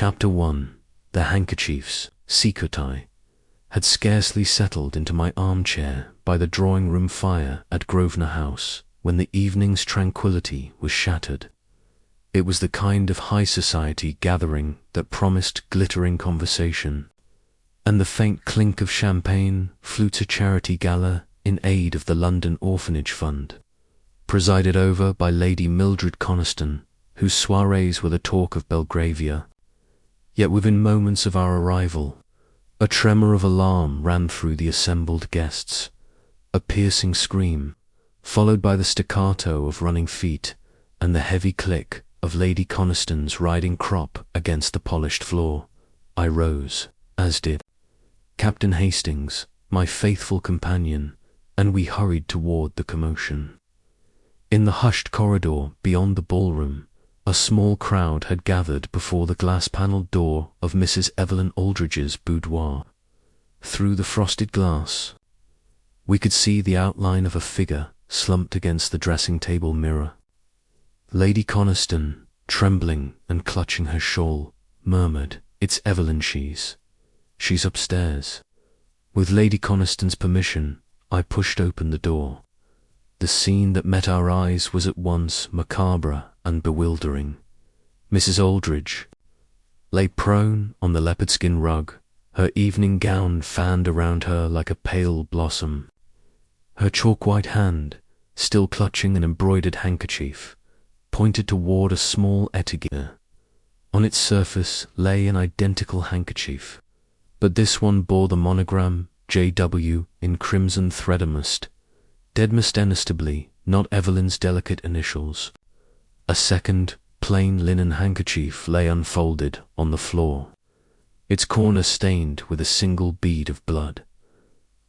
Chapter 1. The handkerchiefs, Sikotai, had scarcely settled into my armchair by the drawing-room fire at Grosvenor House when the evening's tranquillity was shattered. It was the kind of high society gathering that promised glittering conversation, and the faint clink of champagne flew to charity gala in aid of the London Orphanage Fund, presided over by Lady Mildred Coniston, whose soirees were the talk of Belgravia. Yet within moments of our arrival, a tremor of alarm ran through the assembled guests, a piercing scream, followed by the staccato of running feet and the heavy click of Lady Coniston's riding crop against the polished floor. I rose, as did Captain Hastings, my faithful companion, and we hurried toward the commotion. In the hushed corridor beyond the ballroom, a small crowd had gathered before the glass-panelled door of Mrs. Evelyn Aldridge's boudoir. Through the frosted glass, we could see the outline of a figure slumped against the dressing-table mirror. Lady Coniston, trembling and clutching her shawl, murmured, "It's Evelyn, she's upstairs." With Lady Coniston's permission, I pushed open the door. The scene that met our eyes was at once macabre and bewildering. Mrs. Aldridge lay prone on the leopard skin rug, her evening gown fanned around her like a pale blossom. Her chalk-white hand, still clutching an embroidered handkerchief, pointed toward a small etagere. On its surface lay an identical handkerchief, but this one bore the monogram J.W. in crimson threadamust, demonstrably not Evelyn's delicate initials. A second, plain linen handkerchief lay unfolded on the floor, its corner stained with a single bead of blood.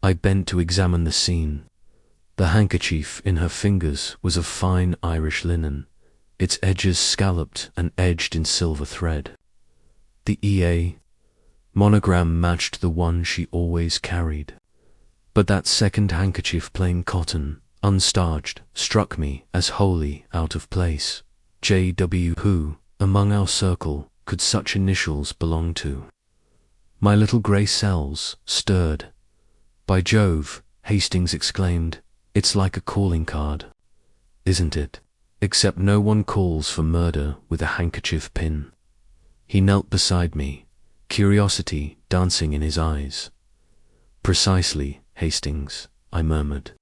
I bent to examine the scene. The handkerchief in her fingers was of fine Irish linen, its edges scalloped and edged in silver thread. The EA monogram matched the one she always carried, but that second handkerchief, plain cotton, unstarched, struck me as wholly out of place. J.W. Who, among our circle, could such initials belong to? My little grey cells stirred. "By Jove," Hastings exclaimed, "it's like a calling card." "Isn't it? Except no one calls for murder with a handkerchief pin." He knelt beside me, curiosity dancing in his eyes. "Precisely, Hastings," I murmured.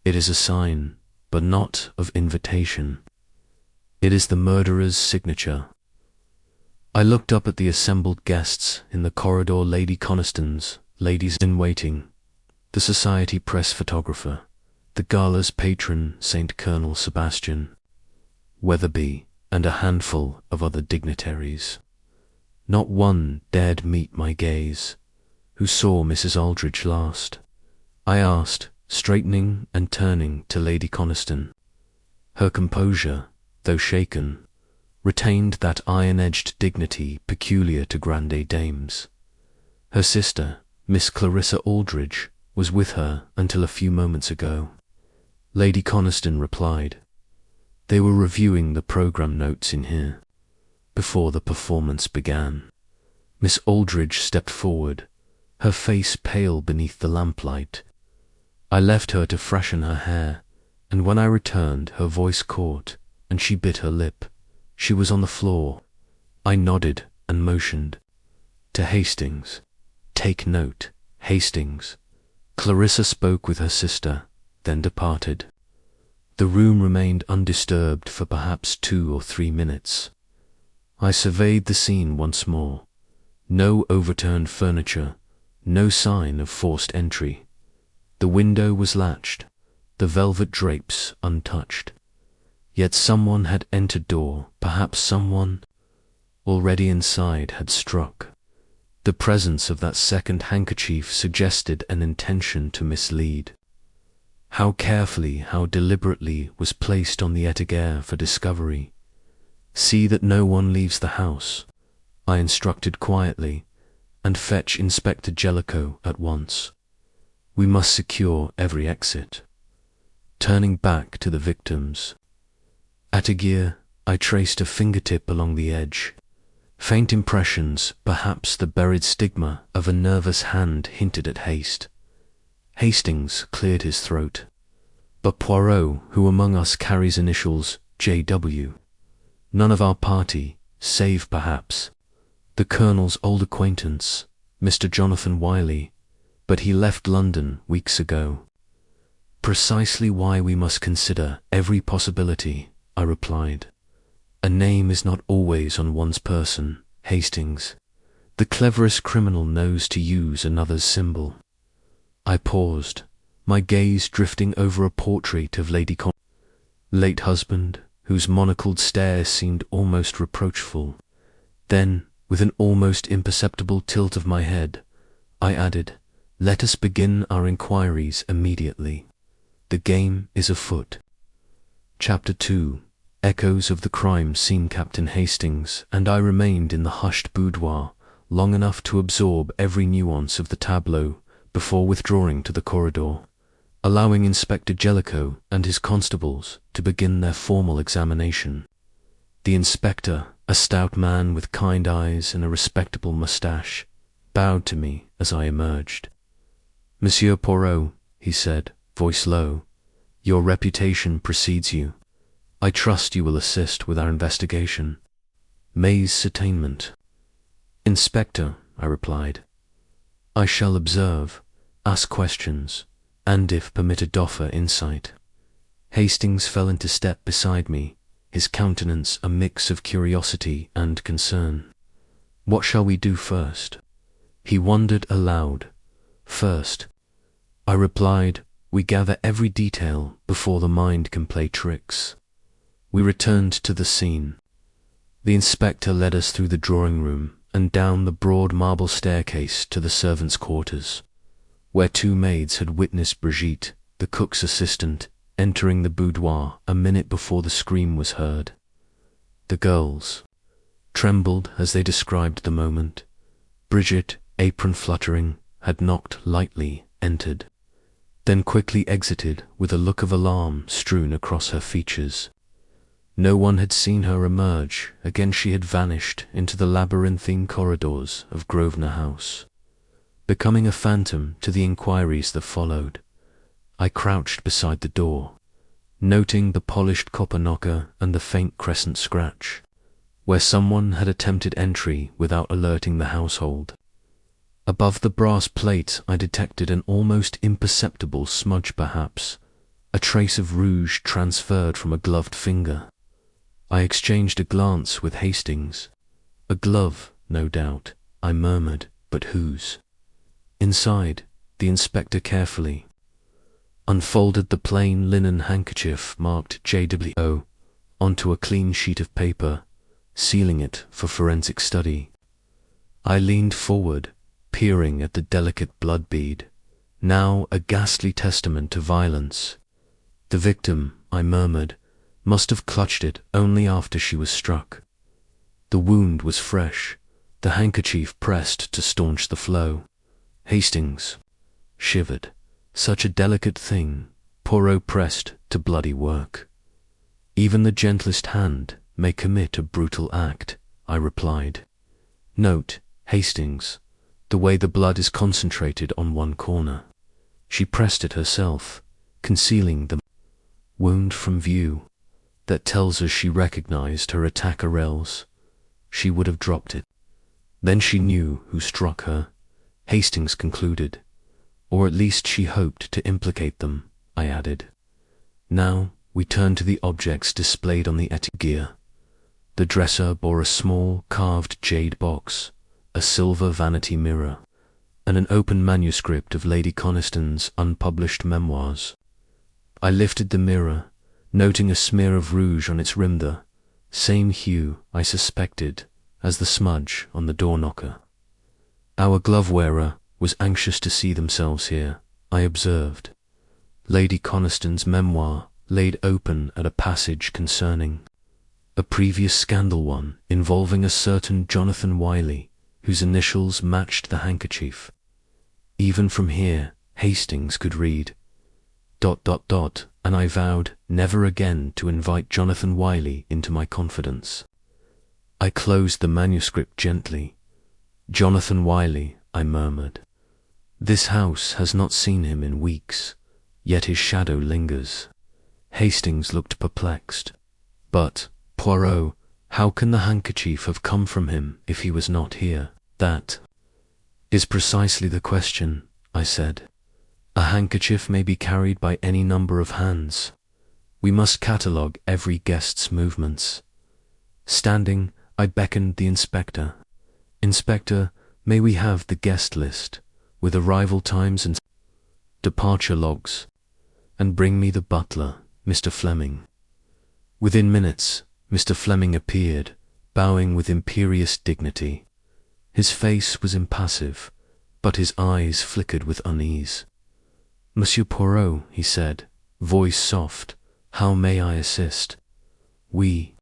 "It is a sign, but not of invitation. It is the murderer's signature." I looked up at the assembled guests in the corridor. Lady Coniston's ladies-in-waiting, the society press photographer, the gala's patron, St. Colonel Sebastian Weatherby, and a handful of other dignitaries. Not one dared meet my gaze. "Who saw Mrs. Aldridge last?" I asked, straightening and turning to Lady Coniston. Her composure, though shaken, retained that iron-edged dignity peculiar to grande dames. Her sister, Miss Clarissa Aldridge, was with her until a few moments ago. Lady Coniston replied. "They were reviewing the programme notes in here before the performance began." Miss Aldridge stepped forward, her face pale beneath the lamplight. I left her to freshen her hair, and when I returned her voice caught, and she bit her lip. She was on the floor. I nodded and motioned to Hastings. "Take note, Hastings." Clarissa spoke with her sister, then departed. The room remained undisturbed for perhaps 2 or 3 minutes. I surveyed the scene once more. No overturned furniture, no sign of forced entry. The window was latched, the velvet drapes untouched. Yet someone had entered door, perhaps someone already inside had struck. The presence of that second handkerchief suggested an intention to mislead. How carefully, how deliberately was placed on the etagere for discovery. "See that no one leaves the house," I instructed quietly, "and fetch Inspector Jellicoe at once. We must secure every exit." Turning back to the victims. At a gear, I traced a fingertip along the edge. Faint impressions, perhaps the buried stigma of a nervous hand hinted at haste. Hastings cleared his throat. But Poirot, who among us carries initials J.W.? None of our party, save perhaps the Colonel's old acquaintance, Mr. Jonathan Wiley, but he left London weeks ago. Precisely why we must consider every possibility, I replied. A name is not always on one's person, Hastings. The cleverest criminal knows to use another's symbol. I paused, my gaze drifting over a portrait of Lady Constance's late husband, whose monocled stare seemed almost reproachful. Then, with an almost imperceptible tilt of my head, I added, "Let us begin our inquiries immediately. The game is afoot." Chapter 2. Echoes of the crime scene. Captain Hastings and I remained in the hushed boudoir long enough to absorb every nuance of the tableau before withdrawing to the corridor, allowing Inspector Jellicoe and his constables to begin their formal examination. The inspector, a stout man with kind eyes and a respectable moustache, bowed to me as I emerged. "Monsieur Poirot," he said, voice low, "your reputation precedes you. I trust you will assist with our investigation." May's Certainement. "Inspector," I replied, "I shall observe, ask questions, and if permitted offer insight." Hastings fell into step beside me, his countenance a mix of curiosity and concern. "What shall we do first?" He wondered aloud. "First," I replied, "we gather every detail before the mind can play tricks." We returned to the scene. The inspector led us through the drawing room and down the broad marble staircase to the servants' quarters, where two maids had witnessed Brigitte, the cook's assistant, entering the boudoir a minute before the scream was heard. The girls trembled as they described the moment. Brigitte, apron fluttering, had knocked lightly, entered, then quickly exited with a look of alarm strewn across her features. No one had seen her emerge. Again she had vanished into the labyrinthine corridors of Grosvenor House, becoming a phantom to the inquiries that followed. I crouched beside the door, noting the polished copper knocker and the faint crescent scratch, where someone had attempted entry without alerting the household. Above the brass plate I detected an almost imperceptible smudge, perhaps a trace of rouge transferred from a gloved finger. I exchanged a glance with Hastings. "A glove, no doubt," I murmured, "but whose?" Inside, the inspector carefully unfolded the plain linen handkerchief marked J.W.O. onto a clean sheet of paper, sealing it for forensic study. I leaned forward, peering at the delicate blood bead, now a ghastly testament to violence. "The victim," I murmured, "must have clutched it only after she was struck." The wound was fresh, the handkerchief pressed to staunch the flow. Hastings shivered. Such a delicate thing, Poirot pressed to bloody work. "Even the gentlest hand may commit a brutal act," I replied. "Note, Hastings, the way the blood is concentrated on one corner. She pressed it herself, concealing the wound from view. That tells us she recognized her attacker, else she would have dropped it. Then she knew who struck her," Hastings concluded. "Or at least she hoped to implicate them," I added. Now we turned to the objects displayed on the etagere. The dresser bore a small carved jade box, a silver vanity mirror, and an open manuscript of Lady Constance's unpublished memoirs. I lifted the mirror, noting a smear of rouge on its rim, the same hue, I suspected, as the smudge on the door knocker. Our glove-wearer was anxious to see themselves here, I observed. Lady Constance's memoir laid open at a passage concerning a previous scandal, one involving a certain Jonathan Wiley, whose initials matched the handkerchief. Even from here, Hastings could read ... and I vowed never again to invite Jonathan Wiley into my confidence. I closed the manuscript gently. "Jonathan Wiley," I murmured. "This house has not seen him in weeks, yet his shadow lingers." Hastings looked perplexed. "But, Poirot, how can the handkerchief have come from him if he was not here?" "That is precisely the question," I said. "A handkerchief may be carried by any number of hands. We must catalogue every guest's movements." Standing, I beckoned the inspector. "Inspector, may we have the guest list, with arrival times and departure logs, and bring me the butler, Mr. Fleming." Within minutes, Mr. Fleming appeared, bowing with imperious dignity. His face was impassive, but his eyes flickered with unease. "Monsieur Poirot," he said, voice soft, "how may I assist?" "We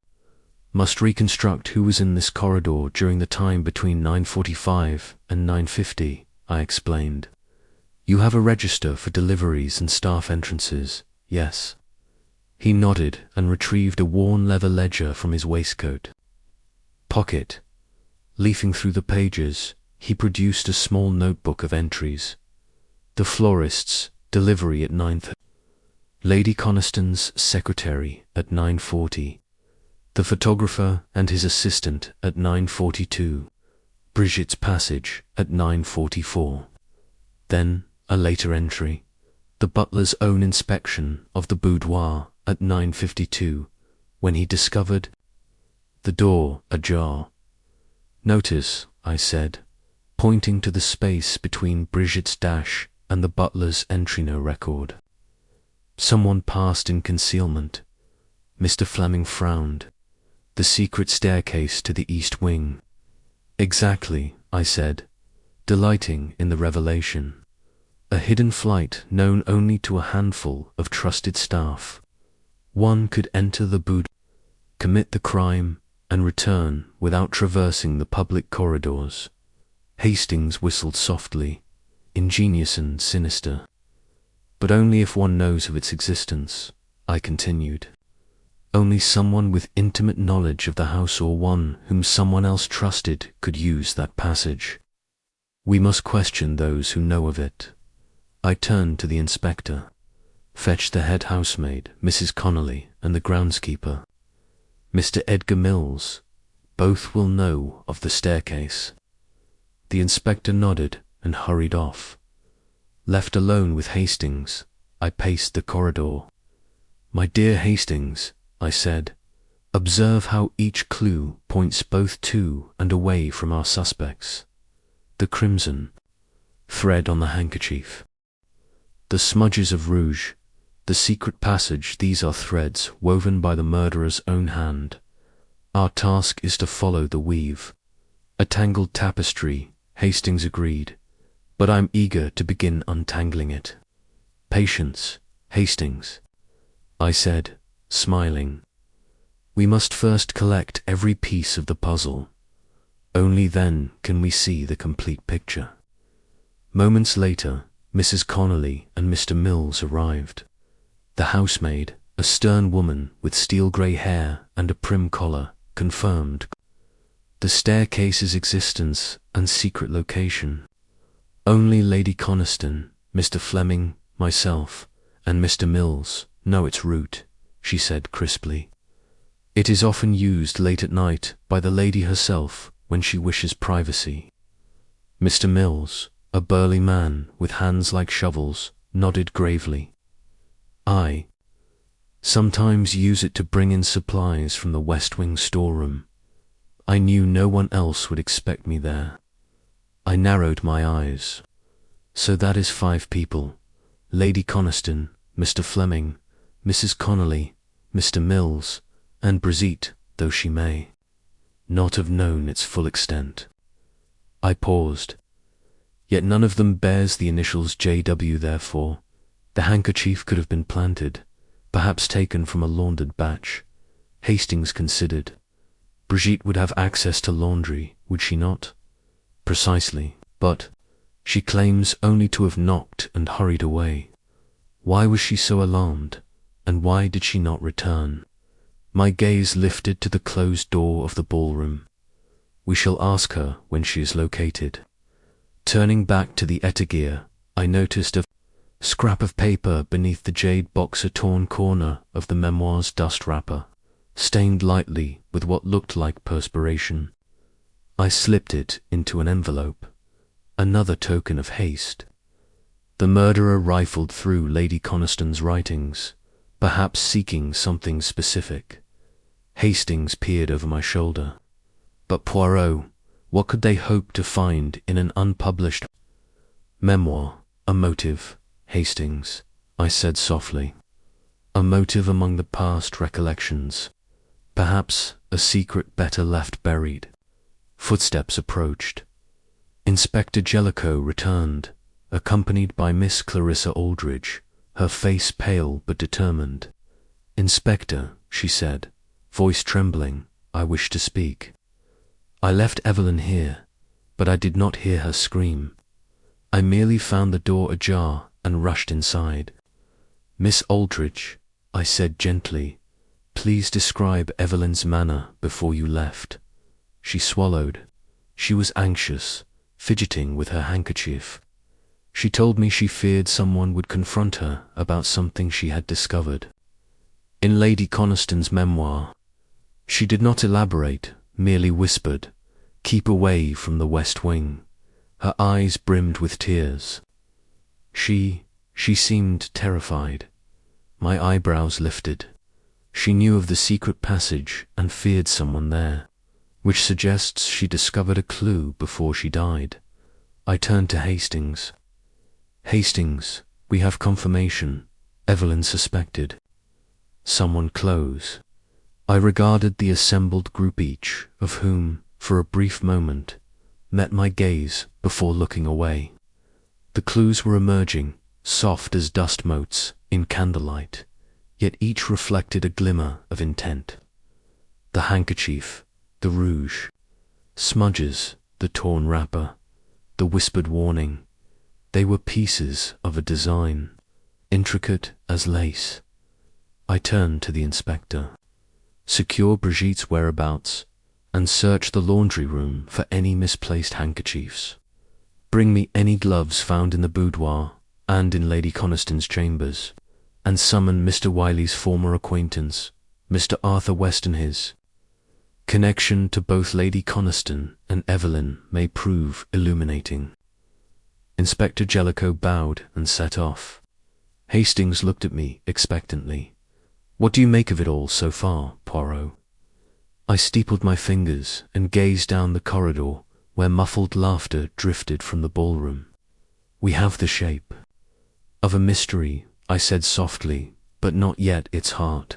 must reconstruct who was in this corridor during the time between 9:45 and 9:50, I explained. "You have a register for deliveries and staff entrances, yes?" He nodded and retrieved a worn leather ledger from his waistcoat pocket. Leafing through the pages, he produced a small notebook of entries. The florist's delivery at 9:30. Lady Coniston's secretary at 9:40. The photographer and his assistant at 9:42. Brigitte's passage at 9:44. Then, a later entry, the butler's own inspection of the boudoir at 9:52, when he discovered the door ajar. "Notice," I said, pointing to the space between Brigitte's dash and the butler's entry-no record. "Someone passed in concealment." Mr. Fleming frowned. "The secret staircase to the east wing." "Exactly," I said, delighting in the revelation. "A hidden flight known only to a handful of trusted staff. One could enter the boudoir, commit the crime, and return without traversing the public corridors." Hastings whistled softly, ingenious and sinister. "But only if one knows of its existence," I continued. "Only someone with intimate knowledge of the house or one whom someone else trusted could use that passage. We must question those who know of it." I turned to the inspector. "Fetch the head housemaid, Mrs. Connolly, and the groundskeeper. Mr. Edgar Mills. Both will know of the staircase." The inspector nodded and hurried off. Left alone with Hastings, I paced the corridor. "My dear Hastings," I said, "observe how each clue points both to and away from our suspects. The crimson thread on the handkerchief, the smudges of rouge, the secret passage, these are threads woven by the murderer's own hand. Our task is to follow the weave." "A tangled tapestry," Hastings agreed, "but I'm eager to begin untangling it." "Patience, Hastings," I said, smiling. "We must first collect every piece of the puzzle. Only then can we see the complete picture." Moments later, Mrs. Connolly and Mr. Mills arrived. The housemaid, a stern woman with steel-grey hair and a prim collar, confirmed the staircase's existence and secret location. "Only Lady Coniston, Mr. Fleming, myself, and Mr. Mills know its route," she said crisply. "It is often used late at night by the lady herself when she wishes privacy." Mr. Mills, a burly man with hands like shovels, nodded gravely. "I sometimes use it to bring in supplies from the West Wing storeroom. I knew no one else would expect me there." I narrowed my eyes. "So that is 5 people. Lady Coniston, Mr. Fleming, Mrs. Connolly, Mr. Mills, and Brigitte, though she may not have known its full extent." I paused. "Yet none of them bears the initials JW, therefore. The handkerchief could have been planted, perhaps taken from a laundered batch." Hastings considered. "Brigitte would have access to laundry, would she not?" "Precisely, but she claims only to have knocked and hurried away. Why was she so alarmed, and why did she not return?" My gaze lifted to the closed door of the ballroom. We shall ask her when she is located. Turning back to the etagere, I noticed a scrap of paper beneath the jade boxer torn corner of the memoir's dust wrapper, stained lightly with what looked like perspiration. I slipped it into an envelope, another token of haste. The murderer rifled through Lady Coniston's writings, perhaps seeking something specific. Hastings peered over my shoulder. But Poirot, what could they hope to find in an unpublished memoir? A motive, Hastings, I said softly. A motive among the past recollections. Perhaps a secret better left buried. Footsteps approached. Inspector Jellicoe returned, accompanied by Miss Clarissa Aldridge, her face pale but determined. "Inspector," she said, voice trembling, "I wish to speak. I left Evelyn here, but I did not hear her scream. I merely found the door ajar and rushed inside." "Miss Aldridge," I said gently, "please describe Evelyn's manner before you left." She swallowed. She was anxious, fidgeting with her handkerchief. She told me she feared someone would confront her about something she had discovered in Lady Coniston's memoir. She did not elaborate, merely whispered, "Keep away from the West Wing." Her eyes brimmed with tears. She seemed terrified. My eyebrows lifted. She knew of the secret passage and feared someone there, which suggests she discovered a clue before she died. I turned to Hastings. "Hastings, we have confirmation. Evelyn suspected." Someone close. I regarded the assembled group, each of whom, for a brief moment, met my gaze before looking away. The clues were emerging, soft as dust motes, in candlelight, yet each reflected a glimmer of intent. The handkerchief, the rouge, smudges, the torn wrapper, the whispered warning. They were pieces of a design, intricate as lace. I turned to the inspector. "Secure Brigitte's whereabouts and search the laundry room for any misplaced handkerchiefs. Bring me any gloves found in the boudoir and in Lady Coniston's chambers, and summon Mr. Wiley's former acquaintance, Mr. Arthur Weston. His connection to both Lady Coniston and Evelyn may prove illuminating." Inspector Jellicoe bowed and set off. Hastings looked at me expectantly. "What do you make of it all so far, Poirot?" I steepled my fingers and gazed down the corridor where muffled laughter drifted from the ballroom. "We have the shape of a mystery," I said softly, "but not yet its heart.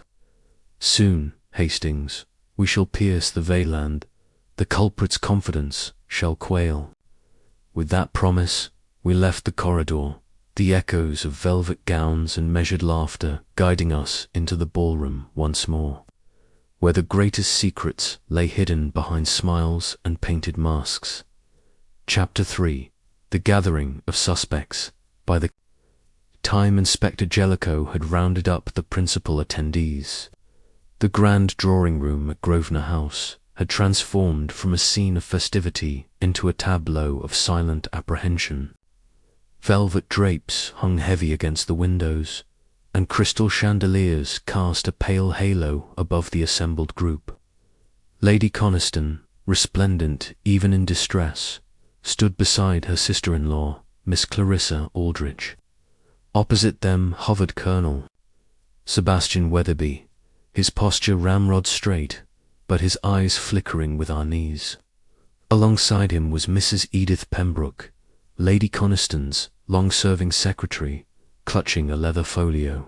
Soon, Hastings, we shall pierce the veil and the culprit's confidence shall quail." With that promise, we left the corridor, the echoes of velvet gowns and measured laughter guiding us into the ballroom once more, where the greatest secrets lay hidden behind smiles and painted masks. Chapter 3. The Gathering of Suspects. By the time Inspector Jellicoe had rounded up the principal attendees, the grand drawing room at Grosvenor House had transformed from a scene of festivity into a tableau of silent apprehension. Velvet drapes hung heavy against the windows, and crystal chandeliers cast a pale halo above the assembled group. Lady Coniston, resplendent even in distress, stood beside her sister-in-law, Miss Clarissa Aldridge. Opposite them hovered Colonel Sebastian Weatherby, his posture ramrod straight, but his eyes flickering with unease. Alongside him was Mrs. Edith Pembroke, Lady Coniston's long-serving secretary, clutching a leather folio.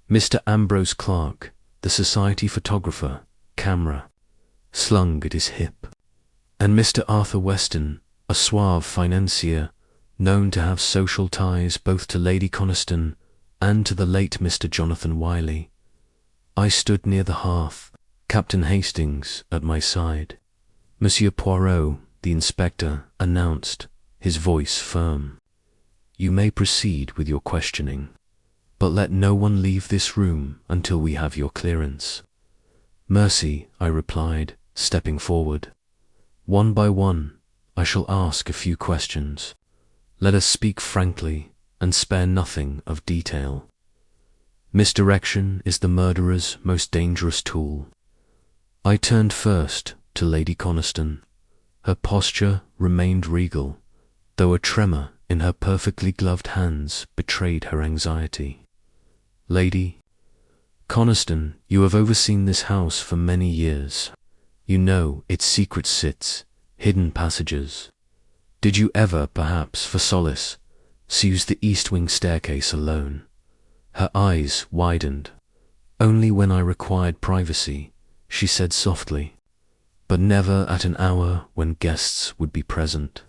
Mr. Ambrose Clark, the society photographer, camera slung at his hip. And Mr. Arthur Weston, a suave financier, known to have social ties both to Lady Coniston and to the late Mr. Jonathan Wiley. I stood near the hearth, Captain Hastings at my side. "Monsieur Poirot," the inspector announced, his voice firm. "You may proceed with your questioning, but let no one leave this room until we have your clearance." Mercy, I replied, stepping forward. One by one, I shall ask a few questions. Let us speak frankly and spare nothing of detail. Misdirection is the murderer's most dangerous tool. I turned first to Lady Coniston. Her posture remained regal, though a tremor in her perfectly gloved hands betrayed her anxiety. Lady Coniston, you have overseen this house for many years. You know its secret cits, hidden passages. Did you ever, perhaps for solace, use the east wing staircase alone? Her eyes widened. Only when I required privacy, she said softly, but never at an hour when guests would be present.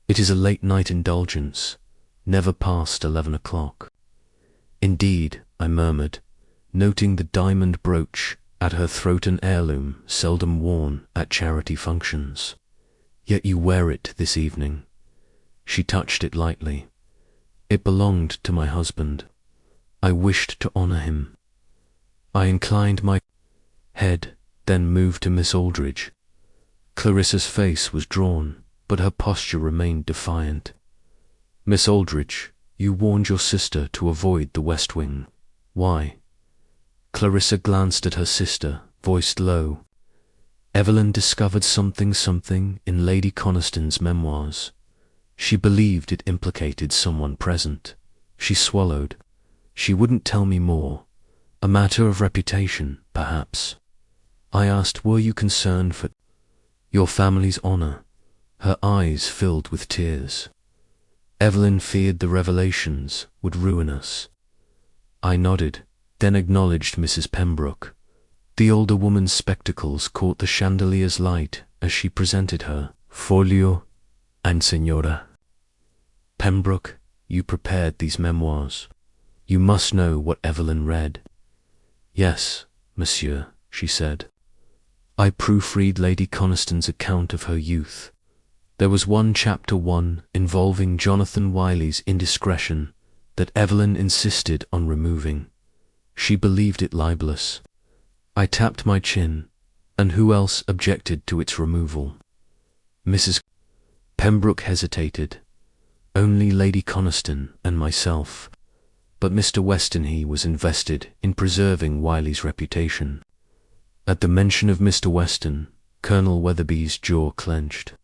It is a late-night indulgence, never past 11 o'clock. Indeed, I murmured, noting the diamond brooch at her throat, an heirloom seldom worn at charity functions. Yet you wear it this evening. She touched it lightly. It belonged to my husband. I wished to honor him. I inclined my head, then moved to Miss Aldridge. Clarissa's face was drawn, but her posture remained defiant. Miss Aldridge, you warned your sister to avoid the West Wing. Why? Clarissa glanced at her sister, voiced low. Evelyn discovered something in Lady Coniston's memoirs. She believed it implicated someone present. She swallowed. She wouldn't tell me more. A matter of reputation, perhaps. I asked, were you concerned for your family's honor? Her eyes filled with tears. Evelyn feared the revelations would ruin us. I nodded, then acknowledged Mrs. Pembroke. The older woman's spectacles caught the chandelier's light as she presented her folio and Senora Pembroke, you prepared these memoirs. You must know what Evelyn read. Yes, monsieur, she said. I proofread Lady Coniston's account of her youth. There was one chapter 1 involving Jonathan Wiley's indiscretion that Evelyn insisted on removing. She believed it libelous. I tapped my chin, and who else objected to its removal? Mrs. Pembroke hesitated. Only Lady Coniston and myself, but Mr. Westonhey was invested in preserving Wiley's reputation. At the mention of Mr. Weston, Colonel Weatherby's jaw clenched.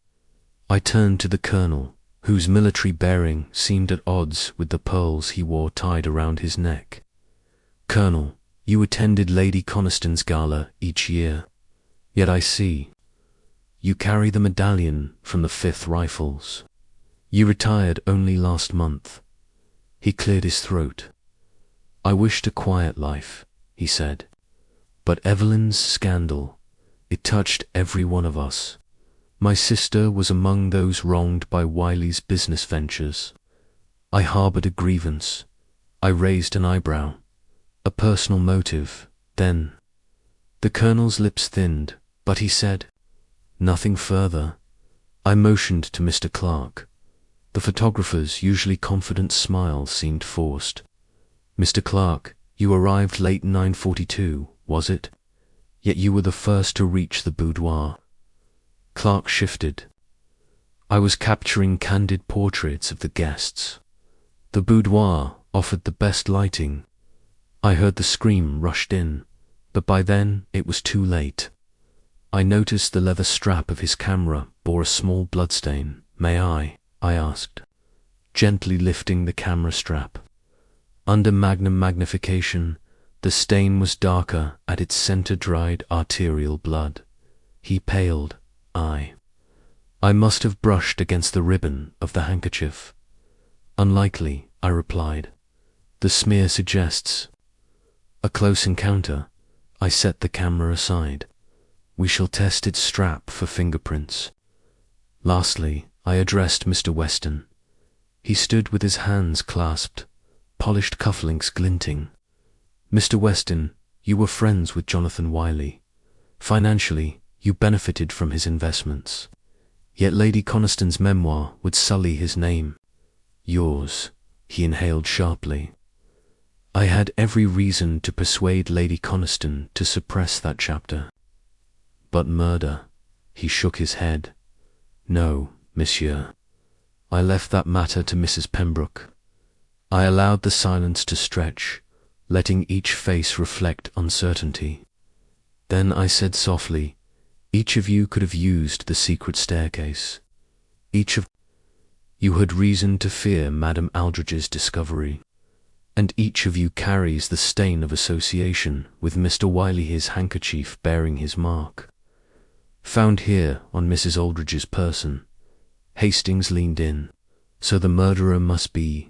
I turned to the Colonel, whose military bearing seemed at odds with the pearls he wore tied around his neck. Colonel, you attended Lady Coniston's gala each year, yet I see you carry the medallion from the 5th Rifles. You retired only last month. He cleared his throat. I wished a quiet life, he said. But Evelyn's scandal, it touched every one of us. My sister was among those wronged by Wiley's business ventures. I harbored a grievance. I raised an eyebrow. A personal motive, then. The Colonel's lips thinned, but he said nothing further. I motioned to Mr. Clark. The photographer's usually confident smile seemed forced. Mr. Clark, you arrived late 9:42, was it? Yet you were the first to reach the boudoir. Clark shifted. I was capturing candid portraits of the guests. The boudoir offered the best lighting. I heard the scream rushed in, but by then it was too late. I noticed the leather strap of his camera bore a small bloodstain. May I asked, gently lifting the camera strap. Under magnum magnification, the stain was darker at its center, dried arterial blood. He paled. I must have brushed against the ribbon of the handkerchief. Unlikely, I replied. The smear suggests a close encounter. I set the camera aside. We shall test its strap for fingerprints. Lastly, I addressed Mr. Weston. He stood with his hands clasped, polished cufflinks glinting. Mr. Weston, you were friends with Jonathan Wiley. Financially, you benefited from his investments. Yet Lady Coniston's memoir would sully his name. Yours, he inhaled sharply. I had every reason to persuade Lady Coniston to suppress that chapter. But murder? He shook his head. No, monsieur. I left that matter to Mrs. Pembroke. I allowed the silence to stretch, letting each face reflect uncertainty. Then I said softly, each of you could have used the secret staircase. Each of you had reason to fear Madame Aldridge's discovery, and each of you carries the stain of association with Mr. Wiley's handkerchief bearing his mark. Found here on Mrs. Aldridge's person. Hastings leaned in. So the murderer must be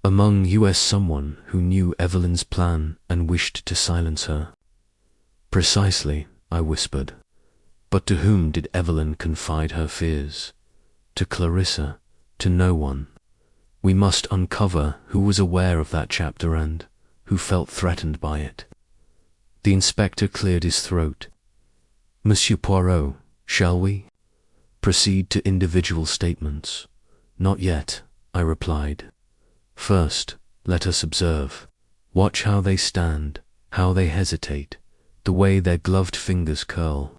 among you as someone who knew Evelyn's plan and wished to silence her. Precisely, I whispered. But to whom did Evelyn confide her fears? To Clarissa, to no one. We must uncover who was aware of that chapter and who felt threatened by it. The inspector cleared his throat. Monsieur Poirot, shall we proceed to individual statements? Not yet, I replied. First, let us observe. Watch how they stand, how they hesitate, the way their gloved fingers curl.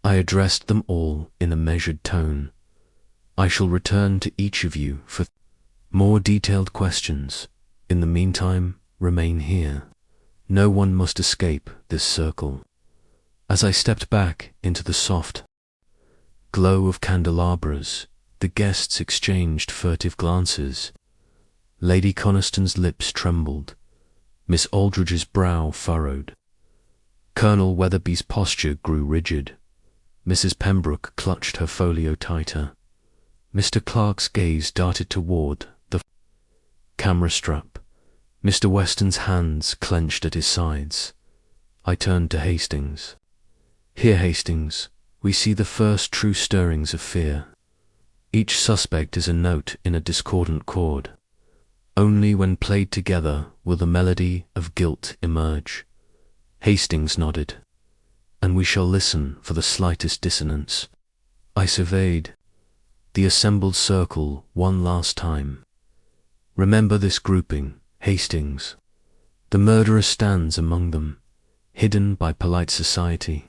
I addressed them all in a measured tone. I shall return to each of you for more detailed questions. In the meantime, remain here. No one must escape this circle. As I stepped back into the soft glow of candelabras, the guests exchanged furtive glances. Lady Coniston's lips trembled. Miss Aldridge's brow furrowed. Colonel Weatherby's posture grew rigid. Mrs. Pembroke clutched her folio tighter. Mr. Clark's gaze darted toward the camera strap. Mr. Weston's hands clenched at his sides. I turned to Hastings. Here, Hastings, we see the first true stirrings of fear. Each suspect is a note in a discordant chord. Only when played together will the melody of guilt emerge. Hastings nodded. And we shall listen for the slightest dissonance. I surveyed the assembled circle one last time. Remember this grouping, Hastings. The murderer stands among them, hidden by polite society.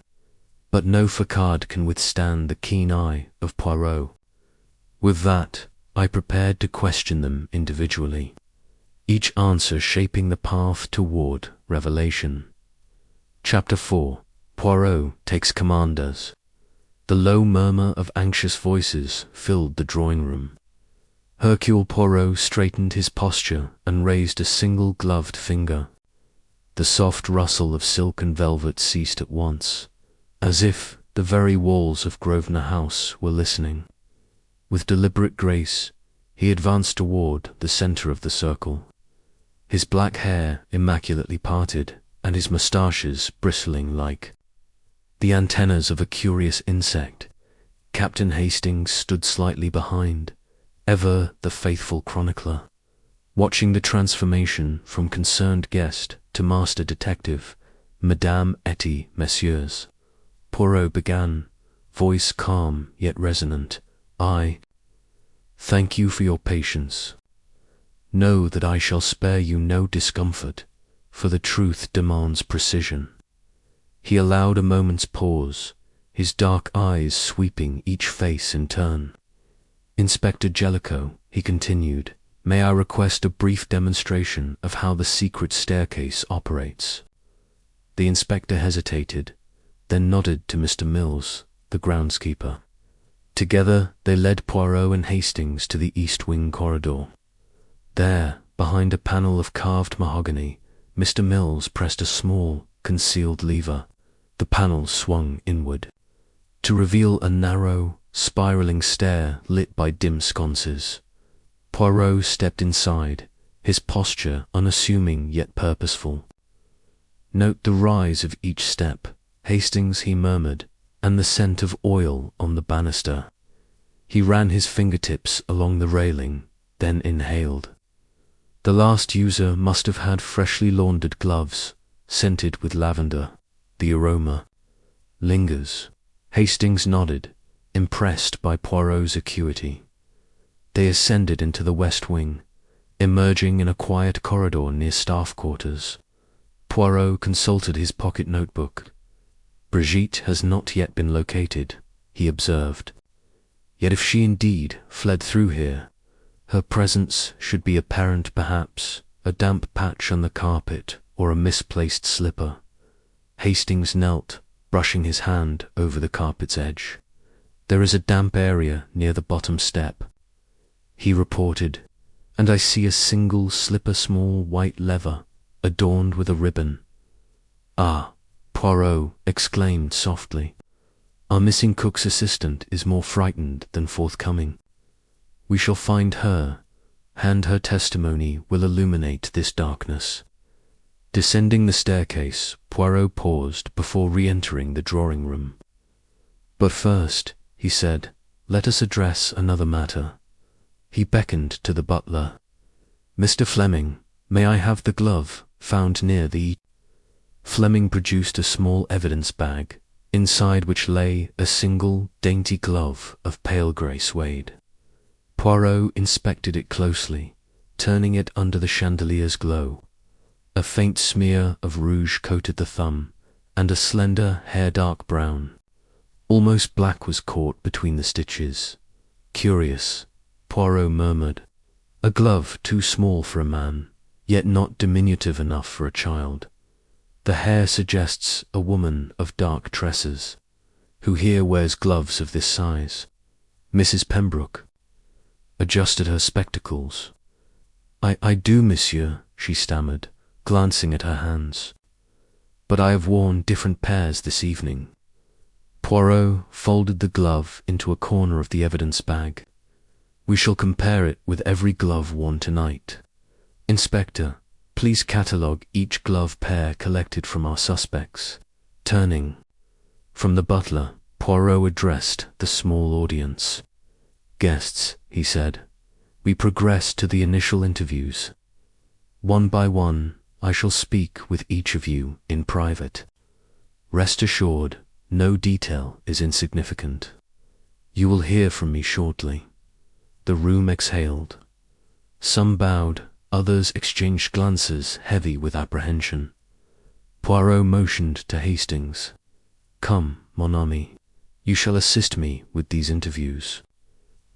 But no facade can withstand the keen eye of Poirot. With that, I prepared to question them individually, each answer shaping the path toward revelation. Chapter 4. Poirot takes commanders. The low murmur of anxious voices filled the drawing room. Hercule Poirot straightened his posture and raised a single gloved finger. The soft rustle of silk and velvet ceased at once, as if the very walls of Grosvenor House were listening. With deliberate grace, he advanced toward the center of the circle, his black hair immaculately parted and his moustaches bristling like the antennas of a curious insect. Captain Hastings stood slightly behind, ever the faithful chronicler, watching the transformation from concerned guest to master detective. Madame et messieurs, Poirot began, voice calm yet resonant. I thank you for your patience. Know that I shall spare you no discomfort, for the truth demands precision. He allowed a moment's pause, his dark eyes sweeping each face in turn. Inspector Jellicoe, he continued, may I request a brief demonstration of how the secret staircase operates? The inspector hesitated, then nodded to Mr. Mills, the groundskeeper. Together they led Poirot and Hastings to the east wing corridor. There, behind a panel of carved mahogany, Mr. Mills pressed a small, concealed lever. The panel swung inward, to reveal a narrow, spiraling stair lit by dim sconces. Poirot stepped inside, his posture unassuming yet purposeful. Note the rise of each step, Hastings, he murmured, and the scent of oil on the banister. He ran his fingertips along the railing, then inhaled. The last user must have had freshly laundered gloves, scented with lavender. The aroma lingers. Hastings nodded, impressed by Poirot's acuity. They ascended into the west wing. Emerging in a quiet corridor near staff quarters, Poirot consulted his pocket notebook. Brigitte has not yet been located, he observed. Yet if she indeed fled through here, her presence should be apparent. Perhaps a damp patch on the carpet or a misplaced slipper. Hastings knelt, brushing his hand over the carpet's edge. There is a damp area near the bottom step, he reported, and I see a single slipper, small white leather, adorned with a ribbon. Ah, Poirot exclaimed softly. Our missing cook's assistant is more frightened than forthcoming. We shall find her, and her testimony will illuminate this darkness. Descending the staircase, Poirot paused before re-entering the drawing room. But first, he said, let us address another matter. He beckoned to the butler. Mr. Fleming, may I have the glove found near the... Fleming produced a small evidence bag, inside which lay a single, dainty glove of pale grey suede. Poirot inspected it closely, turning it under the chandelier's glow. A faint smear of rouge coated the thumb, and a slender hair dark brown. Almost black was caught between the stitches. Curious, Poirot murmured. A glove too small for a man, yet not diminutive enough for a child. The hair suggests a woman of dark tresses, who here wears gloves of this size. Mrs. Pembroke adjusted her spectacles. I do, monsieur, she stammered, glancing at her hands. But I have worn different pairs this evening. Poirot folded the glove into a corner of the evidence bag. We shall compare it with every glove worn tonight. Inspector, please catalogue each glove pair collected from our suspects. Turning from the butler, Poirot addressed the small audience. Guests, he said, we progress to the initial interviews. One by one, I shall speak with each of you in private. Rest assured, no detail is insignificant. You will hear from me shortly. The room exhaled. Some bowed, others exchanged glances heavy with apprehension. Poirot motioned to Hastings. Come, mon ami, you shall assist me with these interviews.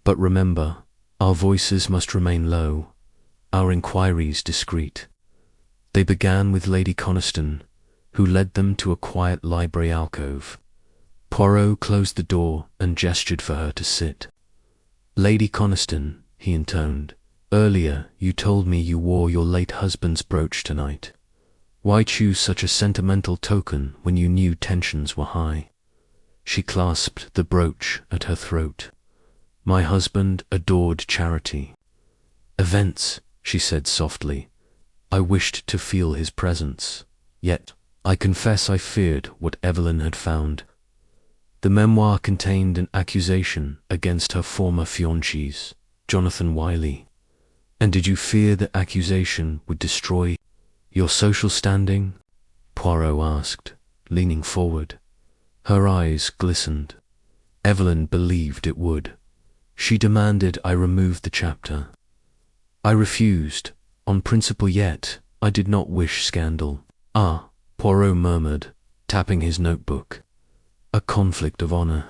But remember, our voices must remain low, our inquiries discreet. They began with Lady Coniston, who led them to a quiet library alcove. Poirot closed the door and gestured for her to sit. Lady Coniston, he intoned, earlier you told me you wore your late husband's brooch tonight. Why choose such a sentimental token when you knew tensions were high? She clasped the brooch at her throat. My husband adored charity. Events, she said softly. I wished to feel his presence. Yet, I confess I feared what Evelyn had found. The memoir contained an accusation against her former fiancé, Jonathan Wiley. And did you fear the accusation would destroy your social standing? Poirot asked, leaning forward. Her eyes glistened. Evelyn believed it would. She demanded I remove the chapter. I refused, on principle, yet I did not wish scandal. Ah, Poirot murmured, tapping his notebook. A conflict of honor.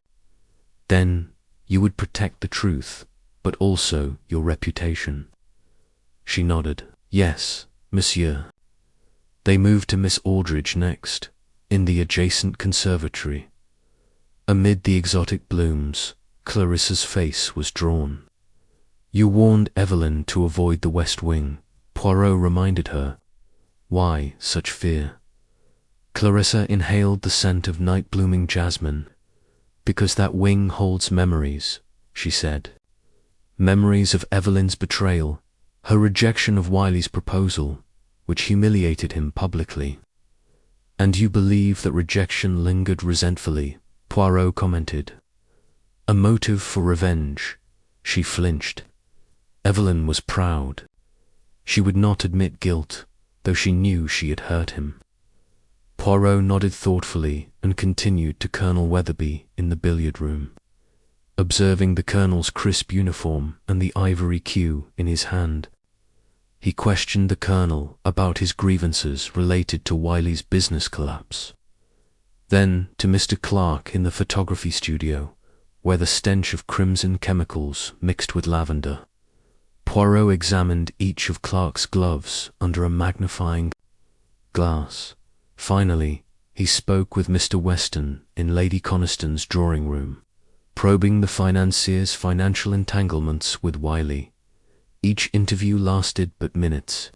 Then you would protect the truth, but also your reputation. She nodded. Yes, monsieur. They moved to Miss Aldridge next, in the adjacent conservatory. Amid the exotic blooms, Clarissa's face was drawn. You warned Evelyn to avoid the West Wing, Poirot reminded her. Why such fear? Clarissa inhaled the scent of night-blooming jasmine. Because that wing holds memories, she said. Memories of Evelyn's betrayal, her rejection of Wiley's proposal, which humiliated him publicly. And you believe that rejection lingered resentfully, Poirot commented. A motive for revenge. She flinched. Evelyn was proud. She would not admit guilt, though she knew she had hurt him. Poirot nodded thoughtfully and continued to Colonel Weatherby in the billiard room. Observing the colonel's crisp uniform and the ivory cue in his hand. He questioned the colonel about his grievances related to Wiley's business collapse. Then to Mr. Clark in the photography studio, where the stench of crimson chemicals mixed with lavender. Poirot examined each of Clark's gloves under a magnifying glass. Finally, he spoke with Mr. Weston in Lady Coniston's drawing room, probing the financier's financial entanglements with Wiley. Each interview lasted but minutes,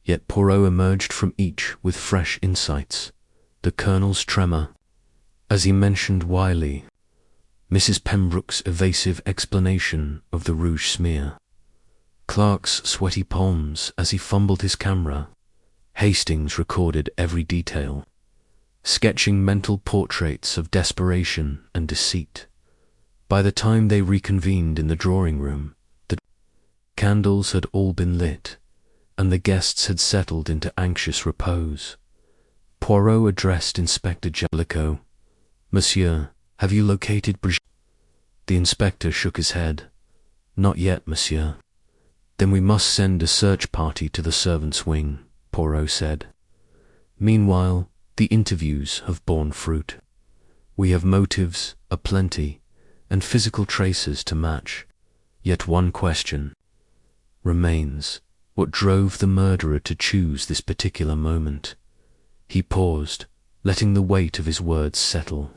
yet Poirot emerged from each with fresh insights. The colonel's tremor as he mentioned Wiley, Mrs. Pembroke's evasive explanation of the rouge smear, Clark's sweaty palms as he fumbled his camera. Hastings recorded every detail, sketching mental portraits of desperation and deceit. By the time they reconvened in the drawing room, the candles had all been lit, and the guests had settled into anxious repose. Poirot addressed Inspector Jellicoe. "Monsieur, have you located Brigitte?" The inspector shook his head. "Not yet, monsieur." "Then we must send a search party to the servants' wing," Poirot said. "Meanwhile, the interviews have borne fruit. We have motives aplenty and physical traces to match. Yet one question remains: what drove the murderer to choose this particular moment?" He paused, letting the weight of his words settle.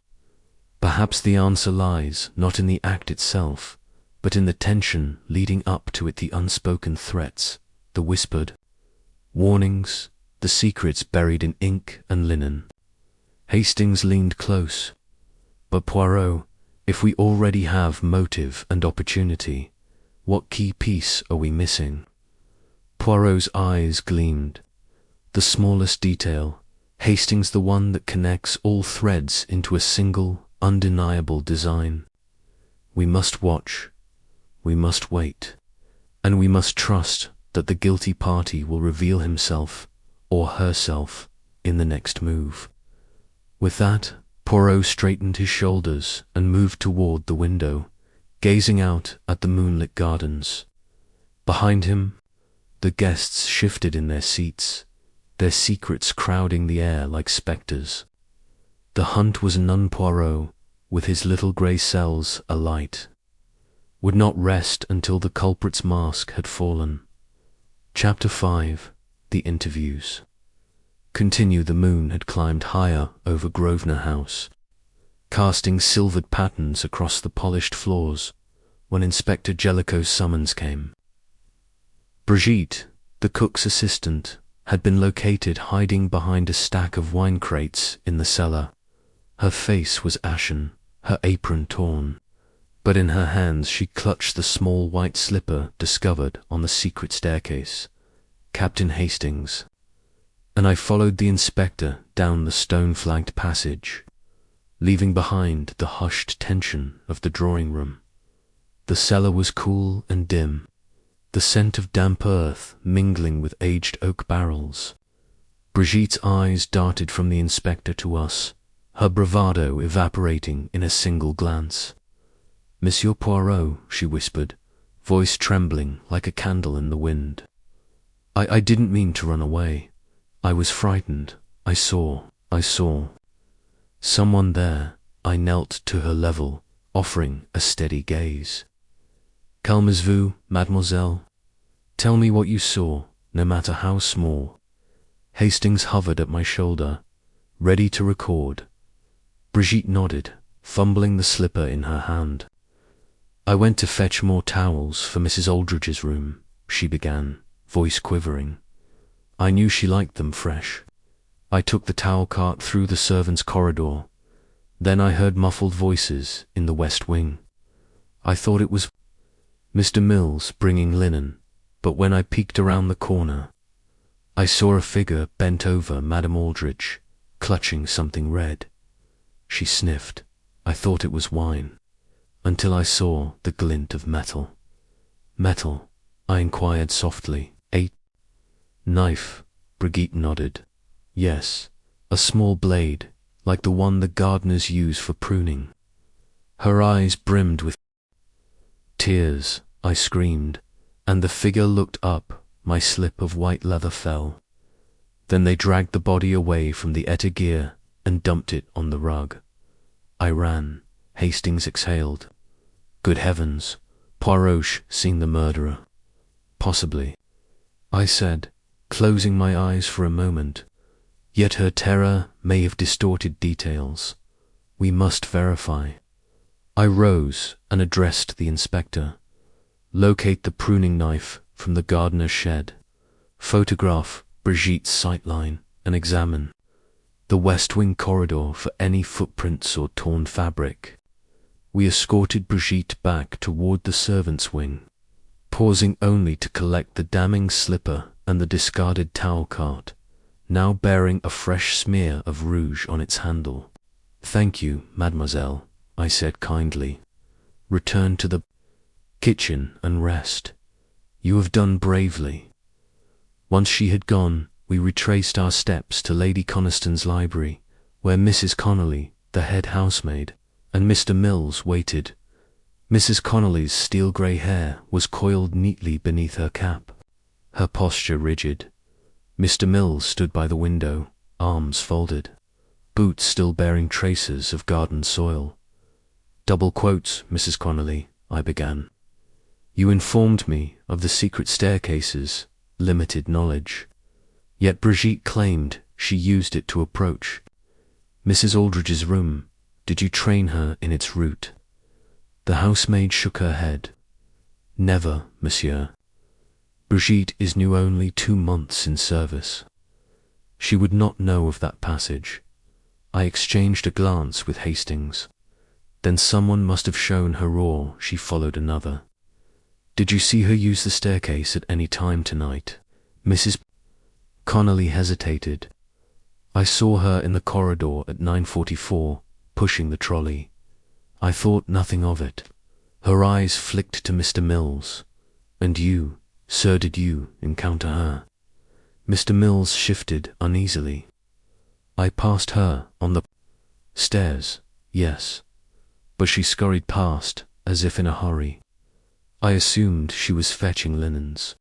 "Perhaps the answer lies not in the act itself, but in the tension leading up to it, the unspoken threats, the whispered warnings, the secrets buried in ink and linen." Hastings leaned close. "But Poirot, if we already have motive and opportunity, what key piece are we missing?" Poirot's eyes gleamed. "The smallest detail, Hastings, the one that connects all threads into a single, undeniable design. We must watch, we must wait, and we must trust that the guilty party will reveal himself or herself in the next move." With that, Poirot straightened his shoulders and moved toward the window, gazing out at the moonlit gardens. Behind him, the guests shifted in their seats, their secrets crowding the air like spectres. The hunt was none. Poirot, with his little grey cells alight, would not rest until the culprit's mask had fallen. Chapter 5. The Interviews. Continue. The moon had climbed higher over Grosvenor House, casting silvered patterns across the polished floors, when Inspector Jellicoe's summons came. Brigitte, the cook's assistant, had been located hiding behind a stack of wine crates in the cellar. Her face was ashen, her apron torn, but in her hands she clutched the small white slipper discovered on the secret staircase. "Captain Hastings." And I followed the inspector down the stone-flagged passage, leaving behind the hushed tension of the drawing room. The cellar was cool and dim, the scent of damp earth mingling with aged oak barrels. Brigitte's eyes darted from the inspector to us, her bravado evaporating in a single glance. "Monsieur Poirot," she whispered, voice trembling like a candle in the wind. I didn't mean to run away. I was frightened. I saw someone there." I knelt to her level, offering a steady gaze. "Calmez-vous, mademoiselle. Tell me what you saw, no matter how small." Hastings hovered at my shoulder, ready to record. Brigitte nodded, fumbling the slipper in her hand. "I went to fetch more towels for Mrs. Aldridge's room," she began, voice quivering. "I knew she liked them fresh. I took the towel cart through the servants' corridor. Then I heard muffled voices in the west wing. I thought it was Mr. Mills bringing linen, but when I peeked around the corner, I saw a figure bent over Madame Aldridge, clutching something red." She sniffed. "I thought it was wine, until I saw the glint of metal." "Metal?" I inquired softly. "A knife?" Brigitte nodded. "Yes, a small blade, like the one the gardeners use for pruning." Her eyes brimmed with tears. I screamed, and the figure looked up, my slip of white leather fell. Then they dragged the body away from the étagère and dumped it on the rug. I ran. Hastings exhaled. Good heavens, Poirot's seen the murderer. Possibly, I said, closing my eyes for a moment. Yet her terror may have distorted details. We must verify. I rose and addressed the inspector. Locate the pruning knife from the gardener's shed. Photograph Brigitte's sightline and examine the West Wing corridor for any footprints or torn fabric. We escorted Brigitte back toward the servants' wing, pausing only to collect the damning slipper and the discarded towel cart, now bearing a fresh smear of rouge on its handle. Thank you, mademoiselle, I said kindly. Return to the kitchen and rest. You have done bravely. Once she had gone, we retraced our steps to Lady Coniston's library, where Mrs. Connolly, the head housemaid, and Mr. Mills waited. Mrs. Connolly's steel-grey hair was coiled neatly beneath her cap, her posture rigid. Mr. Mills stood by the window, arms folded, boots still bearing traces of garden soil. Double quotes, Mrs. Connolly, I began. You informed me of the secret staircases, limited knowledge. Yet Brigitte claimed she used it to approach Mrs. Aldridge's room. Did you train her in its route? The housemaid shook her head. Never, monsieur. Brigitte is new only 2 months in service. She would not know of that passage. I exchanged a glance with Hastings. Then someone must have shown her, or she followed another. Did you see her use the staircase at any time tonight? Mrs. Connolly hesitated. I saw her in the corridor at 9:44, pushing the trolley. I thought nothing of it. Her eyes flicked to Mr. Mills. And you, sir, did you encounter her? Mr. Mills shifted uneasily. I passed her on the stairs, yes, but she scurried past as if in a hurry. I assumed she was fetching linens.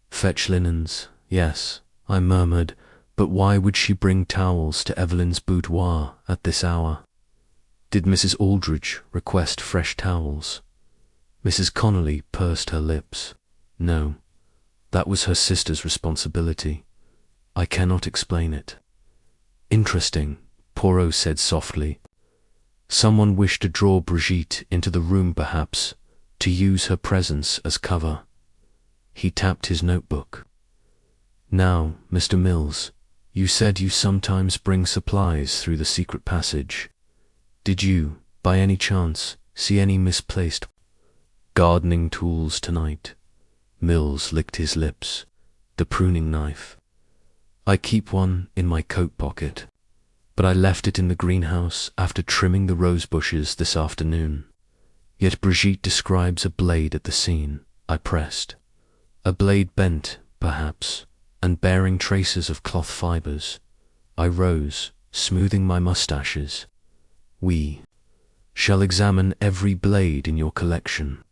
Fetch linens, yes, I murmured, but why would she bring towels to Evelyn's boudoir at this hour? Did Mrs. Aldridge request fresh towels? Mrs. Connolly pursed her lips. No, that was her sister's responsibility. I cannot explain it. Interesting, Poirot said softly. Someone wished to draw Brigitte into the room, perhaps, to use her presence as cover. He tapped his notebook. Now, Mr. Mills, you said you sometimes bring supplies through the secret passage. Did you, by any chance, see any misplaced gardening tools tonight? Mills licked his lips. The pruning knife. I keep one in my coat pocket, but I left it in the greenhouse after trimming the rose bushes this afternoon. Yet Brigitte describes a blade at the scene. I pressed. A blade bent, perhaps, and bearing traces of cloth fibres. I rose, smoothing my moustaches. We shall examine every blade in your collection.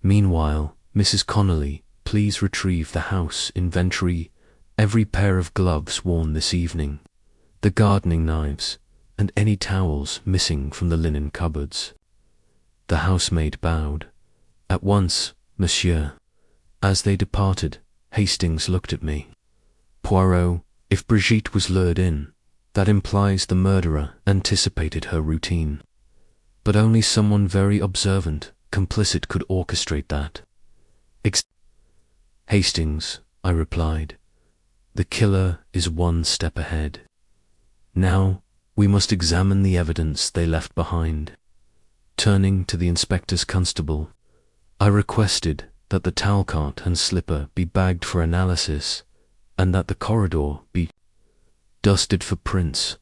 Meanwhile, Mrs. Connolly, please retrieve the house inventory, every pair of gloves worn this evening, the gardening knives, and any towels missing from the linen cupboards. The housemaid bowed. At once, monsieur. As they departed, Hastings looked at me. Poirot, if Brigitte was lured in, that implies the murderer anticipated her routine. But only someone very observant, complicit, could orchestrate that. Hastings, I replied. The killer is 1 step ahead. Now, we must examine the evidence they left behind. Turning to the inspector's constable, I requested that the towel cart and slipper be bagged for analysis, and that the corridor be dusted for prints.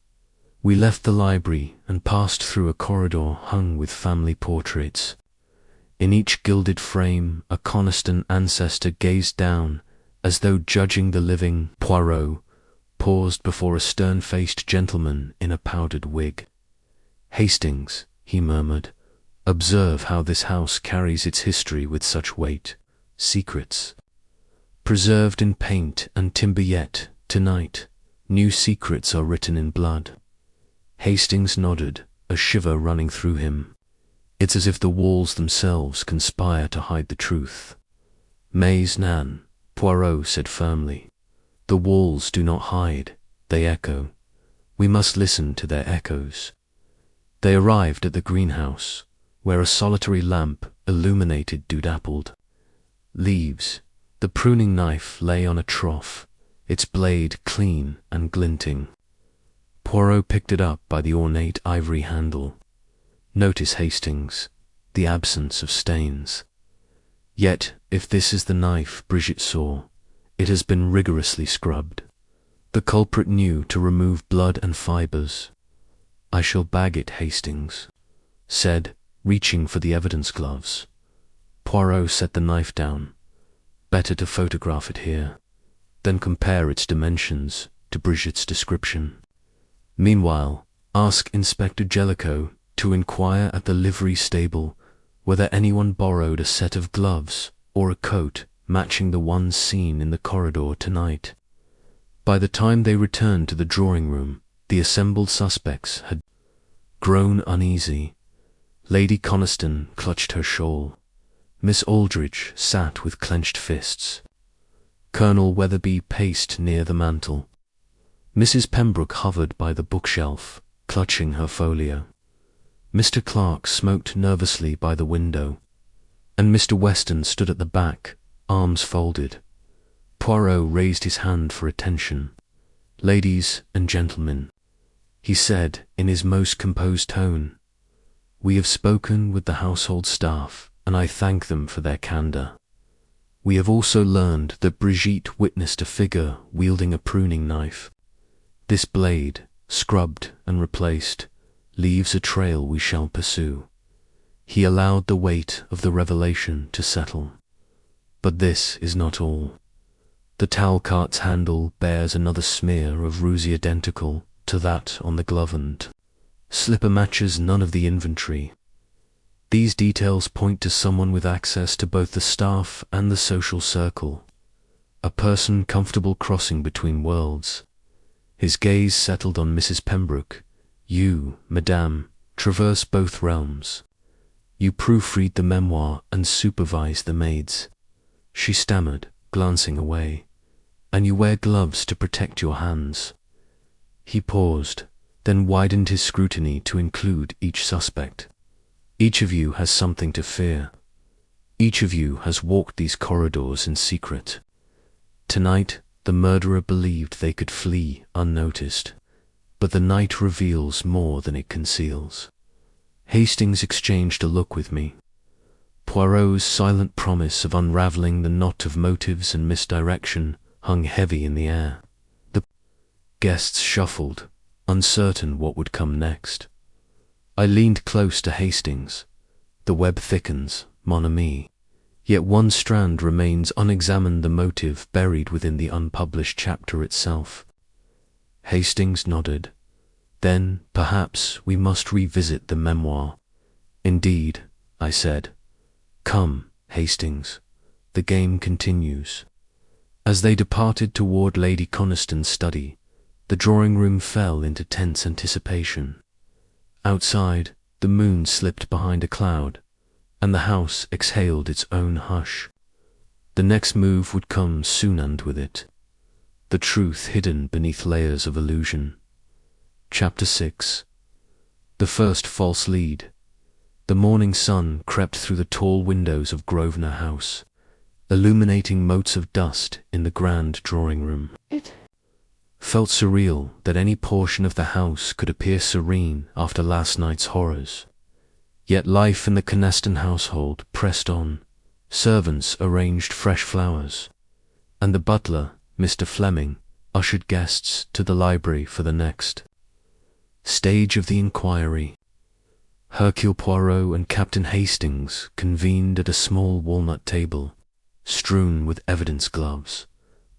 We left the library and passed through a corridor hung with family portraits. In each gilded frame, a Coniston ancestor gazed down, as though judging the living. Poirot paused before a stern-faced gentleman in a powdered wig. Hastings, he murmured, observe how this house carries its history with such weight. Secrets preserved in paint and timber, yet tonight new secrets are written in blood. Hastings nodded, a shiver running through him. It's as if the walls themselves conspire to hide the truth. Mais nan, Poirot said firmly. The walls do not hide, they echo. We must listen to their echoes. They arrived at the greenhouse, where a solitary lamp illuminated dappled leaves. The pruning knife lay on a trough, its blade clean and glinting. Poirot picked it up by the ornate ivory handle. Notice, Hastings, the absence of stains. Yet, if this is the knife Brigitte saw, it has been rigorously scrubbed. The culprit knew to remove blood and fibres. I shall bag it, Hastings said, reaching for the evidence gloves. Poirot set the knife down. Better to photograph it here, then compare its dimensions to Brigitte's description. Meanwhile, ask Inspector Jellicoe to inquire at the livery stable whether anyone borrowed a set of gloves or a coat matching the ones seen in the corridor tonight. By the time they returned to the drawing room, the assembled suspects had grown uneasy. Lady Coniston clutched her shawl. Miss Aldridge sat with clenched fists. Colonel Weatherby paced near the mantel. Mrs. Pembroke hovered by the bookshelf, clutching her folio. Mr. Clark smoked nervously by the window, and Mr. Weston stood at the back, arms folded. Poirot raised his hand for attention. Ladies and gentlemen, he said in his most composed tone, we have spoken with the household staff, and I thank them for their candour. We have also learned that Brigitte witnessed a figure wielding a pruning knife. This blade, scrubbed and replaced, leaves a trail we shall pursue. He allowed the weight of the revelation to settle. But this is not all. The towel cart's handle bears another smear of rouge identical to that on the glove, and slipper matches none of the inventory. These details point to someone with access to both the staff and the social circle, a person comfortable crossing between worlds. His gaze settled on Mrs. Pembroke. You, madame, traverse both realms. You proofread the memoir and supervise the maids. She stammered, glancing away. And you wear gloves to protect your hands. He paused, then widened his scrutiny to include each suspect. Each of you has something to fear. Each of you has walked these corridors in secret. Tonight, the murderer believed they could flee unnoticed, but the night reveals more than it conceals. Hastings exchanged a look with me. Poirot's silent promise of unravelling the knot of motives and misdirection hung heavy in the air. The guests shuffled, uncertain what would come next. I leaned close to Hastings. The web thickens, mon ami. Yet one strand remains unexamined, the motive buried within the unpublished chapter itself. Hastings nodded. Then, perhaps, we must revisit the memoir. Indeed, I said. Come, Hastings. The game continues. As they departed toward Lady Coniston's study, the drawing-room fell into tense anticipation. Outside, the moon slipped behind a cloud, and the house exhaled its own hush. The next move would come soon, and with it, the truth hidden beneath layers of illusion. Chapter 6. The first false lead. The morning sun crept through the tall windows of Grosvenor House, illuminating motes of dust in the grand drawing-room. It felt surreal that any portion of the house could appear serene after last night's horrors. Yet life in the Coniston household pressed on. Servants arranged fresh flowers, and the butler, Mr. Fleming, ushered guests to the library for the next stage of the inquiry. Hercule Poirot and Captain Hastings convened at a small walnut table, strewn with evidence gloves,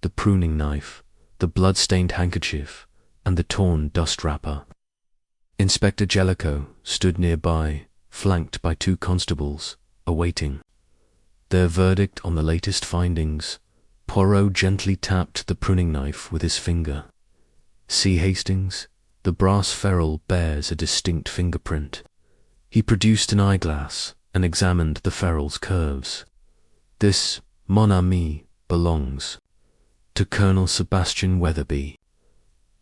the pruning knife, the blood-stained handkerchief, and the torn dust wrapper. Inspector Jellicoe stood nearby, flanked by 2 constables, awaiting their verdict on the latest findings. Poirot gently tapped the pruning knife with his finger. See, Hastings, the brass ferrule bears a distinct fingerprint. He produced an eyeglass and examined the ferrule's curves. This, mon ami, belongs to Colonel Sebastian Weatherby.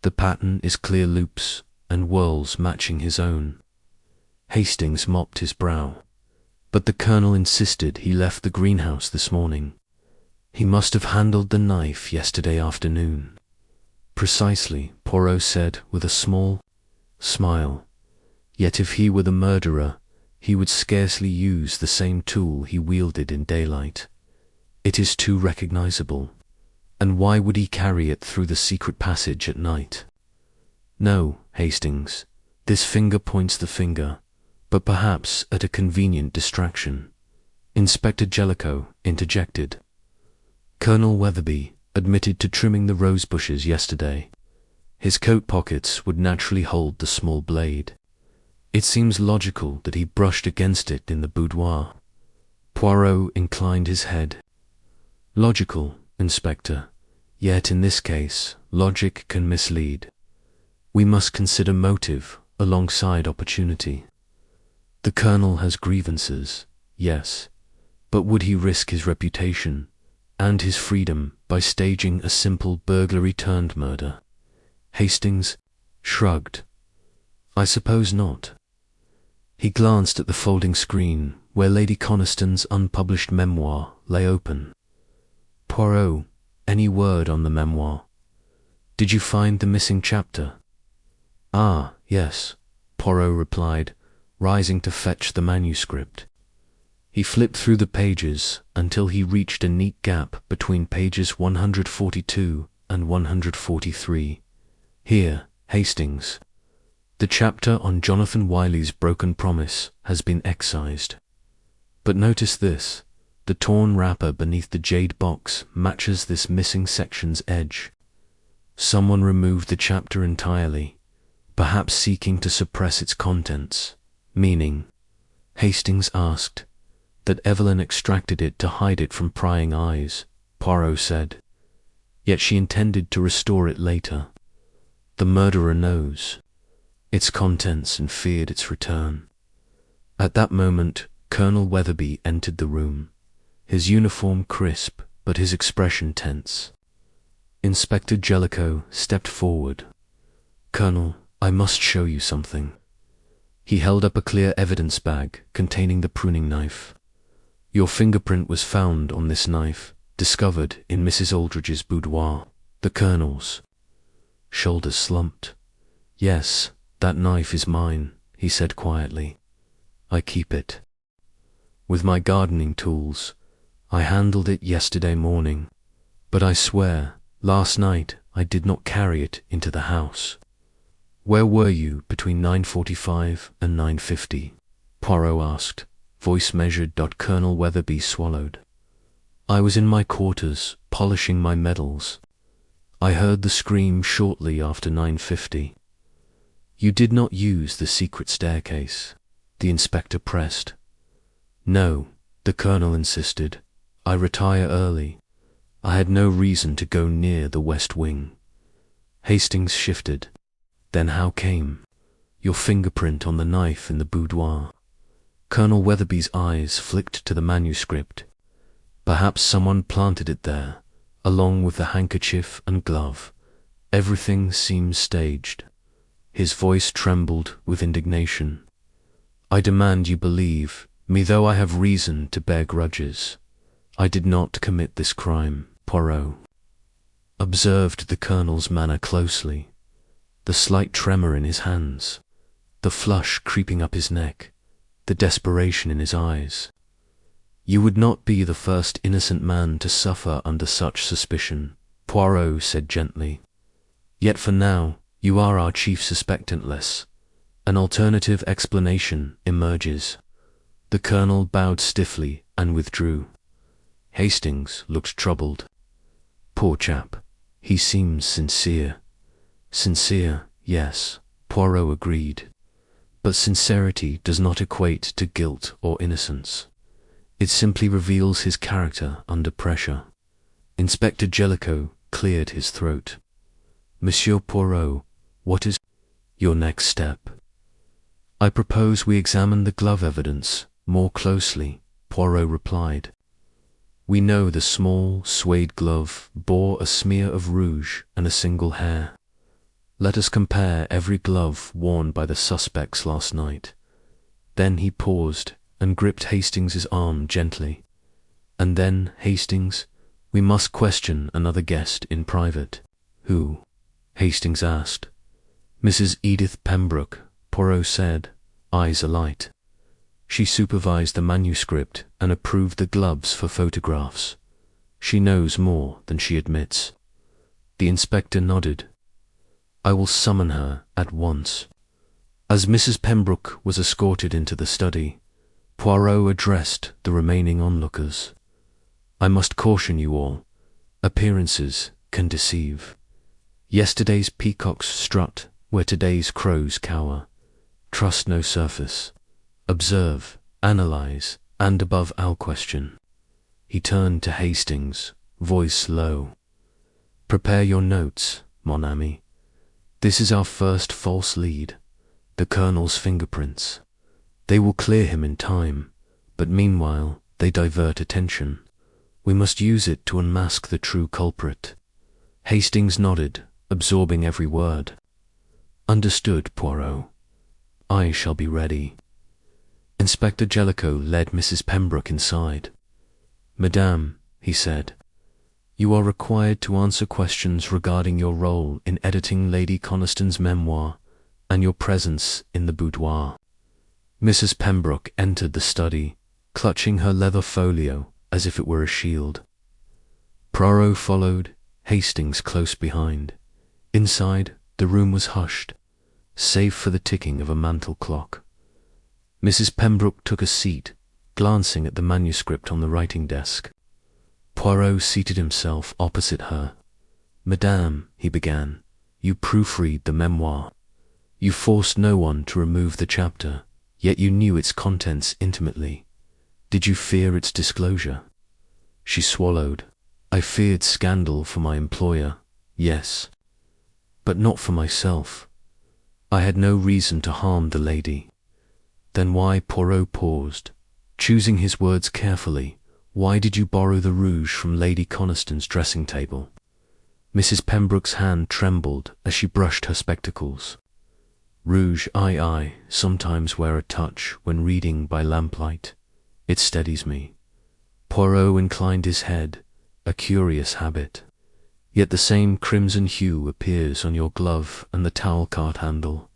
The pattern is clear loops and whorls matching his own. Hastings mopped his brow. But the colonel insisted he left the greenhouse this morning. He must have handled the knife yesterday afternoon. Precisely, Poirot said with a small smile. Yet if he were the murderer, he would scarcely use the same tool he wielded in daylight. It is too recognizable. And why would he carry it through the secret passage at night? No, Hastings, this finger points the finger, but perhaps at a convenient distraction. Inspector Jellicoe interjected. Colonel Weatherby admitted to trimming the rose bushes yesterday. His coat pockets would naturally hold the small blade. It seems logical that he brushed against it in the boudoir. Poirot inclined his head. Logical, Inspector, yet in this case, logic can mislead. We must consider motive alongside opportunity. The colonel has grievances, yes, but would he risk his reputation and his freedom by staging a simple burglary-turned-murder? Hastings shrugged. I suppose not. He glanced at the folding screen where Lady Coniston's unpublished memoir lay open. Poirot, any word on the memoir? Did you find the missing chapter? Ah, yes, Poirot replied, rising to fetch the manuscript. He flipped through the pages until he reached a neat gap between pages 142 and 143. Here, Hastings. The chapter on Jonathan Wiley's broken promise has been excised. But notice this, the torn wrapper beneath the jade box matches this missing section's edge. Someone removed the chapter entirely, perhaps seeking to suppress its contents. Meaning, Hastings asked, that Evelyn extracted it to hide it from prying eyes, Poirot said. Yet she intended to restore it later. The murderer knows its contents and feared its return. At that moment, Colonel Weatherby entered the room, his uniform crisp, but his expression tense. Inspector Jellicoe stepped forward. Colonel, I must show you something. He held up a clear evidence bag containing the pruning knife. Your fingerprint was found on this knife, discovered in Mrs. Aldridge's boudoir. The colonel's shoulders slumped. Yes, that knife is mine, he said quietly. I keep it. With my gardening tools, I handled it yesterday morning, but I swear, last night I did not carry it into the house. Where were you between 9:45 and 9:50? Poirot asked, voice measured. Colonel Weatherby swallowed. I was in my quarters, polishing my medals. I heard the scream shortly after 9:50. You did not use the secret staircase, the inspector pressed. No, the colonel insisted. I retire early. I had no reason to go near the west wing. Hastings shifted. Then how came your fingerprint on the knife in the boudoir? Colonel Weatherby's eyes flicked to the manuscript. Perhaps someone planted it there, along with the handkerchief and glove. Everything seems staged. His voice trembled with indignation. I demand you believe me, though I have reason to bear grudges. I did not commit this crime. Poirot observed the colonel's manner closely, the slight tremor in his hands, the flush creeping up his neck, the desperation in his eyes. You would not be the first innocent man to suffer under such suspicion, Poirot said gently. Yet for now, you are our chief suspect unless an alternative explanation emerges. The colonel bowed stiffly and withdrew. Hastings looked troubled. Poor chap, he seems sincere. Sincere, yes, Poirot agreed. But sincerity does not equate to guilt or innocence. It simply reveals his character under pressure. Inspector Jellicoe cleared his throat. Monsieur Poirot, what is your next step? I propose we examine the glove evidence more closely, Poirot replied. We know the small suede glove bore a smear of rouge and a single hair. Let us compare every glove worn by the suspects last night. Then he paused and gripped Hastings's arm gently. And then, Hastings, we must question another guest in private. Who? Hastings asked. Mrs. Edith Pembroke, Poirot said, eyes alight. She supervised the manuscript and approved the gloves for photographs. She knows more than she admits. The inspector nodded. I will summon her at once. As Mrs. Pembroke was escorted into the study, Poirot addressed the remaining onlookers. I must caution you all. Appearances can deceive. Yesterday's peacocks strut where today's crows cower. Trust no surface. Observe, analyze, and above all question. He turned to Hastings, voice low. Prepare your notes, mon ami. This is our first false lead, the Colonel's fingerprints. They will clear him in time, but meanwhile they divert attention. We must use it to unmask the true culprit. Hastings nodded, absorbing every word. Understood, Poirot. I shall be ready. Inspector Jellicoe led Mrs. Pembroke inside. Madame, he said, you are required to answer questions regarding your role in editing Lady Coniston's memoir and your presence in the boudoir. Mrs. Pembroke entered the study, clutching her leather folio as if it were a shield. Poirot followed, Hastings close behind. Inside, the room was hushed, save for the ticking of a mantel clock. Mrs. Pembroke took a seat, glancing at the manuscript on the writing desk. Poirot seated himself opposite her. Madame, he began, you proofread the memoir. You forced no one to remove the chapter, yet you knew its contents intimately. Did you fear its disclosure? She swallowed. I feared scandal for my employer, yes, but not for myself. I had no reason to harm the lady. Then why? Poirot paused, choosing his words carefully. Why did you borrow the rouge from Lady Coniston's dressing table? Mrs. Pembroke's hand trembled as she brushed her spectacles. Rouge I sometimes wear a touch when reading by lamplight. It steadies me. Poirot inclined his head, a curious habit. Yet the same crimson hue appears on your glove and the towel cart handle.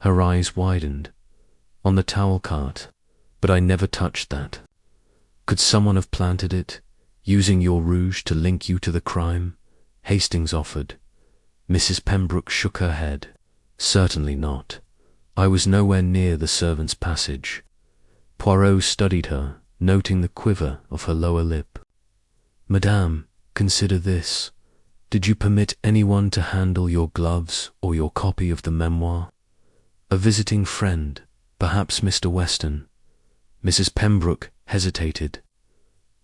Her eyes widened. On the towel cart, but I never touched that. Could someone have planted it, using your rouge to link you to the crime? Hastings offered. Mrs. Pembroke shook her head. Certainly not. I was nowhere near the servants' passage. Poirot studied her, noting the quiver of her lower lip. Madame, consider this. Did you permit anyone to handle your gloves or your copy of the memoir? A visiting friend, perhaps Mr. Weston. Mrs. Pembroke hesitated.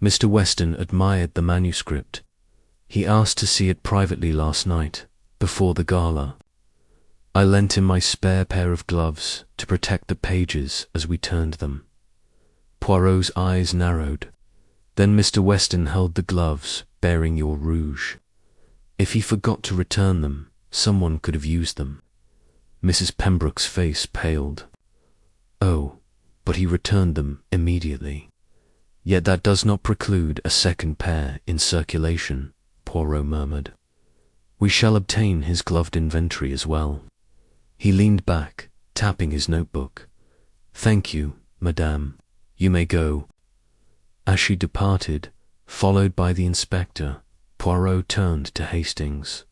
Mr. Weston admired the manuscript. He asked to see it privately last night, before the gala. I lent him my spare pair of gloves to protect the pages as we turned them. Poirot's eyes narrowed. Then Mr. Weston held the gloves bearing your rouge. If he forgot to return them, someone could have used them. Mrs. Pembroke's face paled. Oh, but he returned them immediately. Yet that does not preclude a second pair in circulation, Poirot murmured. We shall obtain his gloved inventory as well. He leaned back, tapping his notebook. Thank you, madame. You may go. As she departed, followed by the inspector, Poirot turned to Hastings.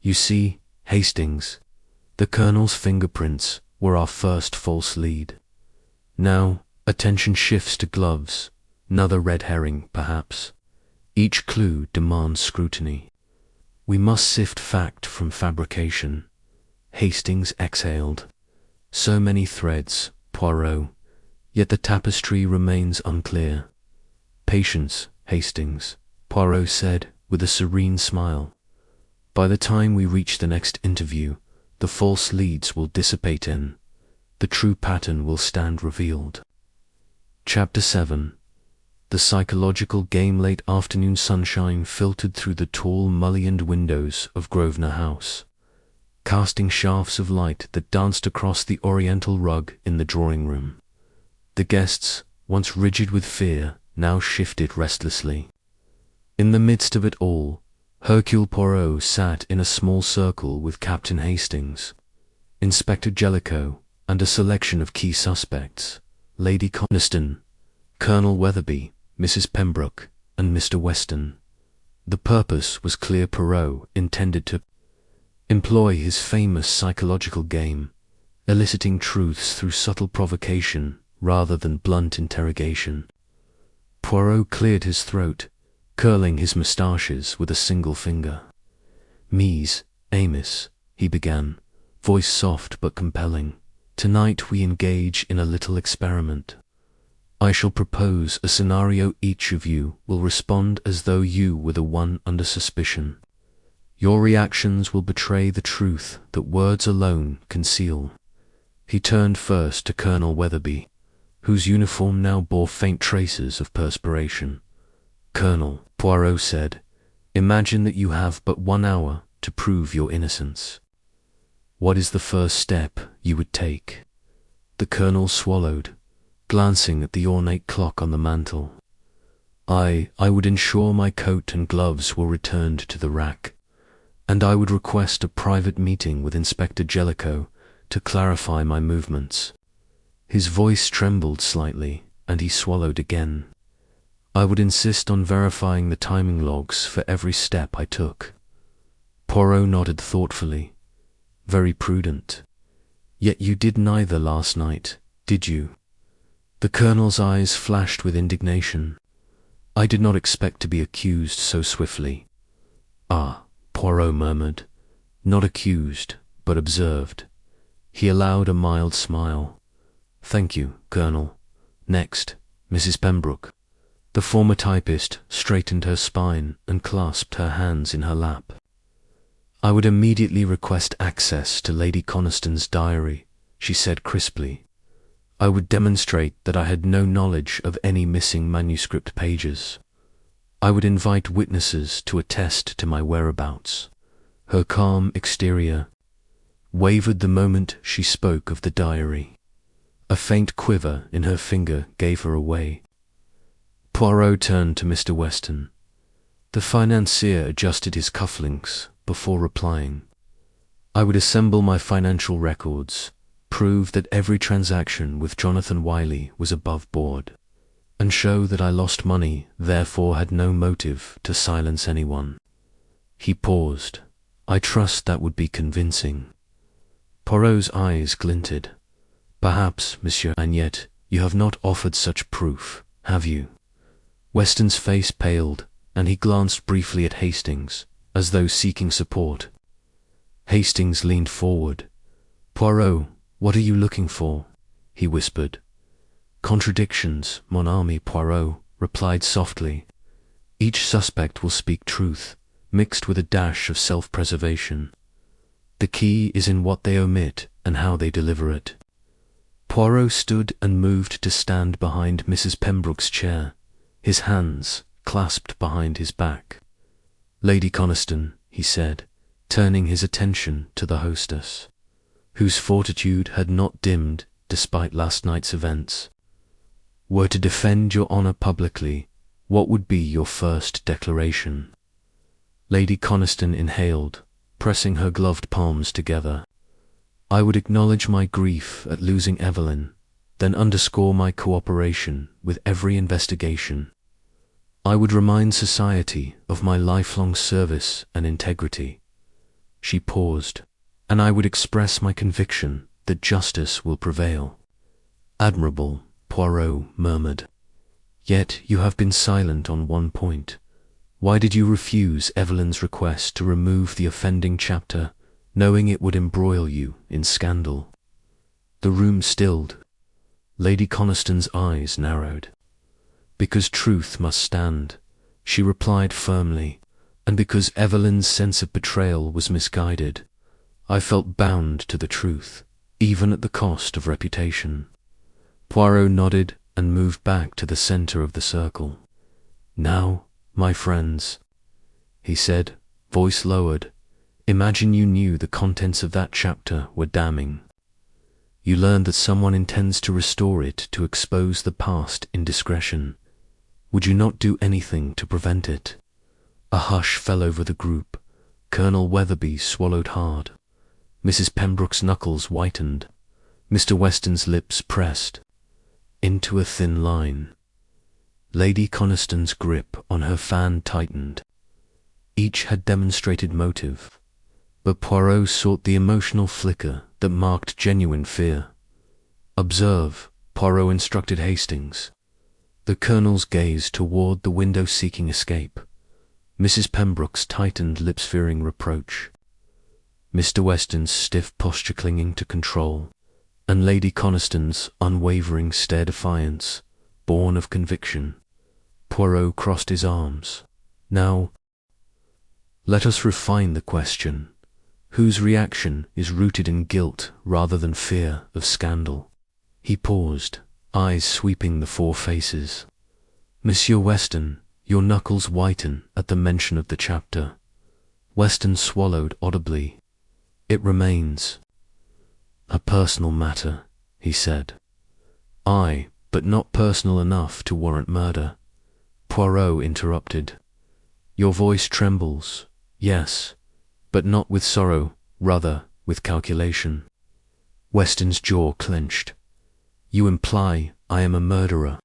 You see, Hastings, the Colonel's fingerprints were our first false lead. Now, attention shifts to gloves, another red herring, perhaps. Each clue demands scrutiny. We must sift fact from fabrication. Hastings exhaled. So many threads, Poirot, yet the tapestry remains unclear. Patience, Hastings, Poirot said with a serene smile. By the time we reach the next interview, the false leads will dissipate and the true pattern will stand revealed. Chapter 7. The psychological game. Late afternoon sunshine filtered through the tall mullioned windows of Grosvenor House, casting shafts of light that danced across the oriental rug in the drawing-room. The guests, once rigid with fear, now shifted restlessly. In the midst of it all, Hercule Poirot sat in a small circle with Captain Hastings, Inspector Jellicoe, and a selection of key suspects: Lady Coniston, Colonel Weatherby, Mrs. Pembroke, and Mr. Weston. The purpose was clear. Poirot intended to employ his famous psychological game, eliciting truths through subtle provocation rather than blunt interrogation. Poirot cleared his throat, curling his moustaches with a single finger. "Mies, Amos," he began, voice soft but compelling, "tonight we engage in a little experiment. I shall propose a scenario. Each of you will respond as though you were the one under suspicion. Your reactions will betray the truth that words alone conceal." He turned first to Colonel Weatherby, whose uniform now bore faint traces of perspiration. "Colonel," Poirot said, "imagine that you have but 1 hour to prove your innocence. What is the first step you would take?" The colonel swallowed, glancing at the ornate clock on the mantel. I would ensure my coat and gloves were returned to the rack, and I would request a private meeting with Inspector Jellicoe to clarify my movements." His voice trembled slightly, and he swallowed again. "I would insist on verifying the timing logs for every step I took." Poirot nodded thoughtfully. "Very prudent. Yet you did neither last night, did you?" The colonel's eyes flashed with indignation. "I did not expect to be accused so swiftly." "Ah," Poirot murmured, "not accused, but observed." He allowed a mild smile. "Thank you, Colonel. Next, Mrs. Pembroke." The former typist straightened her spine and clasped her hands in her lap. "I would immediately request access to Lady Coniston's diary," she said crisply. "I would demonstrate that I had no knowledge of any missing manuscript pages. I would invite witnesses to attest to my whereabouts." Her calm exterior wavered the moment she spoke of the diary. A faint quiver in her finger gave her away. Poirot turned to Mr. Weston. The financier adjusted his cufflinks before replying. "I would assemble my financial records, prove that every transaction with Jonathan Wiley was above board, and show that I lost money, therefore had no motive to silence anyone." He paused. "I trust that would be convincing." Poirot's eyes glinted. "Perhaps, monsieur, and yet you have not offered such proof, have you?" Weston's face paled, and he glanced briefly at Hastings, as though seeking support. Hastings leaned forward. "Poirot, what are you looking for?" he whispered. "Contradictions, mon ami," Poirot replied softly. "Each suspect will speak truth, mixed with a dash of self-preservation. The key is in what they omit and how they deliver it." Poirot stood and moved to stand behind Mrs. Pembroke's chair, his hands clasped behind his back. "Lady Coniston," he said, turning his attention to the hostess, whose fortitude had not dimmed despite last night's events, "were to defend your honor publicly, what would be your first declaration?" Lady Coniston inhaled, pressing her gloved palms together. "I would acknowledge my grief at losing Evelyn, then underscore my cooperation with every investigation. I would remind society of my lifelong service and integrity." She paused. "And I would express my conviction that justice will prevail." "Admirable," Poirot murmured. "Yet you have been silent on one point. Why did you refuse Evelyn's request to remove the offending chapter, knowing it would embroil you in scandal?" The room stilled. Lady Coniston's eyes narrowed. "Because truth must stand," she replied firmly. and because Evelyn's sense of betrayal was misguided, I felt bound to the truth, even at the cost of reputation. Poirot nodded and moved back to the center of the circle. "Now, my friends," he said, voice lowered, "imagine you knew the contents of that chapter were damning. You learned that someone intends to restore it to expose the past indiscretion. Would you not do anything to prevent it?" A hush fell over the group. Colonel Weatherby swallowed hard. Mrs. Pembroke's knuckles whitened. Mr. Weston's lips pressed into a thin line. Lady Coniston's grip on her fan tightened. Each had demonstrated motive, but Poirot sought the emotional flicker that marked genuine fear. "Observe," Poirot instructed Hastings. The Colonel's gaze toward the window seeking escape. Mrs. Pembroke's tightened lips fearing reproach. Mr. Weston's stiff posture clinging to control, and Lady Coniston's unwavering stare defiance, born of conviction. Poirot crossed his arms. "Now, let us refine the question. Whose reaction is rooted in guilt rather than fear of scandal?" He paused, eyes sweeping the four faces. "Monsieur Weston, your knuckles whiten at the mention of the chapter." Weston swallowed audibly. "It remains a personal matter," he said. "Aye, but not personal enough to warrant murder," Poirot interrupted. "Your voice trembles, yes, but not with sorrow, rather with calculation." Weston's jaw clenched. "You imply I am a murderer."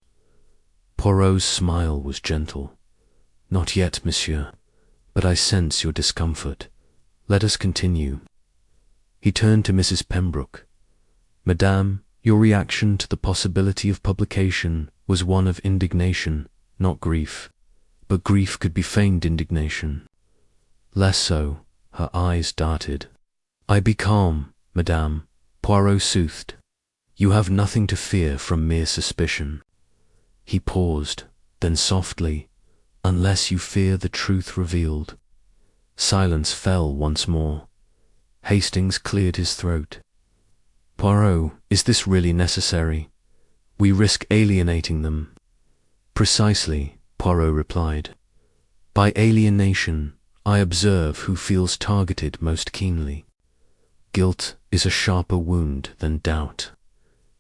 Poirot's smile was gentle. "Not yet, monsieur, but I sense your discomfort. Let us continue." He turned to Mrs. Pembroke. "Madame, your reaction to the possibility of publication was one of indignation, not grief. But grief could be feigned indignation." "Less so," her eyes darted. "I be calm, madame," Poirot soothed. "You have nothing to fear from mere suspicion." He paused, then softly, "unless you fear the truth revealed." Silence fell once more. Hastings cleared his throat. "Poirot, is this really necessary? We risk alienating them." "Precisely," Poirot replied. "By alienation, I observe who feels targeted most keenly. Guilt is a sharper wound than doubt."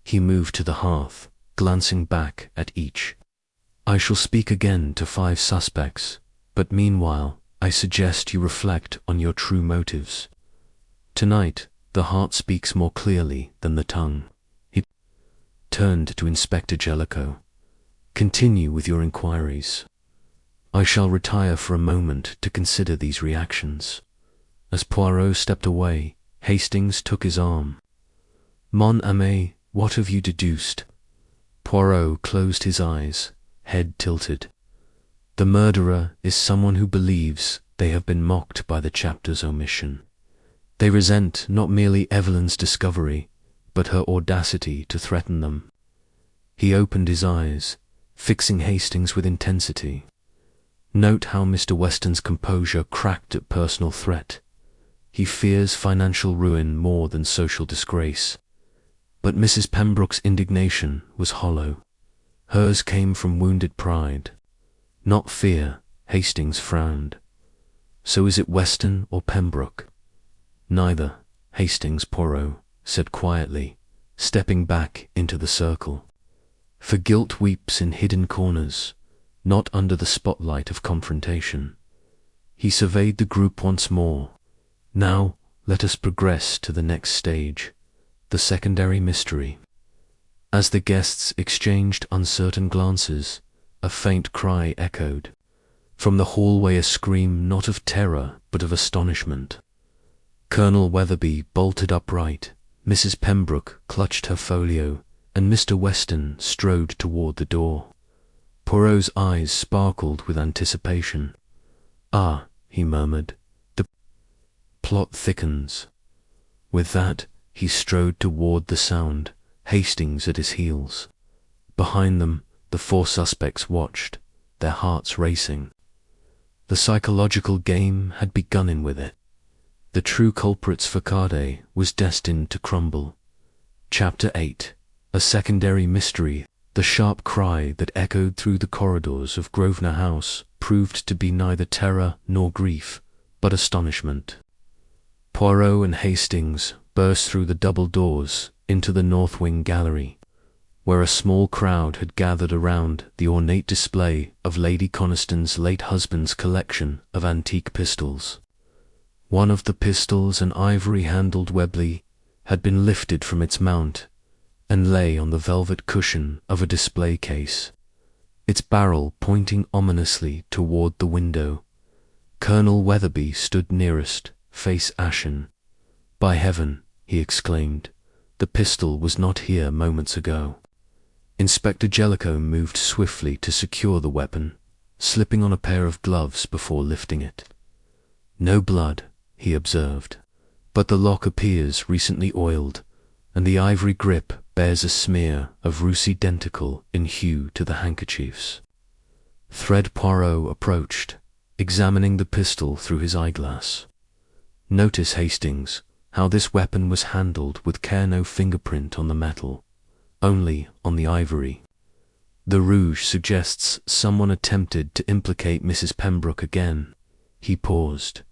He moved to the hearth, glancing back at each. "I shall speak again to 5 suspects, but meanwhile I suggest you reflect on your true motives. Tonight, the heart speaks more clearly than the tongue." He turned to Inspector Jellicoe. "Continue with your inquiries. I shall retire for a moment to consider these reactions." As Poirot stepped away, Hastings took his arm. "Mon ami, what have you deduced?" Poirot closed his eyes, head tilted. "The murderer is someone who believes they have been mocked by the chapter's omission. They resent not merely Evelyn's discovery, but her audacity to threaten them." He opened his eyes, fixing Hastings with intensity. Note how Mr. Weston's composure cracked at personal threat. He fears financial ruin more than social disgrace. But Mrs. Pembroke's indignation was hollow. Hers came from wounded pride. Not fear. Hastings frowned. "So is it Weston or Pembroke?" "Neither, Hastings," Poirot said quietly, stepping back into the circle. "For guilt weeps in hidden corners, not under the spotlight of confrontation." He surveyed the group once more. "Now let us progress to the next stage, the secondary mystery." As the guests exchanged uncertain glances, a faint cry echoed. From the hallway a scream not of terror but of astonishment. Colonel Weatherby bolted upright, Mrs. Pembroke clutched her folio, and Mr. Weston strode toward the door. Poirot's eyes sparkled with anticipation. "Ah," he murmured, "the plot thickens." With that, he strode toward the sound, Hastings at his heels. Behind them, the 4 suspects watched, their hearts racing. The psychological game had begun with it. The true culprit's facade was destined to crumble. Chapter 8. A secondary mystery. The sharp cry that echoed through the corridors of Grosvenor House proved to be neither terror nor grief, but astonishment. Poirot and Hastings burst through the double doors into the north wing gallery, where a small crowd had gathered around the ornate display of Lady Coniston's late husband's collection of antique pistols. One of the pistols, an ivory-handled Webley, had been lifted from its mount and lay on the velvet cushion of a display case, its barrel pointing ominously toward the window. Colonel Weatherby stood nearest, face ashen. "By heaven," he exclaimed, "the pistol was not here moments ago." Inspector Jellicoe moved swiftly to secure the weapon, slipping on a pair of gloves before lifting it. "No blood," he observed, "but the lock appears recently oiled, and the ivory grip bears a smear of russe identical in hue to the handkerchiefs." Thread Poirot approached, examining the pistol through his eyeglass. "Notice, Hastings, how this weapon was handled with care, no fingerprint on the metal, only on the ivory. The rouge suggests someone attempted to implicate Mrs. Pembroke again." He paused.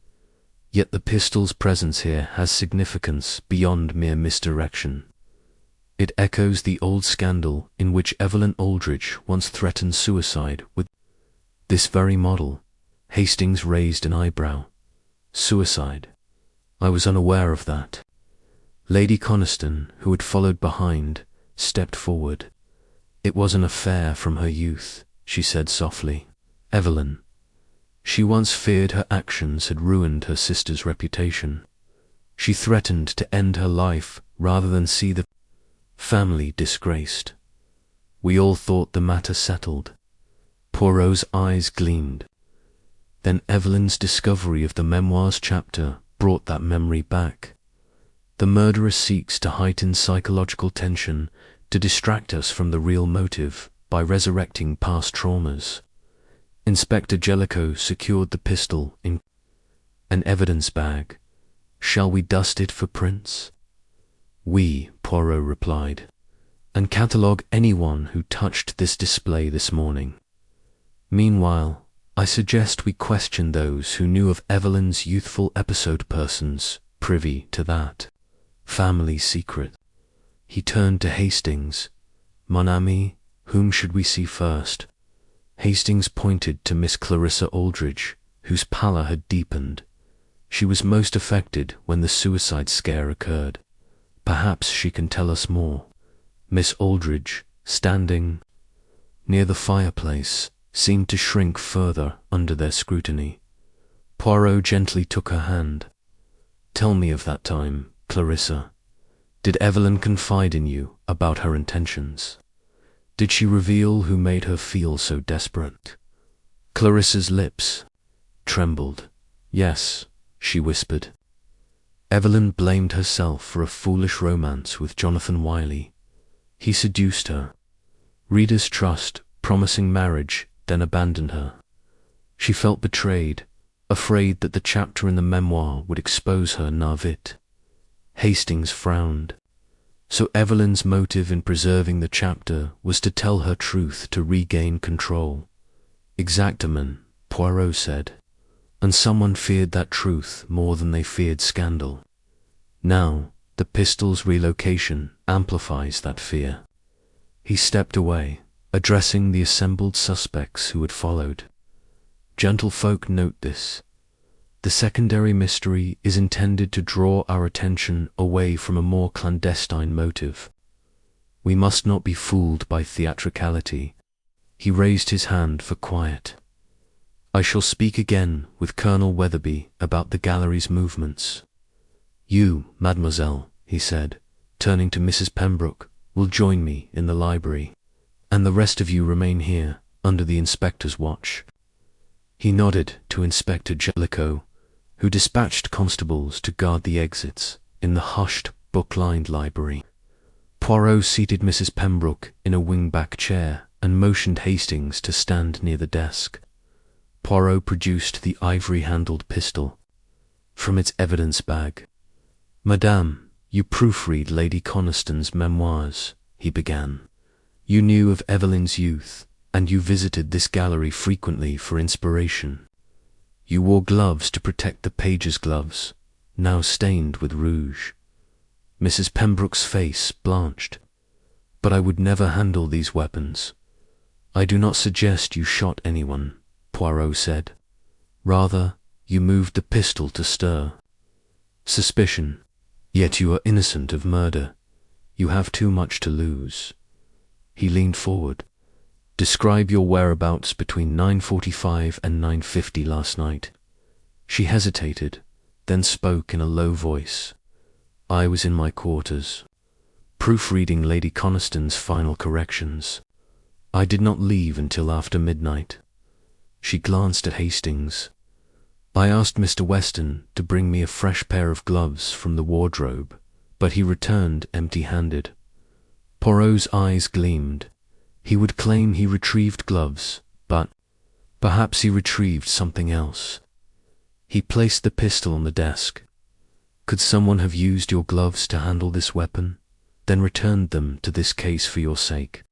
"Yet the pistol's presence here has significance beyond mere misdirection. It echoes the old scandal in which Evelyn Aldrich once threatened suicide with this very model." Hastings raised an eyebrow. "Suicide? I was unaware of that." Lady Coniston, who had followed behind, stepped forward. "It was an affair from her youth," she said softly. "Evelyn. She once feared her actions had ruined her sister's reputation. She threatened to end her life rather than see the family disgraced. We all thought the matter settled." Poirot's eyes gleamed. Then Evelyn's discovery of the memoir's chapter brought that memory back. The murderer seeks to heighten psychological tension, to distract us from the real motive by resurrecting past traumas. Inspector Jellicoe secured the pistol in an evidence bag. "Shall we dust it for prints?" "Oui," Poirot replied, "and catalogue anyone who touched this display this morning. Meanwhile, I suggest we question those who knew of Evelyn's youthful episode, persons privy to that family secret." He turned to Hastings. "Mon ami, whom should we see first?" Hastings pointed to Miss Clarissa Aldrich, whose pallor had deepened. She was most affected when the suicide scare occurred. "Perhaps she can tell us more." Miss Aldrich, standing near the fireplace, seemed to shrink further under their scrutiny. Poirot gently took her hand. "Tell me of that time, Clarissa. Did Evelyn confide in you about her intentions? Did she reveal who made her feel so desperate?" Clarissa's lips trembled. "Yes," she whispered. "Evelyn blamed herself for a foolish romance with Jonathan Wiley. He seduced her. Reader's trust, promising marriage, then abandoned her. She felt betrayed, afraid that the chapter in the memoir would expose her naivete." Hastings frowned. So Evelyn's motive in preserving the chapter was to tell her truth to regain control. "Exactement," Poirot said, "and someone feared that truth more than they feared scandal. Now, the pistol's relocation amplifies that fear." He stepped away, addressing the assembled suspects who had followed. "Gentlefolk, note this. The secondary mystery is intended to draw our attention away from a more clandestine motive. We must not be fooled by theatricality." He raised his hand for quiet. "I shall speak again with Colonel Weatherby about the gallery's movements. You, mademoiselle," he said, turning to Mrs. Pembroke, "will join me in the library, and the rest of you remain here under the inspector's watch." He nodded to Inspector Jellicoe, who dispatched constables to guard the exits in the hushed, book-lined library. Poirot seated Mrs. Pembroke in a wing-back chair and motioned Hastings to stand near the desk. Poirot produced the ivory-handled pistol from its evidence bag. "Madame, you proofread Lady Coniston's memoirs," he began. "You knew of Evelyn's youth, and you visited this gallery frequently for inspiration. You wore gloves to protect the page's gloves, now stained with rouge." Mrs. Pembroke's face blanched. "But I would never handle these weapons." "I do not suggest you shot anyone," Poirot said. "Rather, you moved the pistol to stir suspicion. Yet you are innocent of murder. You have too much to lose." He leaned forward. "Describe your whereabouts between 9:45 and 9:50 last night." She hesitated, then spoke in a low voice. "I was in my quarters, proofreading Lady Coniston's final corrections. I did not leave until after midnight." She glanced at Hastings. "I asked Mr. Weston to bring me a fresh pair of gloves from the wardrobe, but he returned empty-handed." Poirot's eyes gleamed. He would claim he retrieved gloves, but perhaps he retrieved something else. He placed the pistol on the desk. "Could someone have used your gloves to handle this weapon, then returned them to this case for your sake?"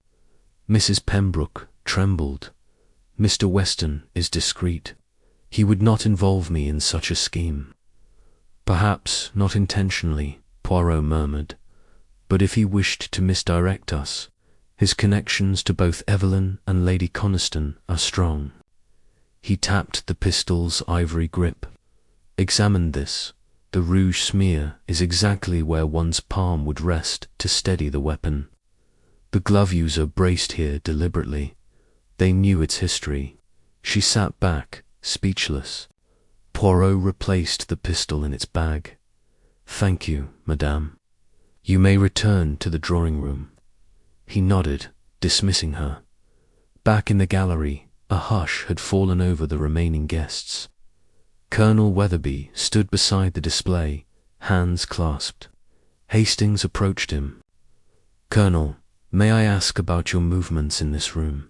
Mrs. Pembroke trembled. "Mr. Weston is discreet. He would not involve me in such a scheme." "Perhaps not intentionally," Poirot murmured, "but if he wished to misdirect us, his connections to both Evelyn and Lady Coniston are strong." He tapped the pistol's ivory grip. "Examine this. The rouge smear is exactly where one's palm would rest to steady the weapon. The glove user braced here deliberately. They knew its history." She sat back, speechless. Poirot replaced the pistol in its bag. "Thank you, madame. You may return to the drawing-room." He nodded, dismissing her. Back in the gallery, a hush had fallen over the remaining guests. Colonel Weatherby stood beside the display, hands clasped. Hastings approached him. "Colonel, may I ask about your movements in this room?"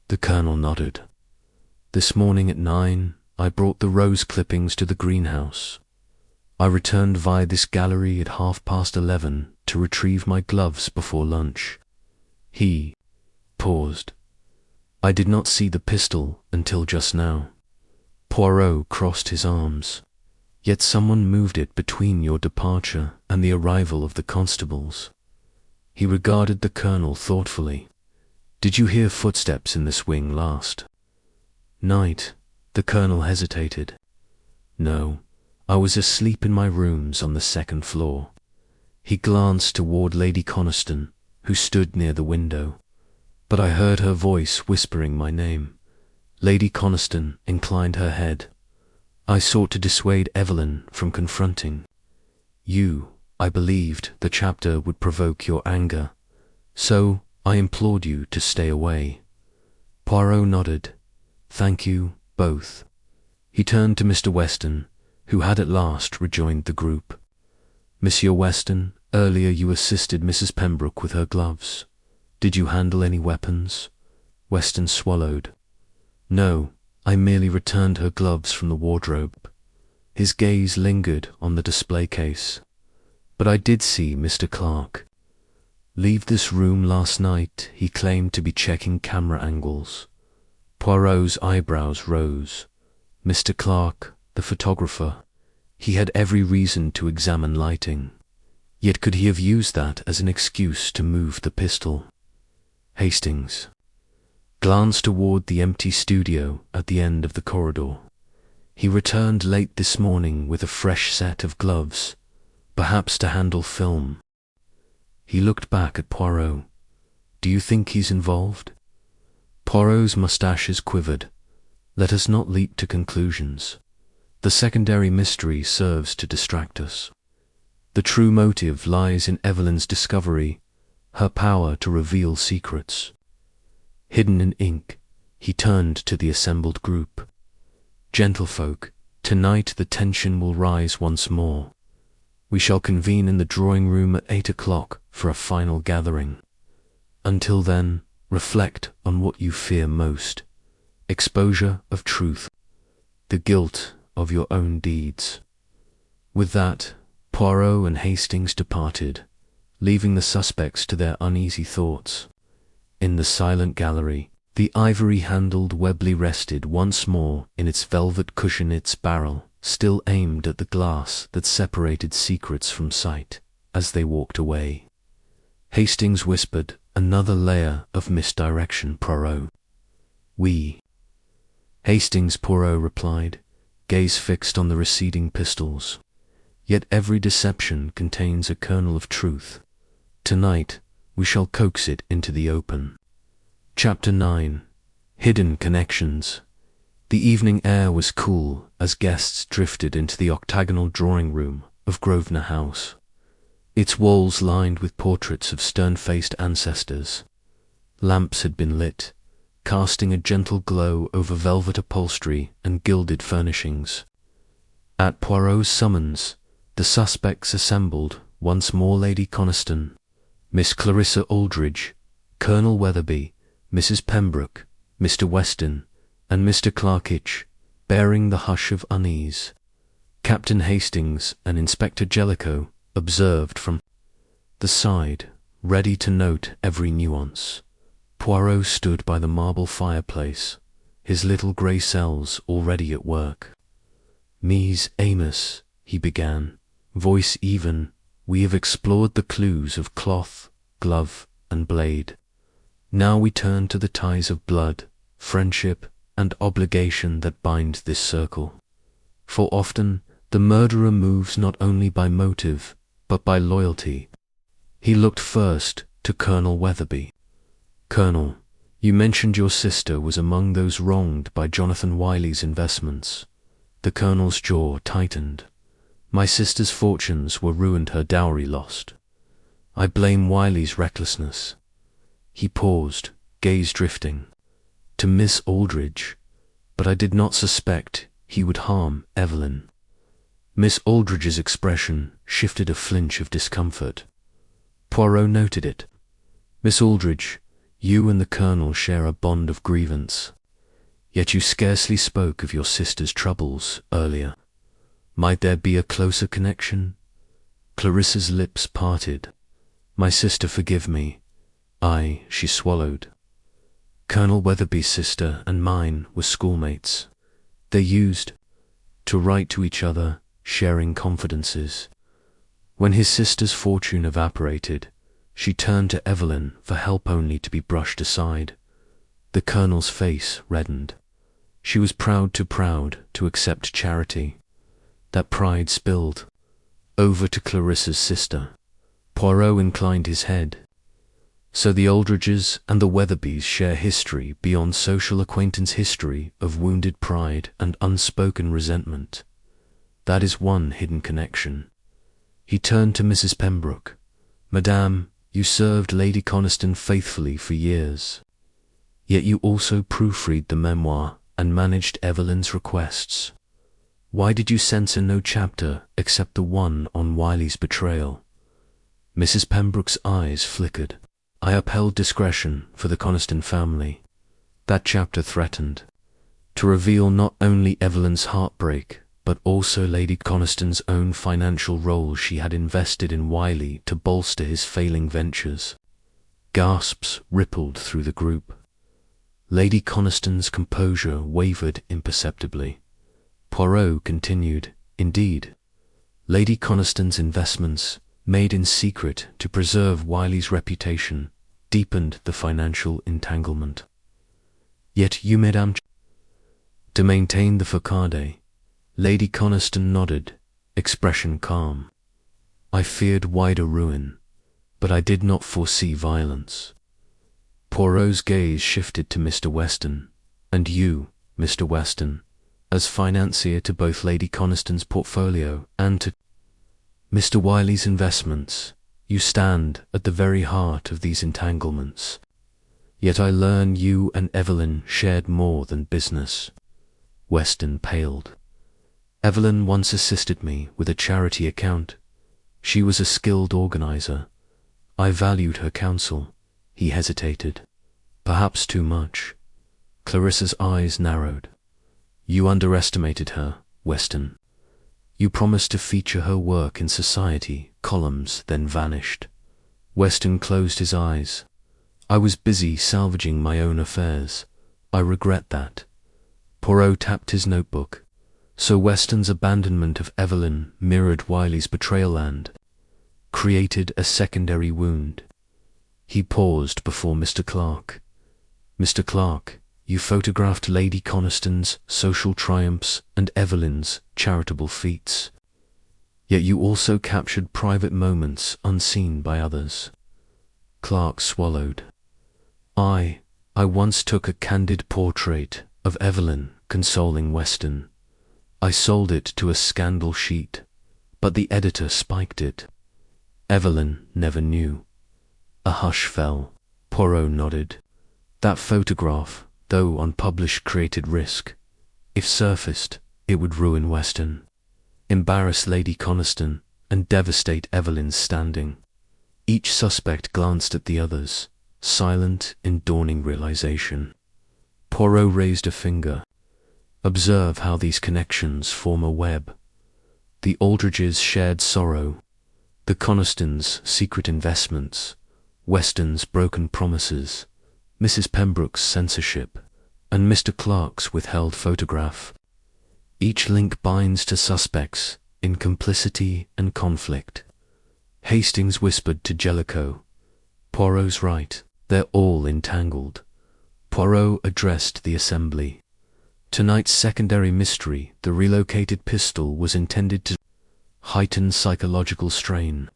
The colonel nodded. "This morning at 9, I brought the rose clippings to the greenhouse. I returned via this gallery at 11:30 to retrieve my gloves before lunch." He paused. "I did not see the pistol until just now." Poirot crossed his arms. "Yet someone moved it between your departure and the arrival of the constables." He regarded the colonel thoughtfully. "Did you hear footsteps in this wing last night?" The colonel hesitated. "No, I was asleep in my rooms on the second floor." He glanced toward Lady Coniston, who stood near the window. "But I heard her voice whispering my name." Lady Coniston inclined her head. "I sought to dissuade Evelyn from confronting you. I believed the chapter would provoke your anger, so I implored you to stay away." Poirot nodded. "Thank you, both." He turned to Mr. Weston, who had at last rejoined the group. "Monsieur Weston, earlier you assisted Mrs. Pembroke with her gloves. Did you handle any weapons?" Weston swallowed. "No, I merely returned her gloves from the wardrobe." His gaze lingered on the display case. "But I did see Mr. Clark leave this room last night. He claimed to be checking camera angles." Poirot's eyebrows rose. Mr. Clark, the photographer, he had every reason to examine lighting. Yet could he have used that as an excuse to move the pistol? Hastings glanced toward the empty studio at the end of the corridor. He returned late this morning with a fresh set of gloves, perhaps to handle film. He looked back at Poirot. "Do you think he's involved?" Poirot's moustaches quivered. "Let us not leap to conclusions. The secondary mystery serves to distract us. The true motive lies in Evelyn's discovery, her power to reveal secrets." Hidden in ink, he turned to the assembled group. "Gentlefolk, tonight the tension will rise once more. We shall convene in the drawing-room at 8 o'clock for a final gathering. Until then, reflect on what you fear most: exposure of truth the guilt of your own deeds." With that, Poirot and Hastings departed, leaving the suspects to their uneasy thoughts. In the silent gallery, the ivory-handled Webley rested once more in its velvet cushion, its barrel still aimed at the glass that separated secrets from sight. As they walked away, Hastings whispered, "Another layer of misdirection, Poirot." "Oui." Hastings, Poirot replied, gaze fixed on the receding pistols. "Yet every deception contains a kernel of truth. Tonight we shall coax it into the open." Chapter 9. Hidden Connections. The evening air was cool as guests drifted into the octagonal drawing-room of Grosvenor House, its walls lined with portraits of stern-faced ancestors. Lamps had been lit, casting a gentle glow over velvet upholstery and gilded furnishings. At Poirot's summons, the suspects assembled once more: Lady Coniston, Miss Clarissa Aldridge, Colonel Weatherby, Mrs. Pembroke, Mr. Weston, and Mr. Clarkitch, bearing the hush of unease. Captain Hastings and Inspector Jellicoe observed from the side, ready to note every nuance. Poirot stood by the marble fireplace, his little grey cells already at work. "Mies Amos," he began, voice even, "we have explored the clues of cloth, glove, and blade. Now we turn to the ties of blood, friendship, and obligation that bind this circle. For often the murderer moves not only by motive, but by loyalty." He looked first to Colonel Weatherby. "Colonel, you mentioned your sister was among those wronged by Jonathan Wiley's investments." The Colonel's jaw tightened. "My sister's fortunes were ruined, her dowry lost. I blame Wiley's recklessness." He paused, gaze drifting. "To Miss Aldridge, but I did not suspect he would harm Evelyn." Miss Aldridge's expression shifted a flinch of discomfort. Poirot noted it. "Miss Aldridge, you and the Colonel share a bond of grievance. Yet you scarcely spoke of your sister's troubles earlier. Might there be a closer connection?" Clarissa's lips parted. "My sister, forgive me." She swallowed. "Colonel Weatherby's sister and mine were schoolmates. They used to write to each other, sharing confidences. When his sister's fortune evaporated, she turned to Evelyn for help only to be brushed aside." The Colonel's face reddened. She was proud to accept charity. That pride spilled over to Clarissa's sister. Poirot inclined his head. "So the Aldridges and the Weatherbys share history beyond social acquaintance, history of wounded pride and unspoken resentment. That is one hidden connection." He turned to Mrs. Pembroke. "Madame, you served Lady Coniston faithfully for years. Yet you also proofread the memoir and managed Evelyn's requests. Why did you censor no chapter except the one on Wiley's betrayal?" Mrs. Pembroke's eyes flickered. "I upheld discretion for the Coniston family. That chapter threatened to reveal not only Evelyn's heartbreak, but also Lady Coniston's own financial role she had invested in Wiley to bolster his failing ventures." Gasps rippled through the group. Lady Coniston's composure wavered imperceptibly. Poirot continued, "Indeed, Lady Coniston's investments, made in secret to preserve Wiley's reputation, deepened the financial entanglement. Yet you, Madame, to maintain the facade." Lady Coniston nodded, expression calm. "I feared wider ruin, but I did not foresee violence." Poirot's gaze shifted to Mr. Weston. "And you, Mr. Weston, as financier to both Lady Coniston's portfolio and to Mr. Wiley's investments, you stand at the very heart of these entanglements. Yet I learn you and Evelyn shared more than business." Weston paled. "Evelyn once assisted me with a charity account. She was a skilled organizer. I valued her counsel." He hesitated. "Perhaps too much." Clarissa's eyes narrowed. You underestimated her, Weston. You promised to feature her work in society columns, then vanished. Weston closed his eyes. I was busy salvaging my own affairs. I regret that. Poirot tapped his notebook. So Weston's abandonment of Evelyn mirrored Wiley's betrayal and created a secondary wound. He paused before Mr. Clark. Mr. Clark, you photographed Lady Coniston's social triumphs and Evelyn's charitable feats. Yet you also captured private moments unseen by others. Clark swallowed. I once took a candid portrait of Evelyn consoling Weston. I sold it to a scandal sheet, but the editor spiked it. Evelyn never knew. A hush fell. Poirot nodded. That photograph, though unpublished, created risk. If surfaced, it would ruin Weston, embarrass Lady Coniston, and devastate Evelyn's standing. Each suspect glanced at the others, silent in dawning realization. Poirot raised a finger. Observe how these connections form a web. The Aldridges' shared sorrow, the Conistons' secret investments, Weston's broken promises, Mrs. Pembroke's censorship, and Mr. Clark's withheld photograph. Each link binds to suspects in complicity and conflict. Hastings whispered to Jellicoe, Poirot's right, they're all entangled. Poirot addressed the assembly. Tonight's secondary mystery, the relocated pistol, was intended to heighten psychological strain.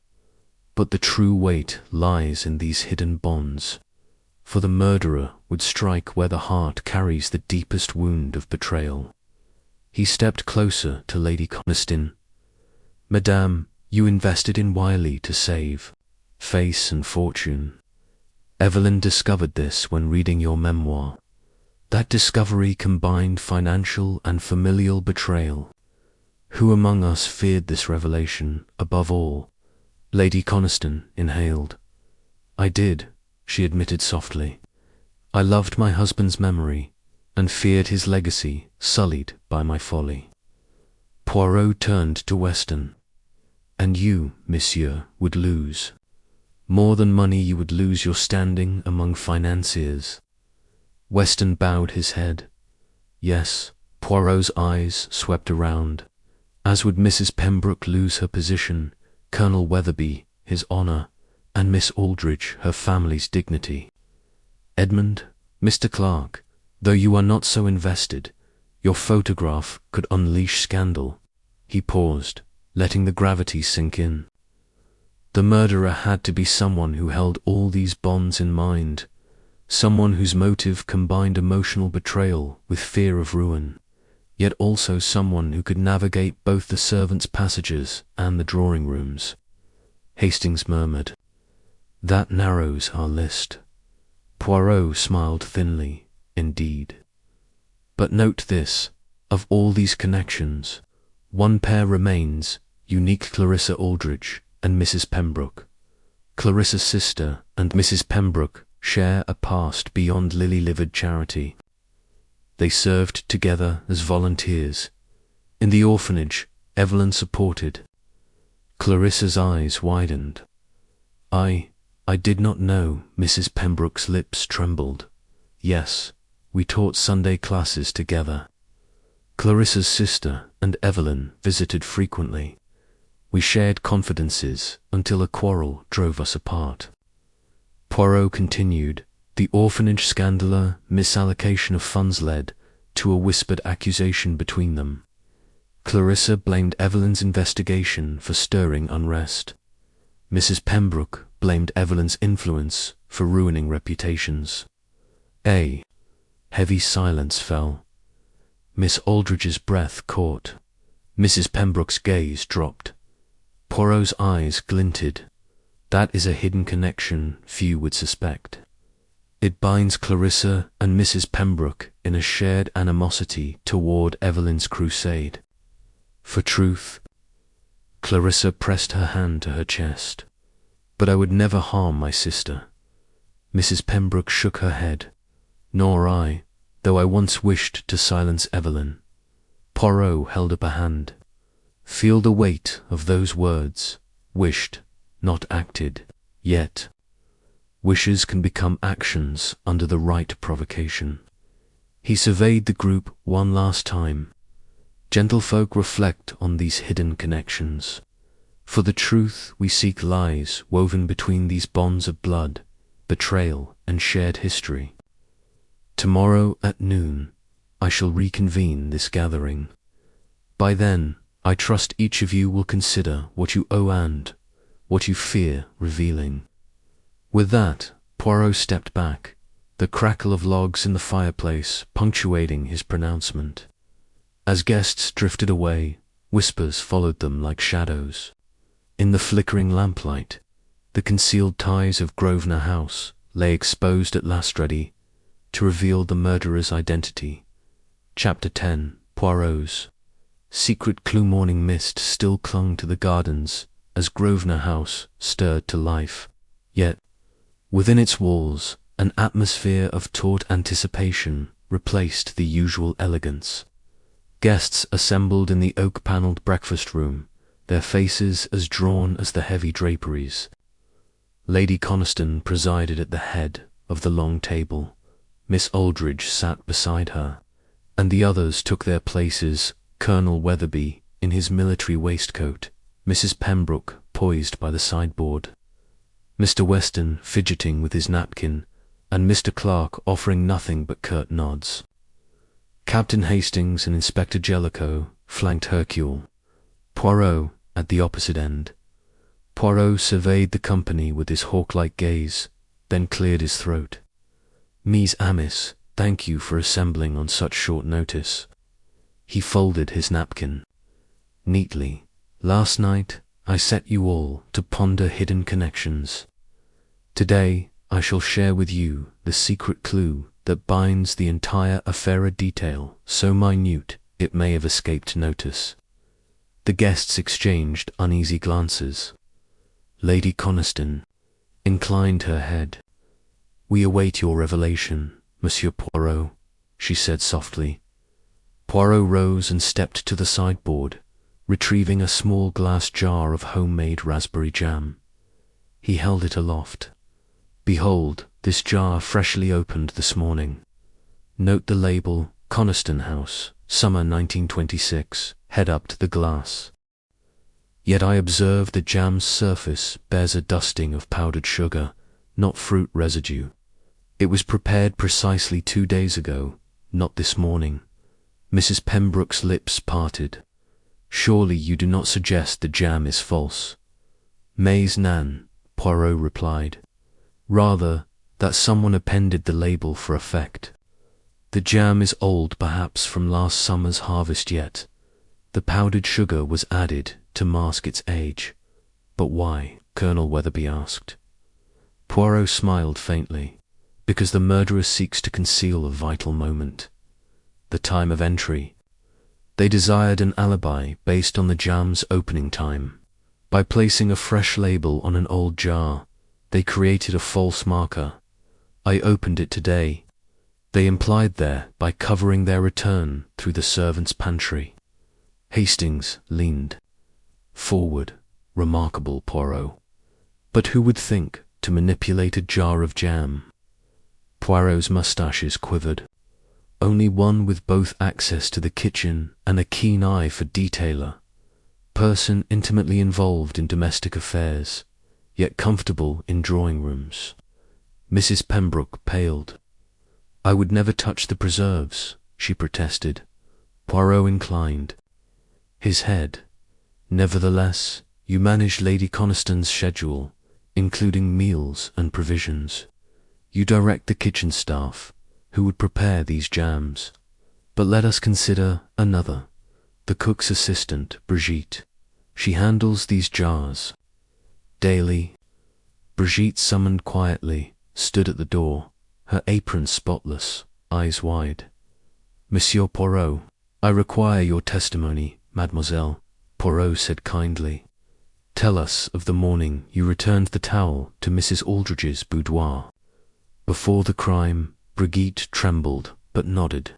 But the true weight lies in these hidden bonds. For the murderer would strike where the heart carries the deepest wound of betrayal. He stepped closer to Lady Coniston. Madame, you invested in Wiley to save face and fortune. Evelyn discovered this when reading your memoir. That discovery combined financial and familial betrayal. Who among us feared this revelation above all? Lady Coniston inhaled. I did, she admitted softly. I loved my husband's memory and feared his legacy sullied by my folly. Poirot turned to Weston. And you, monsieur, would lose. More than money, you would lose your standing among financiers. Weston bowed his head. Yes, Poirot's eyes swept around. As would Mrs. Pembroke lose her position, Colonel Weatherby his honour, and Miss Aldridge her family's dignity. Edmund, Mr. Clark, though you are not so invested, your photograph could unleash scandal. He paused, letting the gravity sink in. The murderer had to be someone who held all these bonds in mind, someone whose motive combined emotional betrayal with fear of ruin, yet also someone who could navigate both the servants' passages and the drawing rooms. Hastings murmured, That narrows our list. Poirot smiled thinly, indeed. But note this, of all these connections, one pair remains, unique: Clarissa Aldridge and Mrs. Pembroke. Clarissa's sister and Mrs. Pembroke share a past beyond lily-livered charity. They served together as volunteers. In the orphanage, Evelyn supported. Clarissa's eyes widened. I did not know. Mrs. Pembroke's lips trembled. Yes, we taught Sunday classes together. Clarissa's sister and Evelyn visited frequently. We shared confidences until a quarrel drove us apart. Poirot continued. The orphanage scandal, misallocation of funds led to a whispered accusation between them. Clarissa blamed Evelyn's investigation for stirring unrest. Mrs. Pembroke blamed Evelyn's influence for ruining reputations. A heavy silence fell. Miss Aldridge's breath caught. Mrs. Pembroke's gaze dropped. Poirot's eyes glinted. That is a hidden connection few would suspect. It binds Clarissa and Mrs. Pembroke in a shared animosity toward Evelyn's crusade. For truth. Clarissa pressed her hand to her chest. But I would never harm my sister. Mrs. Pembroke shook her head. Nor I, though I once wished to silence Evelyn. Poirot held up a hand. Feel the weight of those words. Wished, not acted, yet. Wishes can become actions under the right provocation. He surveyed the group one last time. Gentlefolk, reflect on these hidden connections. For the truth we seek lies woven between these bonds of blood, betrayal, and shared history. Tomorrow at noon, I shall reconvene this gathering. By then, I trust each of you will consider what you owe and what you fear revealing. With that, Poirot stepped back, the crackle of logs in the fireplace punctuating his pronouncement. As guests drifted away, whispers followed them like shadows. In the flickering lamplight, the concealed ties of Grosvenor House lay exposed at last, ready to reveal the murderer's identity. Chapter 10. Poirot's secret clue. Morning mist still clung to the gardens as Grosvenor House stirred to life, yet, within its walls, an atmosphere of taut anticipation replaced the usual elegance. Guests assembled in the oak-panelled breakfast room, their faces as drawn as the heavy draperies. Lady Coniston presided at the head of the long table. Miss Aldridge sat beside her, and the others took their places, Colonel Weatherby in his military waistcoat, Mrs. Pembroke poised by the sideboard, Mr. Weston fidgeting with his napkin, and Mr. Clark offering nothing but curt nods. Captain Hastings and Inspector Jellicoe flanked Hercule, Poirot at the opposite end. Poirot surveyed the company with his hawk-like gaze, then cleared his throat. Mes amis, thank you for assembling on such short notice. He folded his napkin neatly. Last night I set you all to ponder hidden connections. Today I shall share with you the secret clue that binds the entire affair, a detail so minute it may have escaped notice. The guests exchanged uneasy glances. Lady Coniston inclined her head. We await your revelation, Monsieur Poirot, she said softly. Poirot rose and stepped to the sideboard, retrieving a small glass jar of homemade raspberry jam. He held it aloft. Behold, this jar freshly opened this morning. Note the label, Coniston House, summer 1926, head up to the glass. Yet I observe the jam's surface bears a dusting of powdered sugar, not fruit residue. It was prepared precisely 2 days ago, not this morning. Mrs. Pembroke's lips parted. Surely you do not suggest the jam is false? Mais non, Poirot replied. Rather, that someone appended the label for effect. The jam is old, perhaps from last summer's harvest, yet the powdered sugar was added to mask its age. But why? Colonel Weatherby asked. Poirot smiled faintly. Because the murderer seeks to conceal a vital moment. The time of entry. They desired an alibi based on the jam's opening time. By placing a fresh label on an old jar, they created a false marker. I opened it today. They implied there by covering their return through the servants' pantry. Hastings leaned forward. Remarkable, Poirot. But who would think to manipulate a jar of jam? Poirot's moustaches quivered. Only one with both access to the kitchen and a keen eye for detailer. Person intimately involved in domestic affairs, yet comfortable in drawing rooms. Mrs. Pembroke paled. I would never touch the preserves, she protested. Poirot inclined his head. Nevertheless, you manage Lady Coniston's schedule, including meals and provisions. You direct the kitchen staff, who would prepare these jams. But let us consider another, the cook's assistant, Brigitte. She handles these jars daily. Brigitte, summoned quietly, stood at the door, her apron spotless, eyes wide. Monsieur Poirot, I require your testimony, mademoiselle, Poirot said kindly. Tell us of the morning you returned the towel to Mrs. Aldridge's boudoir. Before the crime, Brigitte trembled but nodded.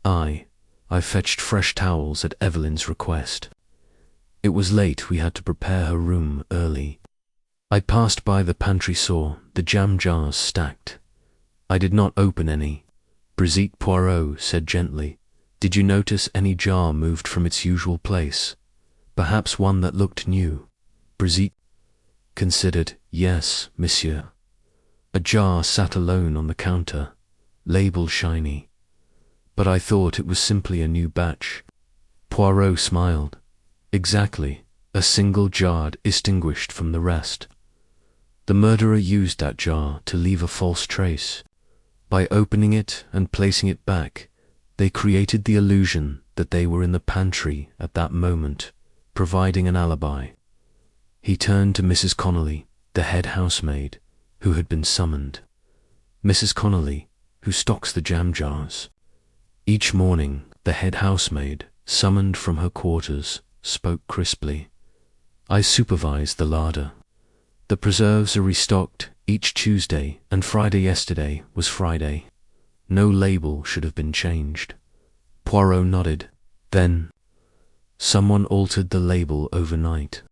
I I fetched fresh towels at Evelyn's request. It was late, we had to prepare her room early. I passed by the pantry, saw the jam jars stacked. I did not open any. Brigitte Poirot said gently, "Did you notice any jar moved from its usual place? Perhaps one that looked new?" Brigitte considered. "Yes, monsieur." A jar sat alone on the counter, label shiny. But I thought it was simply a new batch. Poirot smiled. "Exactly, a single jar distinguished from the rest. The murderer used that jar to leave a false trace. By opening it and placing it back, they created the illusion that they were in the pantry at that moment, providing an alibi." He turned to Mrs. Connolly, the head housemaid, who had been summoned. Mrs. Connolly, who stocks the jam jars. Each morning, the head housemaid, summoned from her quarters, spoke crisply. "I supervise the larder. The preserves are restocked each Tuesday, and Friday yesterday was Friday. No label should have been changed." Poirot nodded. "Then someone altered the label overnight.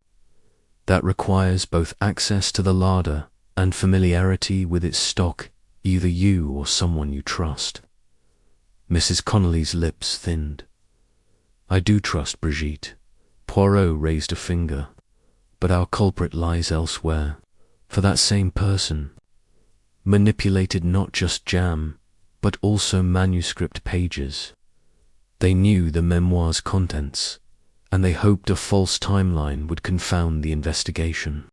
That requires both access to the larder and familiarity with its stock, either you or someone you trust." Mrs. Connolly's lips thinned. "I do trust Brigitte." Poirot raised a finger. "But our culprit lies elsewhere, for that same person manipulated not just jam, but also manuscript pages. They knew the memoir's contents, and they hoped a false timeline would confound the investigation."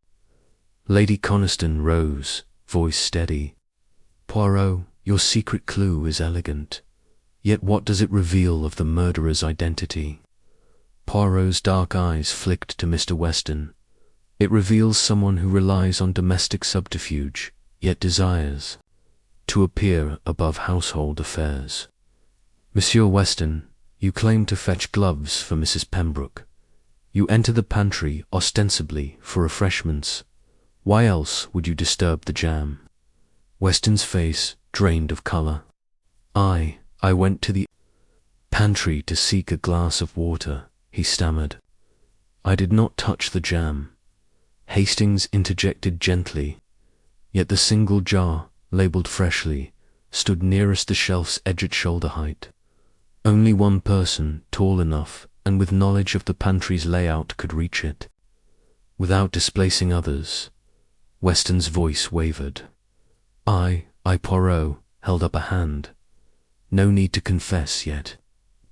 Lady Coniston rose, voice steady. "Poirot, your secret clue is elegant. Yet what does it reveal of the murderer's identity?" Poirot's dark eyes flicked to Mr. Weston. "It reveals someone who relies on domestic subterfuge, yet desires to appear above household affairs. Monsieur Weston, you claim to fetch gloves for Mrs. Pembroke. You enter the pantry ostensibly for refreshments. Why else would you disturb the jam?" Weston's face drained of colour. I went to the pantry to seek a glass of water," he stammered. "I did not touch the jam." Hastings interjected gently, "Yet the single jar, labelled freshly, stood nearest the shelf's edge at shoulder height. Only one person, tall enough and with knowledge of the pantry's layout, could reach it. Without displacing others." Weston's voice wavered. I, Poirot, held up a hand. "No need to confess yet,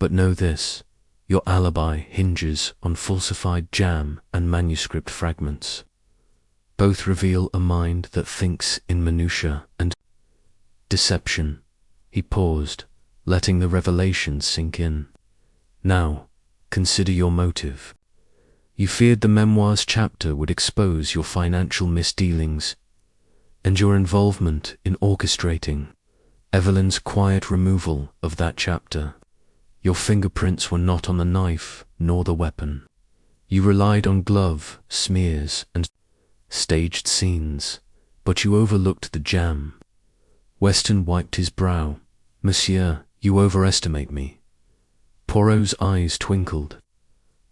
but know this. Your alibi hinges on falsified jam and manuscript fragments. Both reveal a mind that thinks in minutiae and deception." He paused, letting the revelation sink in. "Now, consider your motive. You feared the memoir's chapter would expose your financial misdealings and your involvement in orchestrating Evelyn's quiet removal of that chapter. Your fingerprints were not on the knife nor the weapon. You relied on glove, smears, and staged scenes, but you overlooked the jam." Weston wiped his brow. "Monsieur, you overestimate me." Poirot's eyes twinkled.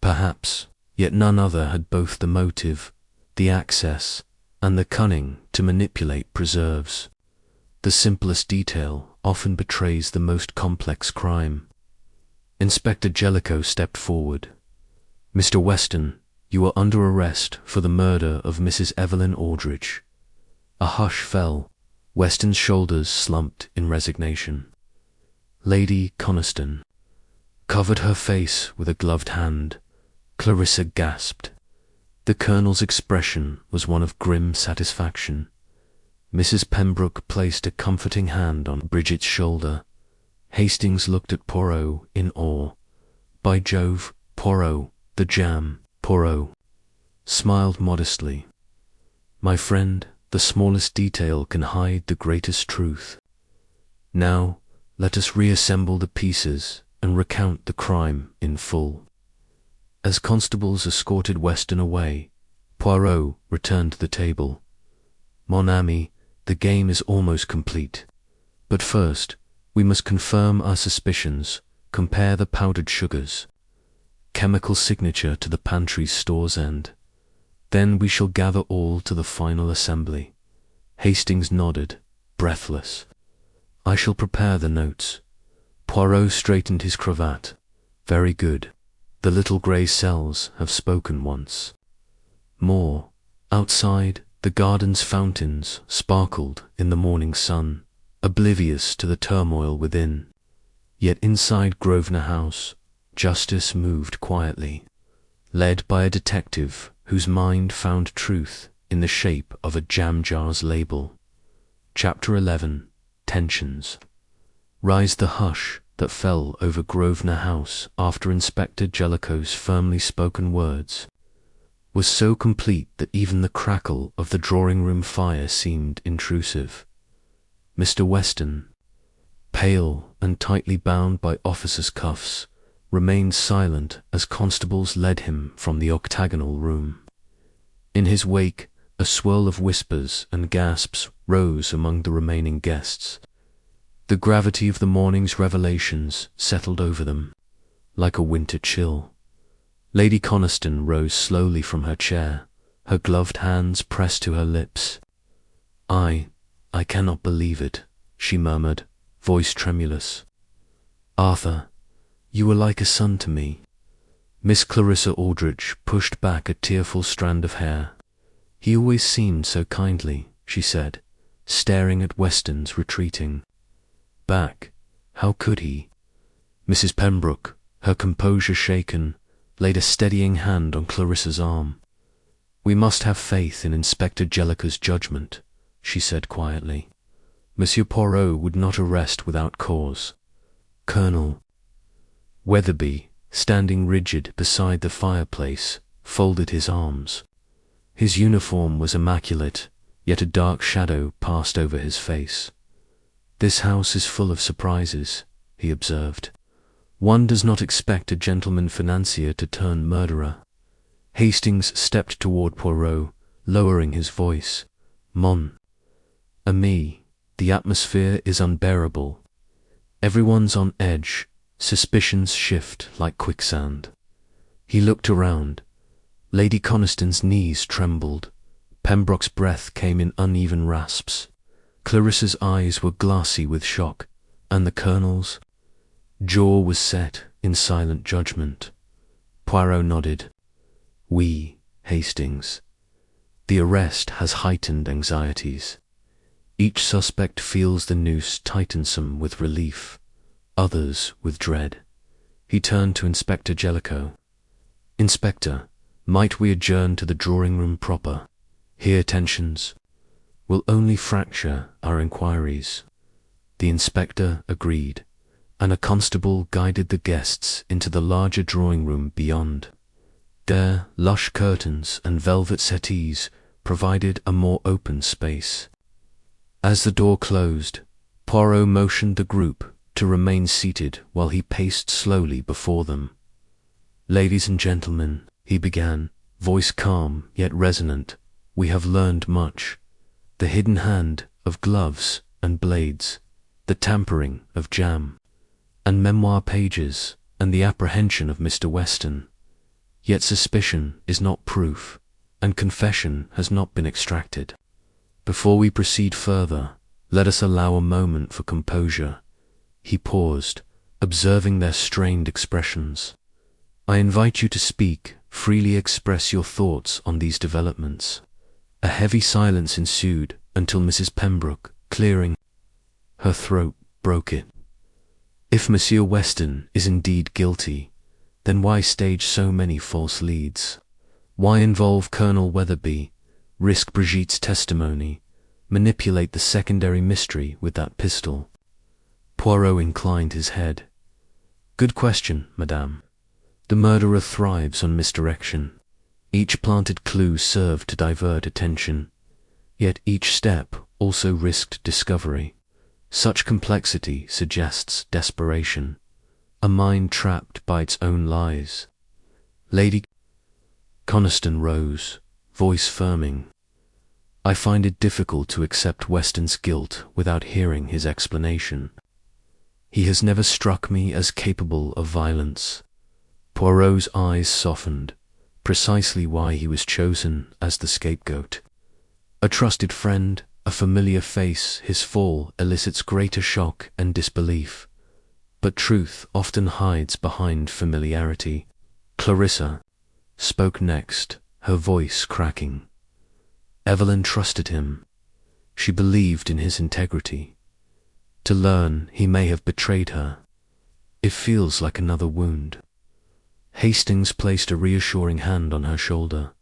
"Perhaps, yet none other had both the motive, the access, and the cunning to manipulate preserves. The simplest detail often betrays the most complex crime." Inspector Jellicoe stepped forward. "Mr. Weston, you are under arrest for the murder of Mrs. Evelyn Aldrich." A hush fell. Weston's shoulders slumped in resignation. Lady Coniston covered her face with a gloved hand. Clarissa gasped. The Colonel's expression was one of grim satisfaction. Mrs. Pembroke placed a comforting hand on Brigitte's shoulder. Hastings looked at Poirot in awe. "By Jove, Poirot, the jam." Poirot smiled modestly. "My friend, the smallest detail can hide the greatest truth. Now, let us reassemble the pieces and recount the crime in full." As constables escorted Weston away, Poirot returned to the table. "Mon ami, the game is almost complete. But first, we must confirm our suspicions compare the powdered sugars, chemical signature to the pantry's store's end. Then we shall gather all to the final assembly. Hastings nodded, breathless. I shall prepare the notes. Poirot straightened his cravat. Very good. The little grey cells have spoken once. More. Outside, the garden's fountains sparkled in the morning sun, oblivious to the turmoil within. Yet inside Grosvenor House, justice moved quietly, led by a detective whose mind found truth in the shape of a jam jar's label. Chapter 11. Tensions. Rise the hush that fell over Grosvenor House after Inspector Jellicoe's firmly spoken words was so complete that even the crackle of the drawing-room fire seemed intrusive. Mr. Weston, pale and tightly bound by officers' cuffs, remained silent as constables led him from the octagonal room. In his wake, a swirl of whispers and gasps rose among the remaining guests. The gravity of the morning's revelations settled over them, like a winter chill. Lady Coniston rose slowly from her chair, her gloved hands pressed to her lips. I cannot believe it," she murmured, voice tremulous. "Arthur, you were like a son to me." Miss Clarissa Aldrich pushed back a tearful strand of hair. "He always seemed so kindly," she said, staring at Weston's retreating back. "How could he?" Mrs. Pembroke, her composure shaken, laid a steadying hand on Clarissa's arm. "We must have faith in Inspector Jellicoe's judgment," she said quietly. "Monsieur Poirot would not arrest without cause." Colonel Weatherby, standing rigid beside the fireplace, folded his arms. His uniform was immaculate, yet a dark shadow passed over his face. "This house is full of surprises," he observed. "One does not expect a gentleman financier to turn murderer." Hastings stepped toward Poirot, lowering his voice. "Mon ami, the atmosphere is unbearable. Everyone's on edge, suspicions shift like quicksand." He looked around. Lady Coniston's knees trembled. Pembroke's breath came in uneven rasps. Clarissa's eyes were glassy with shock, and the Colonel's jaw was set in silent judgment. Poirot nodded. "Oui, Hastings. The arrest has heightened anxieties. Each suspect feels the noose tighten some with relief, others with dread." He turned to Inspector Jellicoe. "Inspector, might we adjourn to the drawing-room proper? Here tensions will only fracture our inquiries." The inspector agreed, and a constable guided the guests into the larger drawing-room beyond. There, lush curtains and velvet settees provided a more open space. As the door closed, Poirot motioned the group to remain seated while he paced slowly before them. "Ladies and gentlemen," he began, voice calm yet resonant, "we have learned much. The hidden hand of gloves and blades, the tampering of jam, and memoir pages, and the apprehension of Mr. Weston. Yet suspicion is not proof, and confession has not been extracted. Before we proceed further, let us allow a moment for composure." He paused, observing their strained expressions. "I invite you to speak, freely express your thoughts on these developments." A heavy silence ensued until Mrs. Pembroke, clearing her throat, broke it. "If Monsieur Weston is indeed guilty, then why stage so many false leads? Why involve Colonel Weatherby, risk Brigitte's testimony, manipulate the secondary mystery with that pistol?" Poirot inclined his head. "Good question, madame. The murderer thrives on misdirection. Each planted clue served to divert attention, yet each step also risked discovery. Such complexity suggests desperation, a mind trapped by its own lies." Lady Coniston rose, voice firming. "I find it difficult to accept Weston's guilt without hearing his explanation." He has never struck me as capable of violence. Poirot's eyes softened, precisely why he was chosen as the scapegoat. A trusted friend, a familiar face, his fall elicits greater shock and disbelief. But truth often hides behind familiarity. Clarissa spoke next, her voice cracking. Evelyn trusted him. She believed in his integrity. To learn he may have betrayed her, it feels like another wound. Hastings placed a reassuring hand on her shoulder.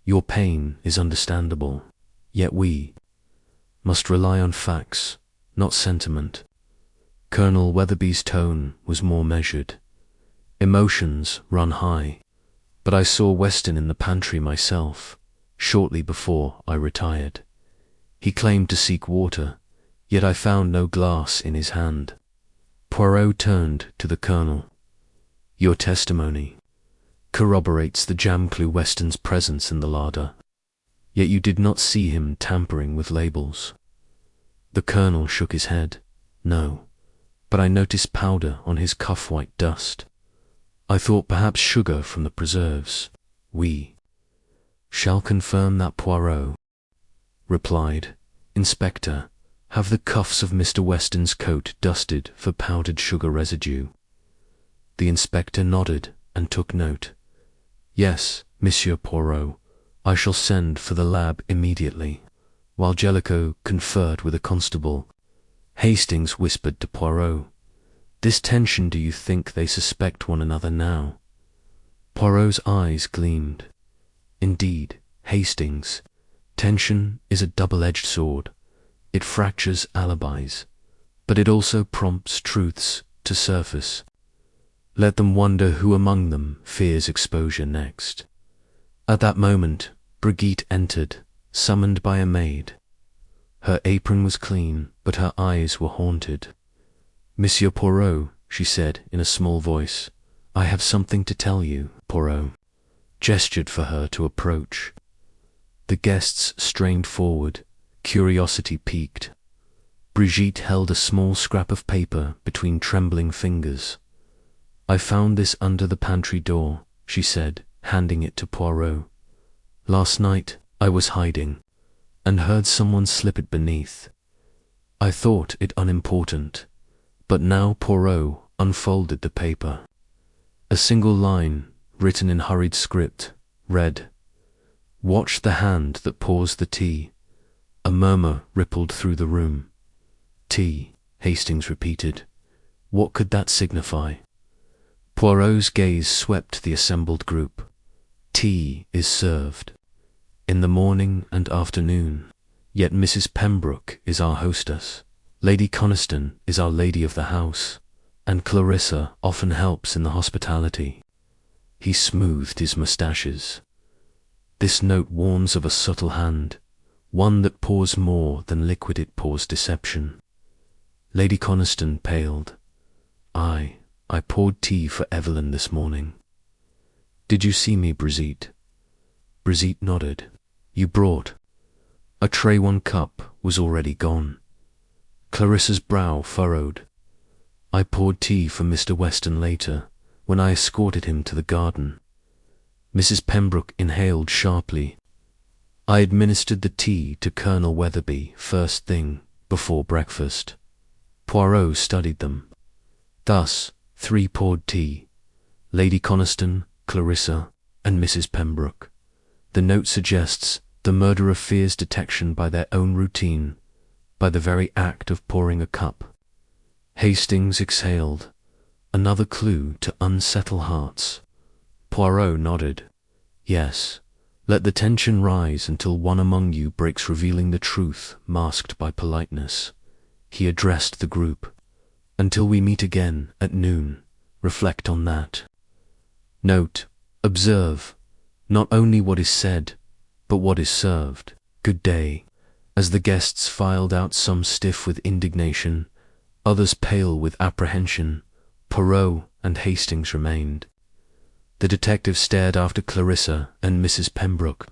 Your pain is understandable, yet we must rely on facts, not sentiment. Colonel Weatherby's tone was more measured. Emotions run high, but I saw Weston in the pantry myself, shortly before I retired. He claimed to seek water, yet I found no glass in his hand. Poirot turned to the Colonel. Your testimony corroborates the jam clue Weston's presence in the larder, yet you did not see him tampering with labels. The Colonel shook his head. No, but I noticed powder on his cuff-white dust. I thought perhaps sugar from the preserves. We shall confirm that, Poirot replied. Inspector, have the cuffs of Mr. Weston's coat dusted for powdered sugar residue. The inspector nodded and took note. Yes, Monsieur Poirot, I shall send for the lab immediately. While Jellicoe conferred with a constable, Hastings whispered to Poirot, This tension, do you think they suspect one another now? Poirot's eyes gleamed. Indeed, Hastings, tension is a double-edged sword. It fractures alibis, but it also prompts truths to surface. Let them wonder who among them fears exposure next. At that moment, Brigitte entered, summoned by a maid. Her apron was clean, but her eyes were haunted. Monsieur Poirot, she said in a small voice, I have something to tell you. Poirot gestured for her to approach. The guests strained forward, curiosity piqued. Brigitte held a small scrap of paper between trembling fingers. I found this under the pantry door, she said, handing it to Poirot. Last night I was hiding, and heard someone slip it beneath. I thought it unimportant, but now Poirot unfolded the paper. A single line, written in hurried script, read, Watch the hand that pours the tea. A murmur rippled through the room. Tea, Hastings repeated. What could that signify? Poirot's gaze swept the assembled group. Tea is served in the morning and afternoon, yet Mrs. Pembroke is our hostess. Lady Coniston is our lady of the house, and Clarissa often helps in the hospitality. He smoothed his moustaches. This note warns of a subtle hand, one that pours more than liquid it pours deception. Lady Coniston paled. I poured tea for Evelyn this morning. Did you see me, Brigitte? Brigitte nodded. You brought. A tray one cup was already gone. Clarissa's brow furrowed. I poured tea for Mr. Weston later, when I escorted him to the garden. Mrs. Pembroke inhaled sharply. I administered the tea to Colonel Weatherby first thing, before breakfast. Poirot studied them. Thus, 3 poured tea, Lady Coniston, Clarissa, and Mrs. Pembroke. The note suggests the murderer fears detection by their own routine, by the very act of pouring a cup. Hastings exhaled. Another clue to unsettle hearts. Poirot nodded. Yes, let the tension rise until one among you breaks revealing the truth masked by politeness. He addressed the group. Until we meet again at noon, reflect on that. Note, observe, not only what is said, but what is served. Good day. As the guests filed out, some stiff with indignation, others pale with apprehension, Poirot and Hastings remained. The detective stared after Clarissa and Mrs. Pembroke,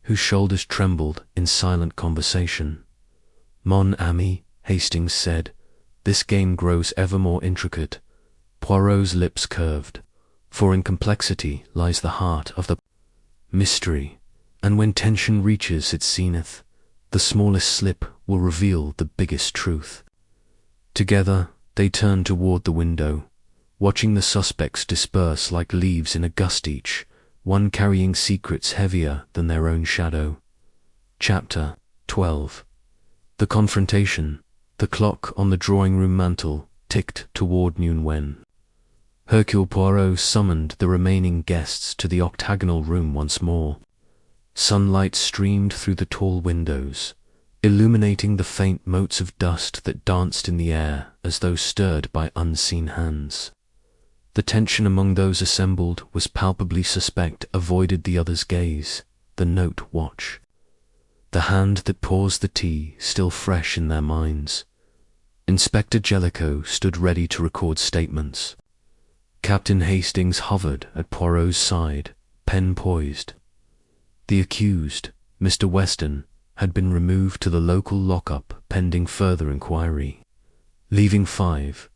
whose shoulders trembled in silent conversation. Mon ami, Hastings said, This game grows ever more intricate. Poirot's lips curved, for in complexity lies the heart of the mystery, and when tension reaches its zenith, the smallest slip will reveal the biggest truth. Together, they turned toward the window, watching the suspects disperse like leaves in a gust, each one carrying secrets heavier than their own shadow. Chapter 12. The confrontation. The clock on the drawing-room mantel ticked toward noon when Hercule Poirot summoned the remaining guests to the octagonal room once more. Sunlight streamed through the tall windows, illuminating the faint motes of dust that danced in the air as though stirred by unseen hands. The tension among those assembled was palpably suspect, avoided the other's gaze, the note watch. The hand that pours the tea still fresh in their minds. Inspector Jellicoe stood ready to record statements. Captain Hastings hovered at Poirot's side, pen poised. The accused, Mr. Weston, had been removed to the local lockup pending further inquiry. Leaving 5,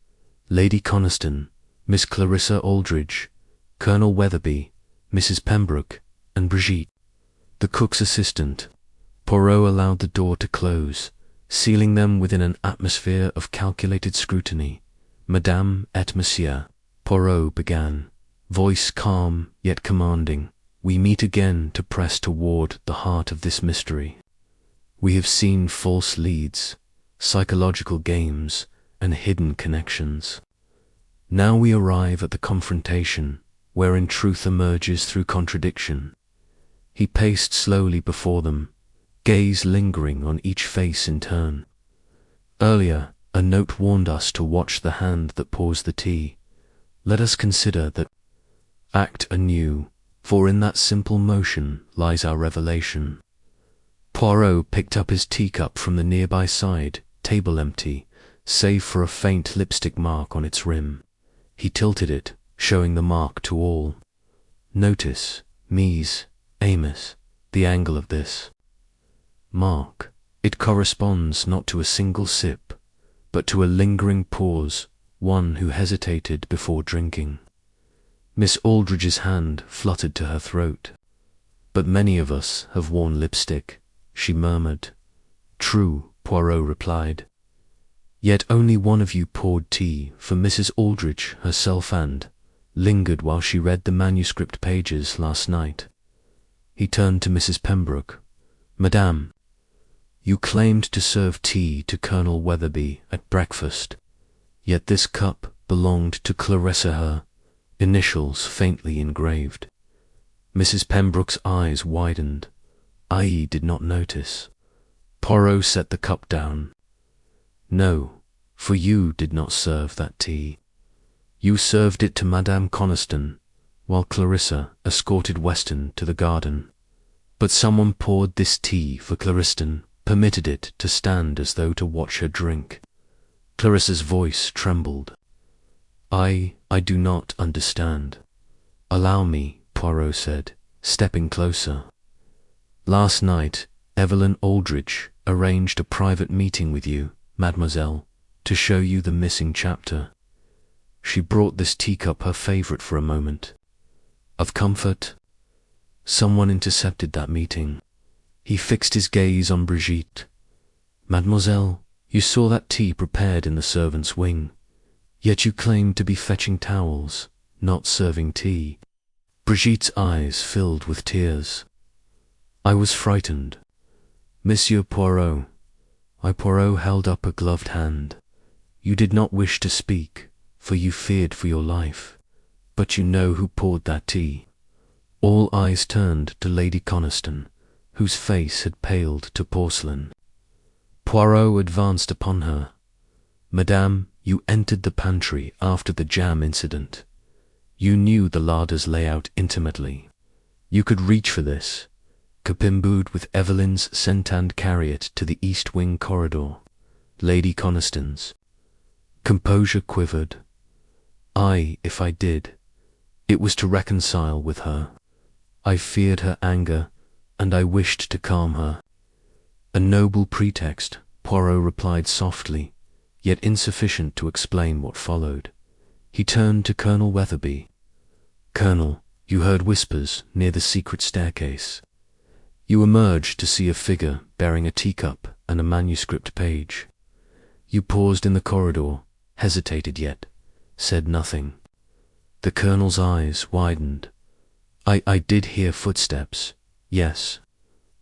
Lady Coniston, Miss Clarissa Aldridge, Colonel Weatherby, Mrs. Pembroke, and Brigitte, the cook's assistant, Poirot allowed the door to close, sealing them within an atmosphere of calculated scrutiny. Madame et Monsieur, Poirot began, voice calm yet commanding, we meet again to press toward the heart of this mystery. We have seen false leads, psychological games, and hidden connections. Now we arrive at the confrontation, wherein truth emerges through contradiction. He paced slowly before them, gaze lingering on each face in turn. Earlier, a note warned us to watch the hand that pours the tea. Let us consider that act anew, for in that simple motion lies our revelation. Poirot picked up his teacup from the nearby side, table empty, save for a faint lipstick mark on its rim. He tilted it, showing the mark to all. Notice, Mies, Amos, the angle of this mark. It corresponds not to a single sip, but to a lingering pause, one who hesitated before drinking. Miss Aldridge's hand fluttered to her throat. But many of us have worn lipstick, she murmured. True, Poirot replied. Yet only one of you poured tea for Mrs. Aldridge herself and lingered while she read the manuscript pages last night. He turned to Mrs. Pembroke. Madame, you claimed to serve tea to Colonel Weatherby at breakfast, yet this cup belonged to Clarissa, her initials faintly engraved. Mrs. Pembroke's eyes widened. I did not notice. Poirot set the cup down. No, for you did not serve that tea. You served it to Madame Coniston, while Clarissa escorted Weston to the garden. But someone poured this tea for Clarissa, permitted it to stand as though to watch her drink. Clarissa's voice trembled. I do not understand. Allow me, Poirot said, stepping closer. Last night, Evelyn Aldridge arranged a private meeting with you, mademoiselle, to show you the missing chapter. She brought this teacup, her favorite for a moment of comfort. Someone intercepted that meeting. He fixed his gaze on Brigitte. Mademoiselle, you saw that tea prepared in the servants' wing, yet you claimed to be fetching towels, not serving tea. Brigitte's eyes filled with tears. I was frightened. Monsieur Poirot. Poirot held up a gloved hand. You did not wish to speak, for you feared for your life, but you know who poured that tea. All eyes turned to Lady Coniston, whose face had paled to porcelain. Poirot advanced upon her. Madame, you entered the pantry after the jam incident. You knew the larder's layout intimately. You could reach for this, Capimboed with Evelyn's scent and carry it to the East Wing corridor. Lady Coniston's composure quivered. If I did, it was to reconcile with her. I feared her anger, and I wished to calm her. A noble pretext, Poirot replied softly. yet insufficient to explain what followed. He turned to Colonel Weatherby. "Colonel, you heard whispers near the secret staircase. You emerged to see a figure bearing a teacup and a manuscript page. You paused in the corridor, hesitated yet said nothing." The colonel's eyes widened. I did hear footsteps, yes.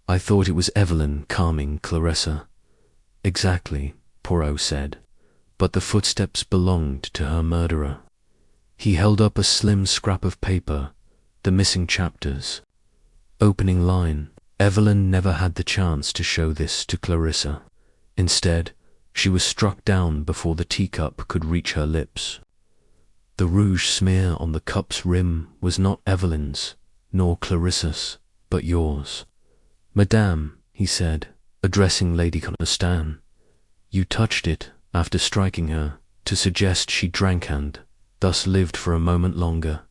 I thought it was Evelyn calming Clarissa." "Exactly," Poirot said, "but the footsteps belonged to her murderer." He held up a slim scrap of paper, the missing chapters. Opening line: "Evelyn never had the chance to show this to Clarissa. Instead, she was struck down before the teacup could reach her lips." The rouge smear on the cup's rim was not Evelyn's, nor Clarissa's, but yours. "Madame," he said, addressing Lady Coniston, "you touched it, after striking her, to suggest she drank and thus lived for a moment longer."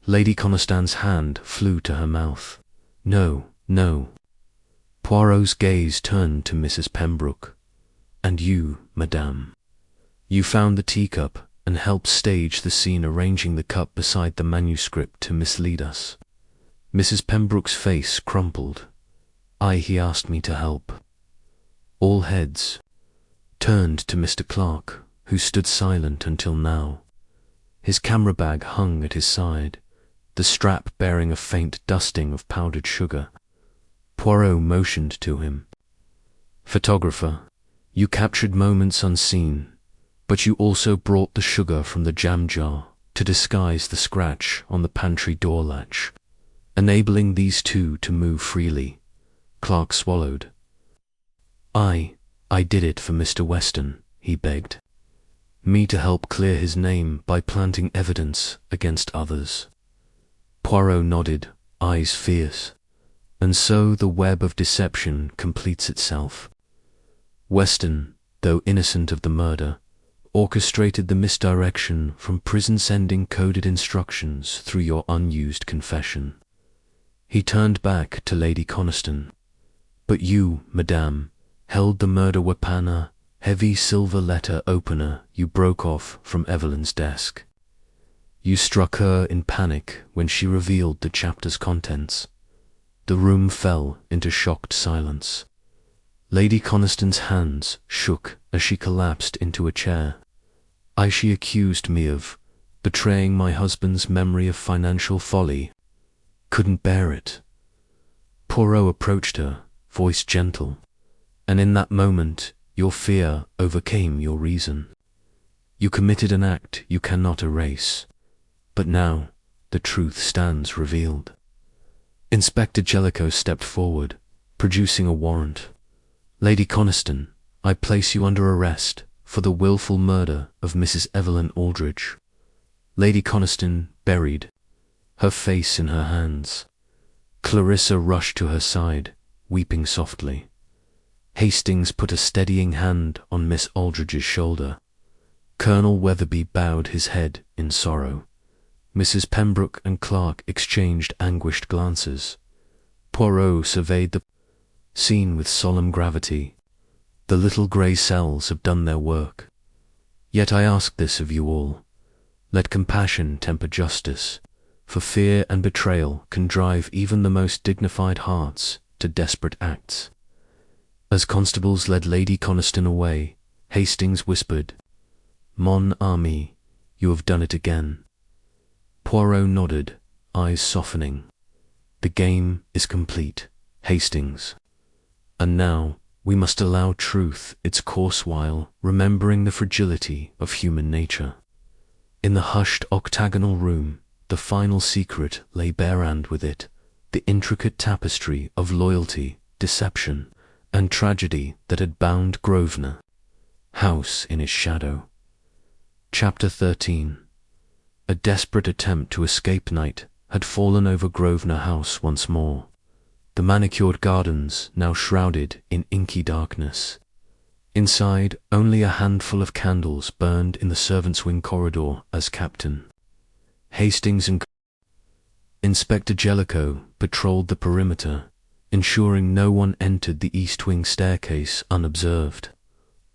Lady Coniston's hand flew to her mouth. "No, no." Poirot's gaze turned to Mrs. Pembroke. "And you, madame? You found the teacup and helped stage the scene arranging the cup beside the manuscript to mislead us." Mrs. Pembroke's face crumpled. He asked me to help." All heads turned to Mr. Clark, who stood silent until now. His camera bag hung at his side, the strap bearing a faint dusting of powdered sugar. Poirot motioned to him. "Photographer, you captured moments unseen, but you also brought the sugar from the jam jar to disguise the scratch on the pantry door latch, enabling these two to move freely." Clark swallowed. I did it for Mr. Weston," he begged. "Me to help clear his name by planting evidence against others." Poirot nodded, eyes fierce. "And so the web of deception completes itself. Weston, though innocent of the murder, orchestrated the misdirection from prison sending coded instructions through your unused confession." He turned back to Lady Coniston. "But you, madame, held the murder weapon, heavy silver letter opener you broke off from Evelyn's desk. You struck her in panic when she revealed the chapter's contents." The room fell into shocked silence. Lady Coniston's hands shook as she collapsed into a chair. She accused me of betraying my husband's memory of financial folly. Couldn't bear it. Poirot approached her, voice gentle, and in that moment your fear overcame your reason. You committed an act you cannot erase, but now the truth stands revealed. Inspector Jellicoe stepped forward, producing a warrant. "Lady Coniston, I place you under arrest for the willful murder of Mrs. Evelyn Aldridge." Lady Coniston buried her face in her hands. Clarissa rushed to her side, weeping softly. Hastings put a steadying hand on Miss Aldridge's shoulder. Colonel Weatherby bowed his head in sorrow. Mrs. Pembroke and Clark exchanged anguished glances. Poirot surveyed the scene with solemn gravity. "The little grey cells have done their work. Yet I ask this of you all. Let compassion temper justice, for fear and betrayal can drive even the most dignified hearts to desperate acts." As constables led Lady Coniston away, Hastings whispered, "Mon ami, you have done it again." Poirot nodded, eyes softening. "The game is complete, Hastings. And now we must allow truth its course while remembering the fragility of human nature." In the hushed octagonal room, the final secret lay bare, and with it, the intricate tapestry of loyalty, deception, and tragedy that had bound Grosvenor House in its shadow. Chapter 13. A desperate attempt to escape night had fallen over Grosvenor House once more. The manicured gardens now shrouded in inky darkness. Inside, only a handful of candles burned in the servants' wing corridor as Captain Hastings and Inspector Jellicoe patrolled the perimeter, ensuring no one entered the east wing staircase unobserved.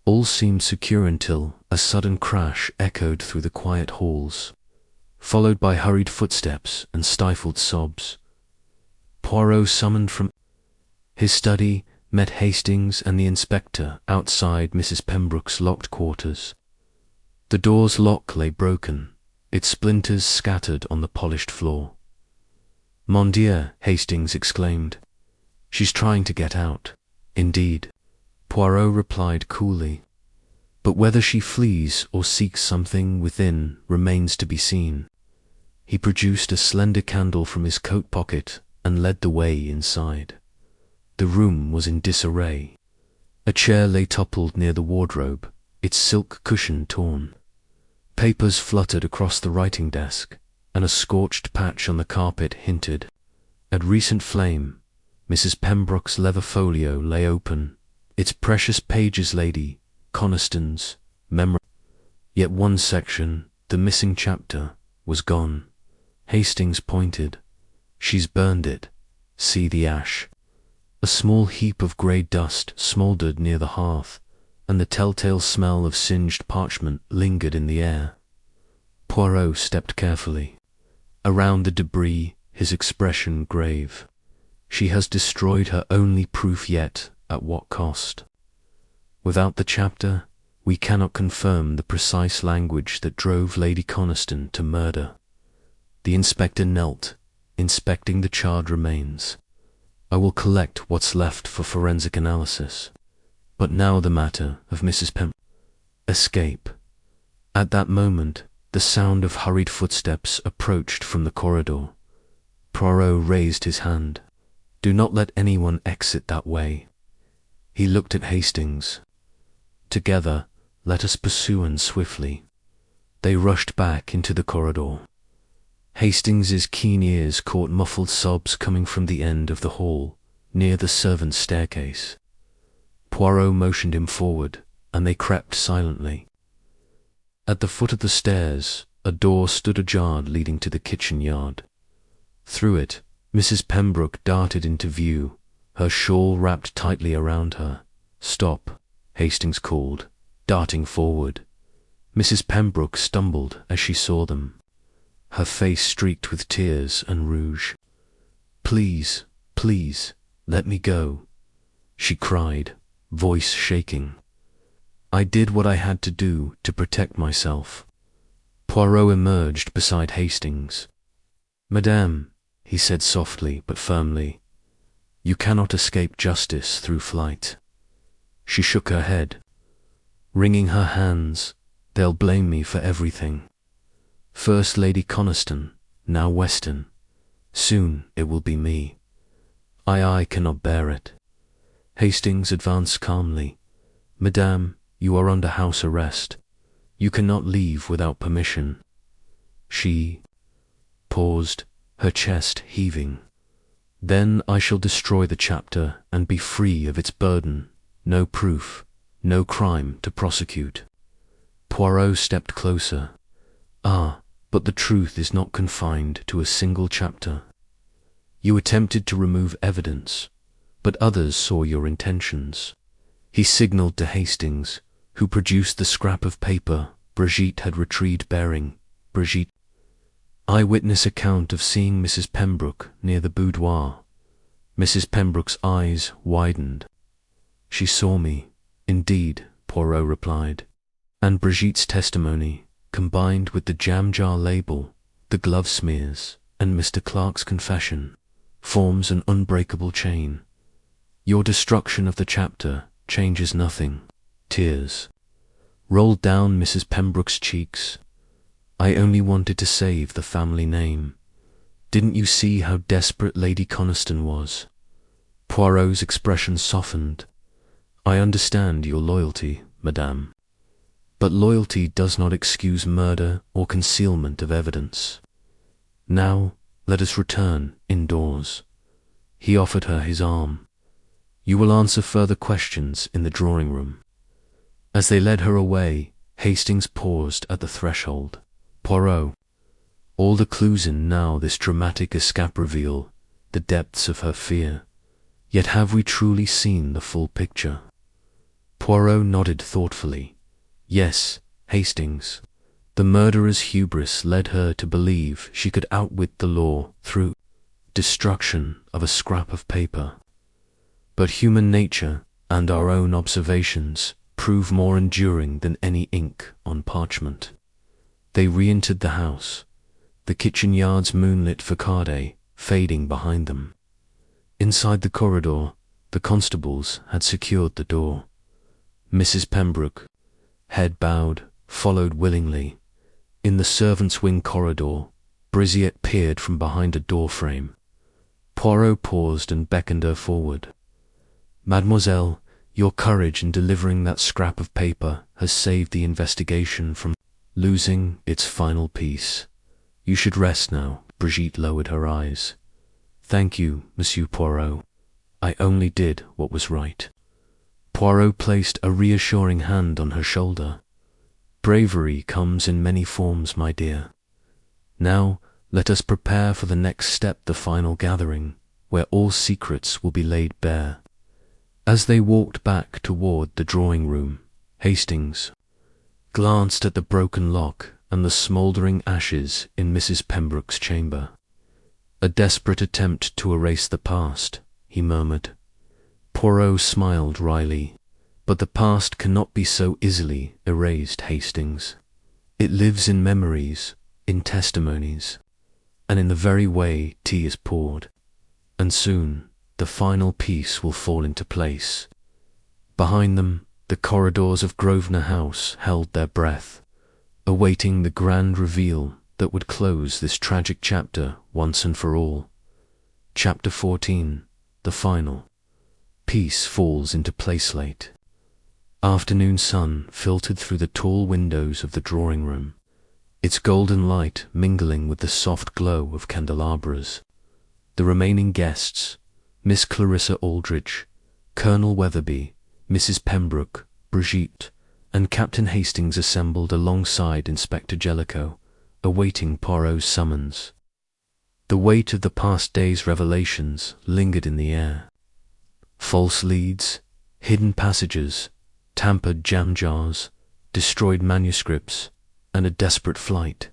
All seemed secure until a sudden crash echoed through the quiet halls, followed by hurried footsteps and stifled sobs. Poirot, summoned from his study, met Hastings and the inspector outside Mrs. Pembroke's locked quarters. The door's lock lay broken, its splinters scattered on the polished floor. "Mon Dieu," Hastings exclaimed. "She's trying to get out." "Indeed," Poirot replied coolly. "But whether she flees or seeks something within remains to be seen." He produced a slender candle from his coat pocket and led the way inside. The room was in disarray. A chair lay toppled near the wardrobe, its silk cushion torn. Papers fluttered across the writing desk, and a scorched patch on the carpet hinted at recent flame. Mrs. Pembroke's leather folio lay open, its precious pages Lady Coniston's memory. Yet one section, the missing chapter, was gone. Hastings pointed. "She's burned it. See the ash." A small heap of grey dust smouldered near the hearth, and the telltale smell of singed parchment lingered in the air. Poirot stepped carefully. Around the debris, his expression grave. "She has destroyed her only proof, yet at what cost? Without the chapter, we cannot confirm the precise language that drove Lady Coniston to murder." The inspector knelt, inspecting the charred remains. "I will collect what's left for forensic analysis. But now the matter of Mrs. Escape." At that moment, the sound of hurried footsteps approached from the corridor. Poirot raised his hand. "Do not let anyone exit that way." He looked at Hastings. "Together, let us pursue swiftly." They rushed back into the corridor. Hastings's keen ears caught muffled sobs coming from the end of the hall, near the servants' staircase. Poirot motioned him forward, and they crept silently. At the foot of the stairs, a door stood ajar leading to the kitchen yard. Through it, Mrs. Pembroke darted into view, her shawl wrapped tightly around her. "Stop," Hastings called, darting forward. Mrs. Pembroke stumbled as she saw them, her face streaked with tears and rouge. "Please, please, let me go," she cried, voice shaking. "I did what I had to do to protect myself." Poirot emerged beside Hastings. "Madame," he said softly but firmly, "you cannot escape justice through flight." She shook her head, wringing her hands. "They'll blame me for everything. First Lady Coniston, now Weston. Soon it will be me. I cannot bear it." Hastings advanced calmly. "Madame, you are under house arrest. You cannot leave without permission." She paused, her chest heaving. "Then I shall destroy the chapter and be free of its burden. No proof, no crime to prosecute." Poirot stepped closer. "Ah, but the truth is not confined to a single chapter. You attempted to remove evidence, but others saw your intentions." He signalled to Hastings, who produced the scrap of paper Brigitte had retrieved bearing Brigitte eyewitness account of seeing Mrs. Pembroke near the boudoir. Mrs. Pembroke's eyes widened. "She saw me, indeed," Poirot replied. "And Brigitte's testimony, combined with the jam jar label, the glove smears, and Mr. Clark's confession, forms an unbreakable chain. Your destruction of the chapter changes nothing." Tears rolled down Mrs. Pembroke's cheeks. "I only wanted to save the family name. Didn't you see how desperate Lady Coniston was?" Poirot's expression softened. "I understand your loyalty, madame. But loyalty does not excuse murder or concealment of evidence. Now, let us return indoors." He offered her his arm. "You will answer further questions in the drawing room." As they led her away, Hastings paused at the threshold. "Poirot, all the clues in now this dramatic escape reveal the depths of her fear. Yet have we truly seen the full picture?" Poirot nodded thoughtfully. Yes, Hastings. The murderer's hubris led her to believe she could outwit the law through destruction of a scrap of paper. But human nature and our own observations prove more enduring than any ink on parchment. They re-entered the house, the kitchen yard's moonlit facade fading behind them. Inside the corridor, the constables had secured the door. Mrs. Pembroke, head bowed, followed willingly. In the servants' wing corridor, Briziette peered from behind a door frame. Poirot paused and beckoned her forward. Mademoiselle, your courage in delivering that scrap of paper has saved the investigation from losing its final piece. You should rest now. Brigitte lowered her eyes. Thank you, Monsieur Poirot. I only did what was right. Poirot placed a reassuring hand on her shoulder. Bravery comes in many forms, my dear. Now, let us prepare for the next step, the final gathering, where all secrets will be laid bare. As they walked back toward the drawing room, Hastings glanced at the broken lock and the smouldering ashes in Mrs. Pembroke's chamber. A desperate attempt to erase the past, he murmured. Poirot smiled wryly. But the past cannot be so easily erased, Hastings. It lives in memories, in testimonies, and in the very way tea is poured. And soon the final piece will fall into place. Behind them, the corridors of Grosvenor House held their breath, awaiting the grand reveal that would close this tragic chapter once and for all. Chapter 14, the final. Peace falls into place late. Afternoon sun filtered through the tall windows of the drawing room, its golden light mingling with the soft glow of candelabras. The remaining guests, Miss Clarissa Aldrich, Colonel Weatherby, Mrs. Pembroke, Brigitte, and Captain Hastings assembled alongside Inspector Jellicoe, awaiting Poirot's summons. The weight of the past day's revelations lingered in the air. False leads, hidden passages, tampered jam jars, destroyed manuscripts, and a desperate flight.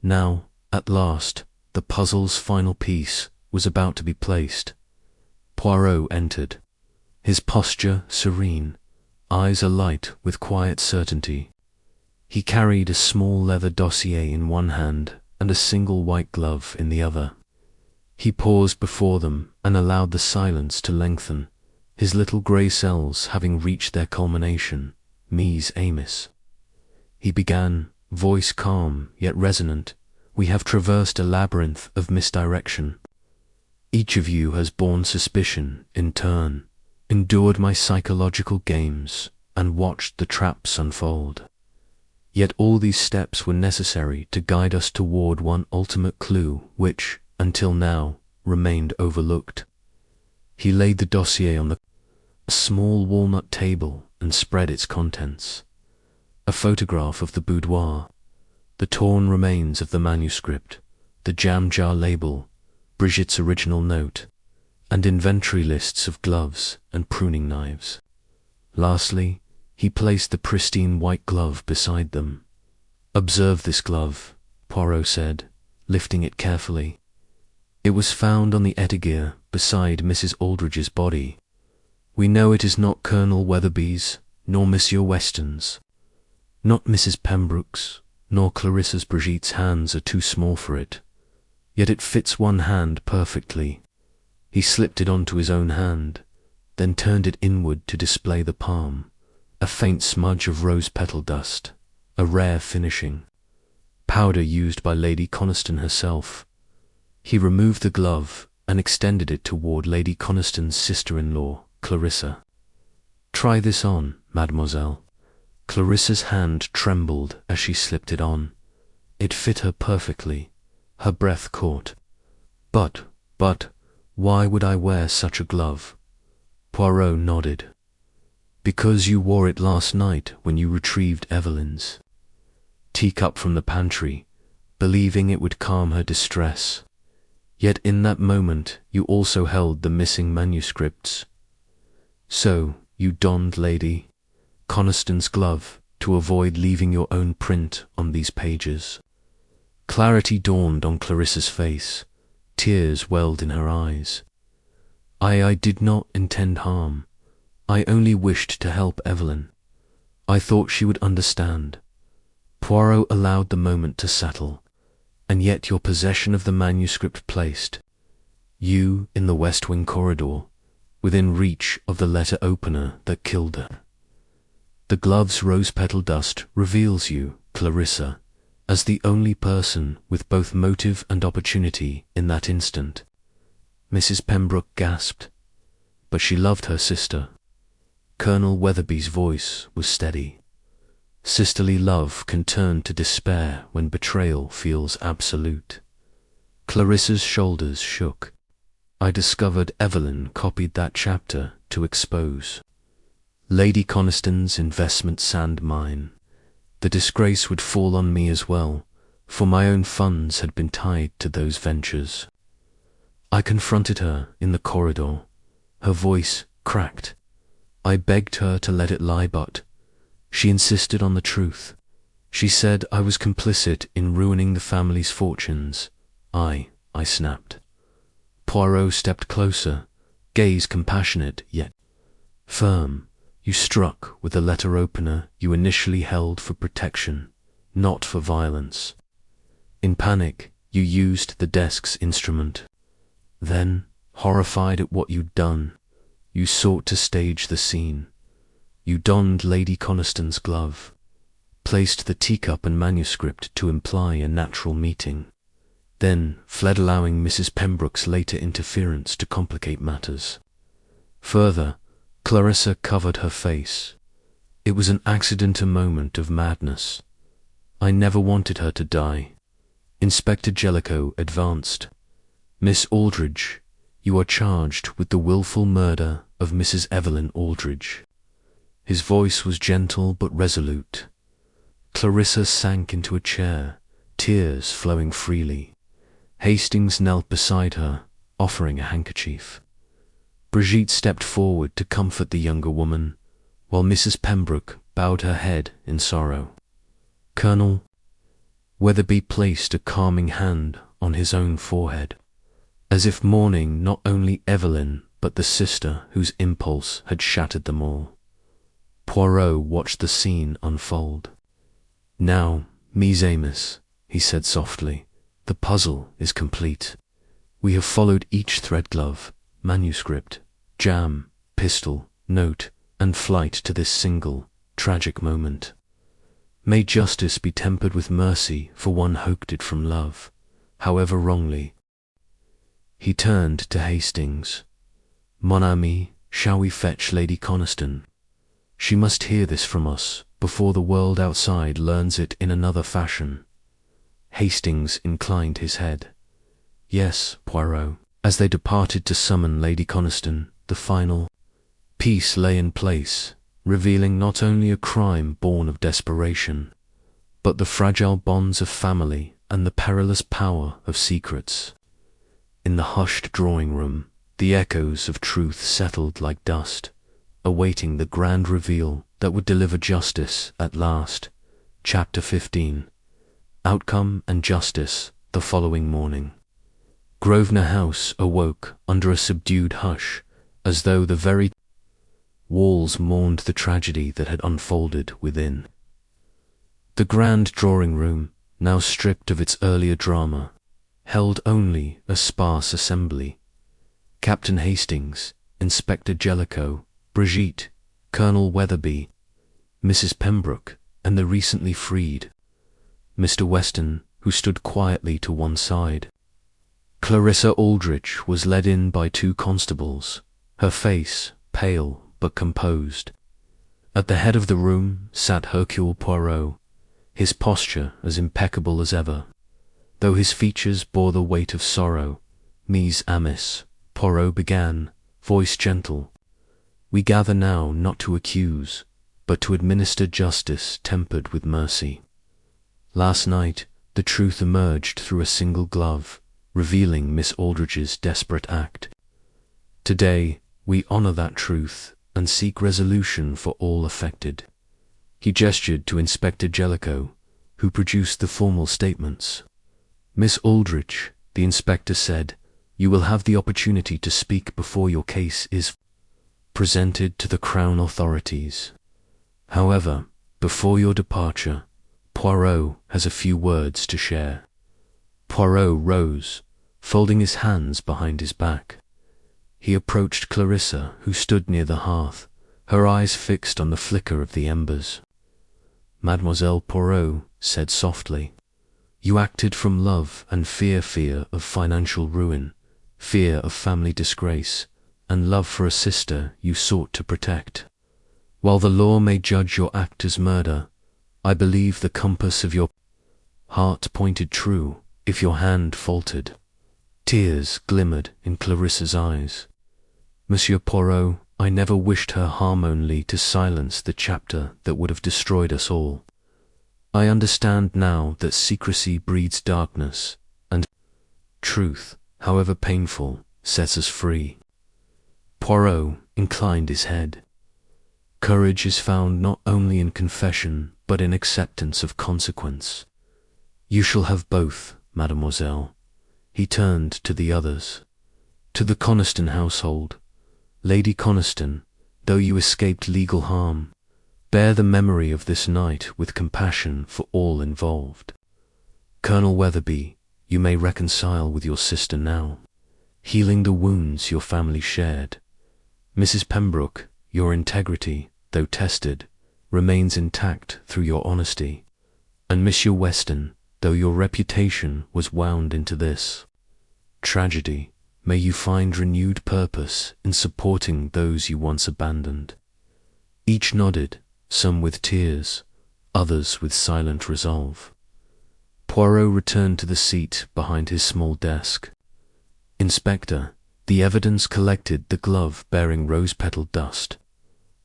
Now, at last, the puzzle's final piece was about to be placed. Poirot entered, his posture serene, eyes alight with quiet certainty. He carried a small leather dossier in one hand and a single white glove in the other. He paused before them and allowed the silence to lengthen, his little grey cells having reached their culmination, mise amis. He began, voice calm yet resonant. We have traversed a labyrinth of misdirection. Each of you has borne suspicion in turn, endured my psychological games, and watched the traps unfold. Yet all these steps were necessary to guide us toward one ultimate clue which, until now, remained overlooked. He laid the dossier on a small walnut table and spread its contents. A photograph of the boudoir, the torn remains of the manuscript, the jam jar label, Brigitte's original note, and inventory lists of gloves and pruning knives. Lastly, he placed the pristine white glove beside them. Observe this glove, Poirot said, lifting it carefully. It was found on the etagere beside Mrs. Aldrich's body. We know it is not Colonel Weatherby's, nor Monsieur Weston's. Not Mrs. Pembroke's, nor Clarissa's. Brigitte's hands are too small for it. Yet it fits one hand perfectly. He slipped it onto his own hand, then turned it inward to display the palm, a faint smudge of rose petal dust, a rare finishing, powder used by Lady Coniston herself. He removed the glove and extended it toward Lady Coniston's sister-in-law, Clarissa. Try this on, mademoiselle. Clarissa's hand trembled as she slipped it on. It fit her perfectly. Her breath caught. But, why would I wear such a glove? Poirot nodded. Because you wore it last night when you retrieved Evelyn's teacup from the pantry, believing it would calm her distress. Yet in that moment you also held the missing manuscripts. So you donned Lady Coniston's glove to avoid leaving your own print on these pages. Clarity dawned on Clarissa's face. Tears welled in her eyes. I did not intend harm. I only wished to help Evelyn. I thought she would understand. Poirot allowed the moment to settle, and yet your possession of the manuscript placed you in the West Wing corridor, within reach of the letter opener that killed her. The glove's rose-petal dust reveals you, Clarissa, as the only person with both motive and opportunity in that instant. Mrs. Pembroke gasped, but she loved her sister. Colonel Weatherby's voice was steady. Sisterly love can turn to despair when betrayal feels absolute. Clarissa's shoulders shook. I discovered Evelyn copied that chapter to expose Lady Coniston's investment sand mine. The disgrace would fall on me as well, for my own funds had been tied to those ventures. I confronted her in the corridor. Her voice cracked. I begged her to let it lie, but she insisted on the truth. She said I was complicit in ruining the family's fortunes. I snapped. Poirot stepped closer, gaze compassionate yet firm. You struck with the letter opener you initially held for protection, not for violence. In panic, you used the desk's instrument. Then, horrified at what you'd done, you sought to stage the scene. You donned Lady Coniston's glove, placed the teacup and manuscript to imply a natural meeting, then fled, allowing Mrs. Pembroke's later interference to complicate matters. Further, Clarissa covered her face. It was an accident, a moment of madness. I never wanted her to die. Inspector Jellicoe advanced. Miss Aldridge, you are charged with the willful murder of Mrs. Evelyn Aldridge. His voice was gentle but resolute. Clarissa sank into a chair, tears flowing freely. Hastings knelt beside her, offering a handkerchief. Brigitte stepped forward to comfort the younger woman, while Mrs. Pembroke bowed her head in sorrow. Colonel Weatherby placed a calming hand on his own forehead, as if mourning not only Evelyn but the sister whose impulse had shattered them all. Poirot watched the scene unfold. Now, Mies Amos, he said softly, the puzzle is complete. We have followed each thread, glove, manuscript, jam, pistol, note, and flight to this single, tragic moment. May justice be tempered with mercy for one hooked it from love, however wrongly. He turned to Hastings. Mon ami, shall we fetch Lady Coniston? She must hear this from us before the world outside learns it in another fashion. Hastings inclined his head. Yes, Poirot. As they departed to summon Lady Coniston, the final piece lay in place, revealing not only a crime born of desperation, but the fragile bonds of family and the perilous power of secrets. In the hushed drawing room, the echoes of truth settled like dust, awaiting the grand reveal that would deliver justice at last. Chapter 15. Outcome and Justice the following morning. Grosvenor House awoke under a subdued hush, as though the very walls mourned the tragedy that had unfolded within. The grand drawing-room, now stripped of its earlier drama, held only a sparse assembly. Captain Hastings, Inspector Jellicoe, Brigitte, Colonel Weatherby, Mrs. Pembroke, and the recently freed Mr. Weston, who stood quietly to one side. Clarissa Aldridge was led in by two constables, her face pale but composed. At the head of the room sat Hercule Poirot, his posture as impeccable as ever, though his features bore the weight of sorrow. Mies Amos, Poirot began, voice gentle. We gather now not to accuse, but to administer justice tempered with mercy. Last night the truth emerged through a single glove, revealing Miss Aldridge's desperate act. Today we honour that truth and seek resolution for all affected. He gestured to Inspector Jellicoe, who produced the formal statements. Miss Aldrich, the inspector said, you will have the opportunity to speak before your case is presented to the Crown authorities. However, before your departure, Poirot has a few words to share. Poirot rose, folding his hands behind his back. He approached Clarissa, who stood near the hearth, her eyes fixed on the flicker of the embers. Mademoiselle Poirot said softly, you acted from love and fear of financial ruin, fear of family disgrace, and love for a sister you sought to protect. While the law may judge your act as murder, I believe the compass of your heart pointed true if your hand faltered. Tears glimmered in Clarissa's eyes. Monsieur Poirot, I never wished her harm, only to silence the chapter that would have destroyed us all. I understand now that secrecy breeds darkness, and truth, however painful, sets us free. Poirot inclined his head. Courage is found not only in confession, but in acceptance of consequence. You shall have both, mademoiselle. He turned to the others. To the Coniston household. Lady Coniston, though you escaped legal harm, bear the memory of this night with compassion for all involved. Colonel Weatherby, you may reconcile with your sister now, healing the wounds your family shared. Mrs. Pembroke, your integrity, though tested, remains intact through your honesty. And Monsieur Weston, though your reputation was wound into this tragedy, may you find renewed purpose in supporting those you once abandoned. Each nodded, some with tears, others with silent resolve. Poirot returned to the seat behind his small desk. Inspector, the evidence collected: the glove bearing rose-petal dust,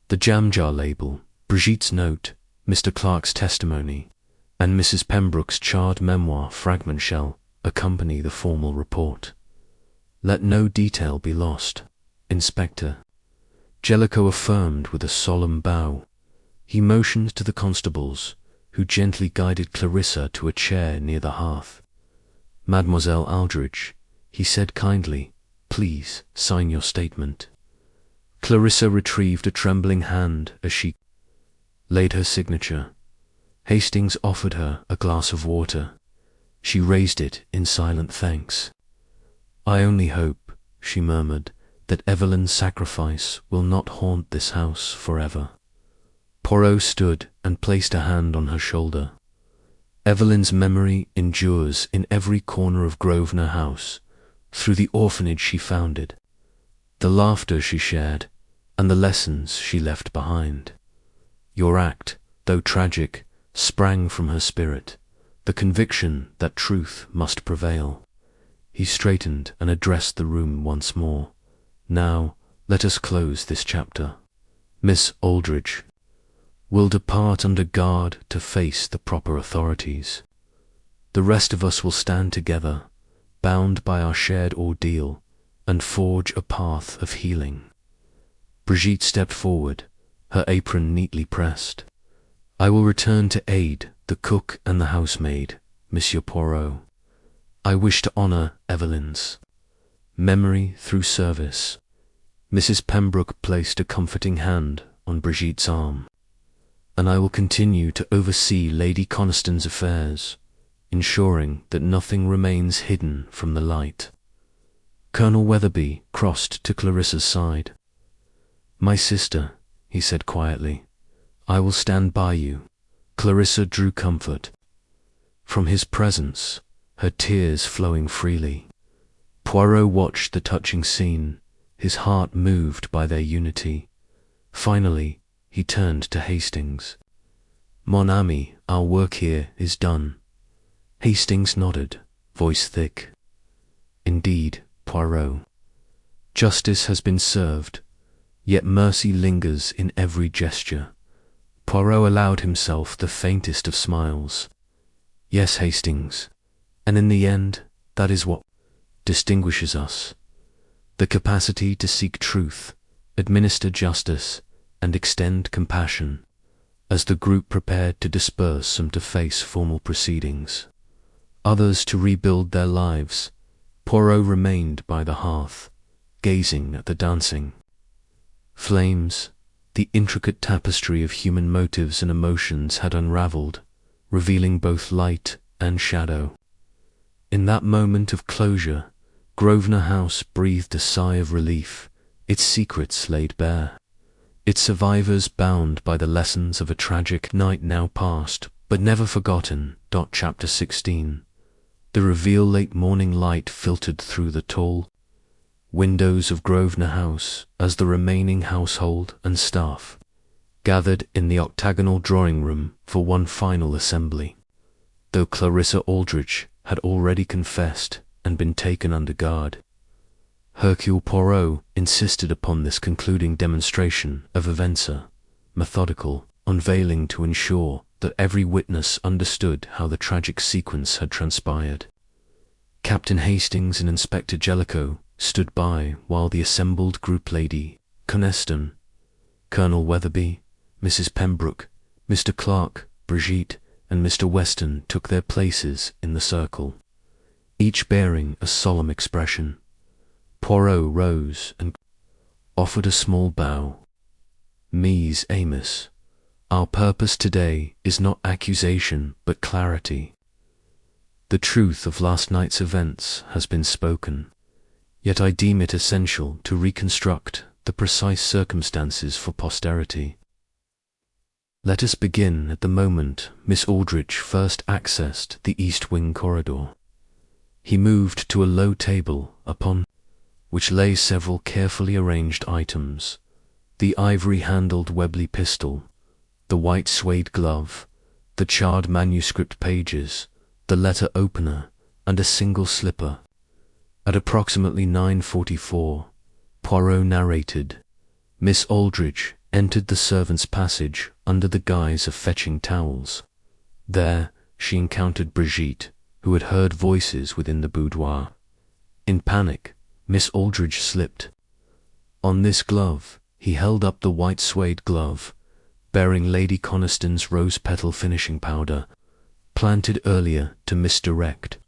the jam jar label, Brigitte's note, Mr. Clark's testimony, and Mrs. Pembroke's charred memoir fragment shall accompany the formal report. Let no detail be lost, Inspector. Jellicoe affirmed with a solemn bow. He motioned to the constables, who gently guided Clarissa to a chair near the hearth. Mademoiselle Aldrich, he said kindly, please sign your statement. Clarissa retrieved a trembling hand as she laid her signature. Hastings offered her a glass of water. She raised it in silent thanks. I only hope, she murmured, that Evelyn's sacrifice will not haunt this house forever. Poirot stood and placed a hand on her shoulder. Evelyn's memory endures in every corner of Grosvenor House, through the orphanage she founded, the laughter she shared, and the lessons she left behind. Your act, though tragic, sprang from her spirit, the conviction that truth must prevail. He straightened and addressed the room once more. Now, let us close this chapter. Miss Aldrich will depart under guard to face the proper authorities. The rest of us will stand together, bound by our shared ordeal, and forge a path of healing. Brigitte stepped forward, her apron neatly pressed. I will return to aid the cook and the housemaid, Monsieur Poirot. I wish to honour Evelyn's memory through service. Mrs. Pembroke placed a comforting hand on Brigitte's arm. And I will continue to oversee Lady Coniston's affairs, ensuring that nothing remains hidden from the light. Colonel Weatherby crossed to Clarissa's side. My sister, he said quietly, I will stand by you. Clarissa drew comfort from his presence, her tears flowing freely. Poirot watched the touching scene, his heart moved by their unity. Finally, he turned to Hastings. Mon ami, our work here is done. Hastings nodded, voice thick. Indeed, Poirot. Justice has been served, yet mercy lingers in every gesture. Poirot allowed himself the faintest of smiles. Yes, Hastings, and in the end, that is what distinguishes us. The capacity to seek truth, administer justice, and extend compassion. as the group prepared to disperse, some to face formal proceedings, others to rebuild their lives. Poirot remained by the hearth, gazing at the dancing flames. The intricate tapestry of human motives and emotions had unraveled, revealing both light and shadow. In that moment of closure, Grosvenor House breathed a sigh of relief, its secrets laid bare, its survivors bound by the lessons of a tragic night now past, but never forgotten. Chapter 16. The reveal. Late morning light filtered through the tall windows of Grosvenor House as the remaining household and staff gathered in the octagonal drawing room for one final assembly. Though Clarissa Aldrich had already confessed and been taken under guard, Hercule Poirot insisted upon this concluding demonstration of events, a methodical unveiling to ensure that every witness understood how the tragic sequence had transpired. Captain Hastings and Inspector Jellicoe stood by while the assembled group, Lady Coniston, Colonel Weatherby, Mrs. Pembroke, Mr. Clark, Brigitte, and Mr. Weston took their places in the circle, each bearing a solemn expression. Poirot rose and offered a small bow. Mies Amos, our purpose today is not accusation but clarity. The truth of last night's events has been spoken, yet I deem it essential to reconstruct the precise circumstances for posterity. Let us begin at the moment Miss Aldrich first accessed the East Wing corridor. He moved to a low table upon which lay several carefully arranged items: the ivory-handled Webley pistol, the white suede glove, the charred manuscript pages, the letter opener, and a single slipper. At approximately 9:44, Poirot narrated, Miss Aldrich entered the servants' passage under the guise of fetching towels. There she encountered Brigitte, who had heard voices within the boudoir. In panic, Miss Aldrich slipped on this glove. He held up the white suede glove, bearing Lady Coniston's rose-petal finishing powder, planted earlier to misdirect.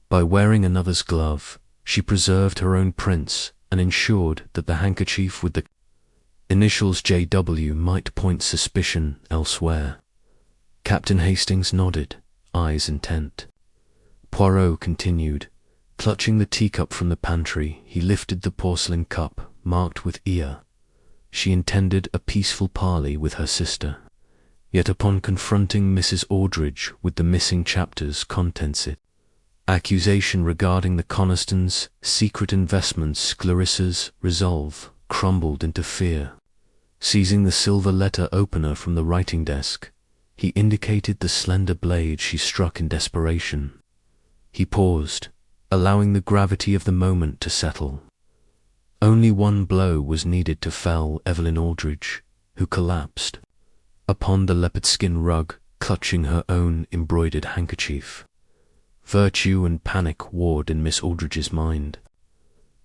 By wearing another's glove, she preserved her own prints and ensured that the handkerchief with the initials J.W. might point suspicion elsewhere. Captain Hastings nodded, eyes intent. Poirot continued. Clutching the teacup from the pantry, he lifted the porcelain cup marked with ear. She intended a peaceful parley with her sister, yet upon confronting Mrs. Aldrich with the missing chapter's contents, accusation regarding the Conistons' secret investments, Clarissa's resolve crumbled into fear. Seizing the silver letter opener from the writing desk, he indicated the slender blade she struck in desperation. He paused, allowing the gravity of the moment to settle. Only one blow was needed to fell Evelyn Aldrich, who collapsed upon the leopard skin rug, clutching her own embroidered handkerchief. Virtue and panic warred in Miss Aldrich's mind.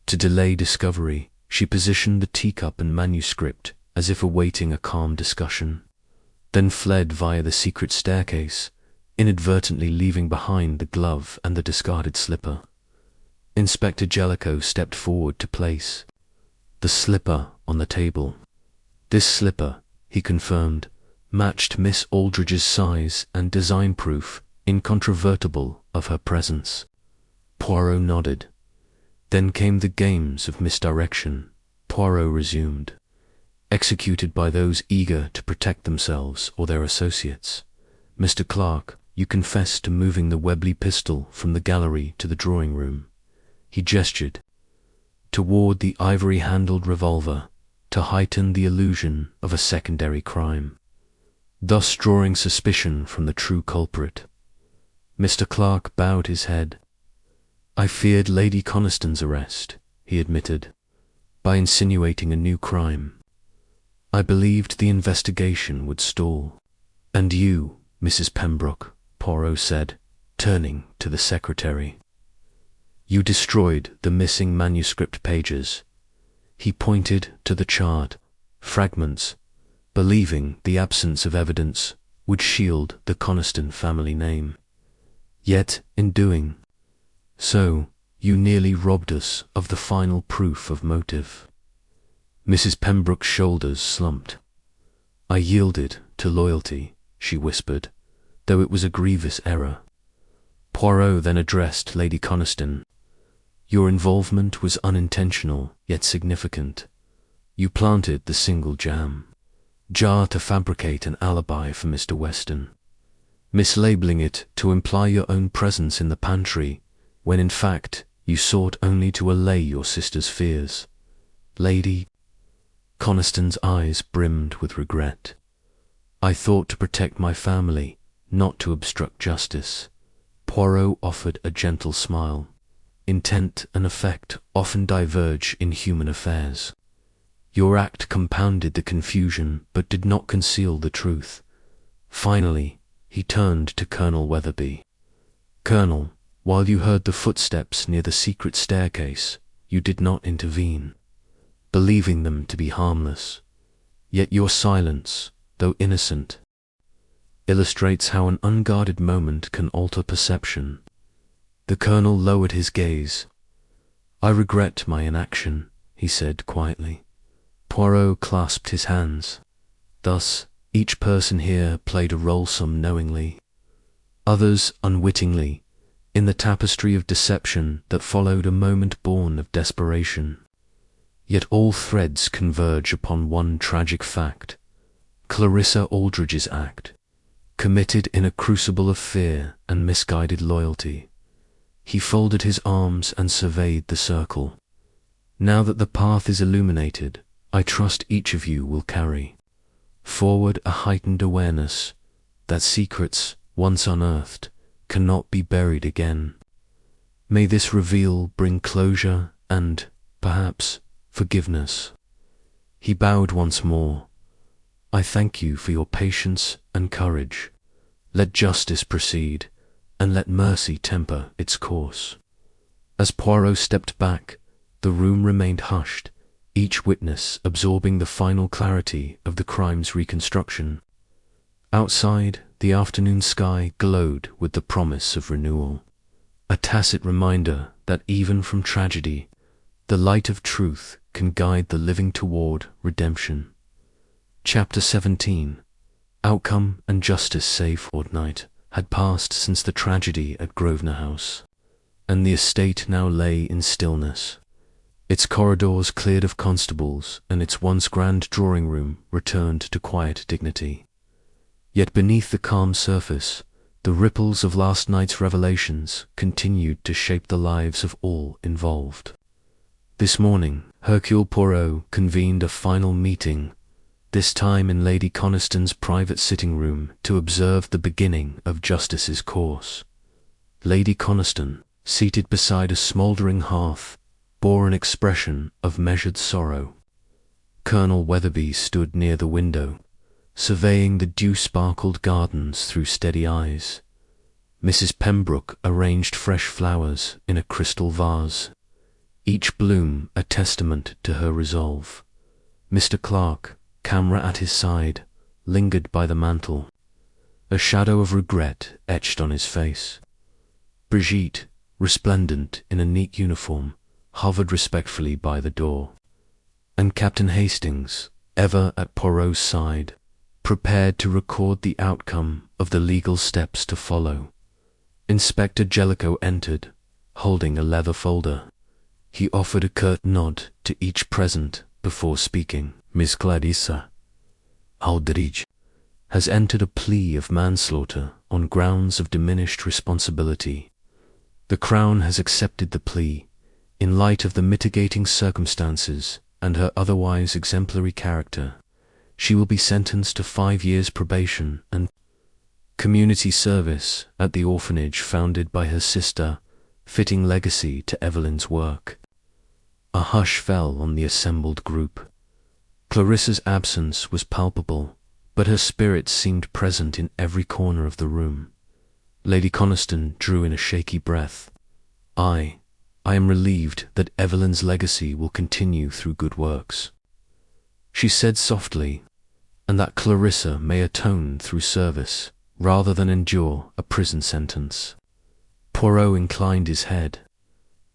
To delay discovery, she positioned the teacup and manuscript as if awaiting a calm discussion, then fled via the secret staircase, inadvertently leaving behind the glove and the discarded slipper. Inspector Jellicoe stepped forward to place the slipper on the table. This slipper, he confirmed, matched Miss Aldrich's size and design, proof incontrovertible of her presence. Poirot nodded. Then came the games of misdirection, Poirot resumed, executed by those eager to protect themselves or their associates. Mr. Clark, you confessed to moving the Webley pistol from the gallery to the drawing room. He gestured toward the ivory-handled revolver to heighten the illusion of a secondary crime, thus drawing suspicion from the true culprit. Mr. Clark bowed his head. I feared Lady Coniston's arrest, he admitted, by insinuating a new crime. I believed the investigation would stall. And you, Mrs. Pembroke, Poirot said, turning to the secretary. You destroyed the missing manuscript pages. He pointed to the charred fragments believing the absence of evidence would shield the Coniston family name. Yet, in doing so, you nearly robbed us of the final proof of motive. Mrs. Pembroke's shoulders slumped. I yielded to loyalty, she whispered, though it was a grievous error. Poirot then addressed Lady Coniston. Your involvement was unintentional, yet significant. You planted the single jar to fabricate an alibi for Mr. Weston, mislabeling it to imply your own presence in the pantry, when in fact you sought only to allay your sister's fears. Lady Coniston's eyes brimmed with regret. I thought to protect my family, not to obstruct justice. Poirot offered a gentle smile. Intent and effect often diverge in human affairs. Your act compounded the confusion, but did not conceal the truth. Finally, he turned to Colonel Weatherby. Colonel, while you heard the footsteps near the secret staircase, you did not intervene, believing them to be harmless. Yet your silence, though innocent, illustrates how an unguarded moment can alter perception. The Colonel lowered his gaze. I regret my inaction, he said quietly. Poirot clasped his hands. Thus, each person here played a role, some knowingly, others unwittingly, in the tapestry of deception that followed a moment born of desperation. Yet all threads converge upon one tragic fact: Clarissa Aldridge's act, committed in a crucible of fear and misguided loyalty. He folded his arms and surveyed the circle. Now that the path is illuminated, I trust each of you will carry forward a heightened awareness that secrets, once unearthed, cannot be buried again. May this reveal bring closure and, perhaps, forgiveness. He bowed once more. I thank you for your patience and courage. Let justice proceed, and let mercy temper its course. As Poirot stepped back, the room remained hushed, each witness absorbing the final clarity of the crime's reconstruction. Outside, the afternoon sky glowed with the promise of renewal, a tacit reminder that even from tragedy, the light of truth can guide the living toward redemption. Chapter 17. Outcome and justice. Save fortnight had passed since the tragedy at Grosvenor House, and the estate now lay in stillness. Its corridors cleared of constables, and its once grand drawing-room returned to quiet dignity. Yet beneath the calm surface, the ripples of last night's revelations continued to shape the lives of all involved. This morning, Hercule Poirot convened a final meeting, this time in Lady Coniston's private sitting-room, to observe the beginning of justice's course. Lady Coniston, seated beside a smouldering hearth, bore an expression of measured sorrow. Colonel Weatherby stood near the window, surveying the dew-sparkled gardens through steady eyes. Mrs. Pembroke arranged fresh flowers in a crystal vase, each bloom a testament to her resolve. Mr. Clark, camera at his side, lingered by the mantel, a shadow of regret etched on his face. Brigitte, resplendent in a neat uniform, hovered respectfully by the door, and Captain Hastings, ever at Poirot's side, prepared to record the outcome of the legal steps to follow. Inspector Jellicoe entered, holding a leather folder. He offered a curt nod to each present before speaking. Miss Clarissa Aldridge has entered a plea of manslaughter on grounds of diminished responsibility. The Crown has accepted the plea in light of the mitigating circumstances and her otherwise exemplary character. She will be sentenced to 5 years probation and community service at the orphanage founded by her sister, fitting legacy to Evelyn's work. A hush fell on the assembled group. Clarissa's absence was palpable, but her spirit seemed present in every corner of the room. Lady Coniston drew in a shaky breath. I am relieved that Evelyn's legacy will continue through good works, she said softly, and that Clarissa may atone through service, rather than endure a prison sentence. Poirot inclined his head.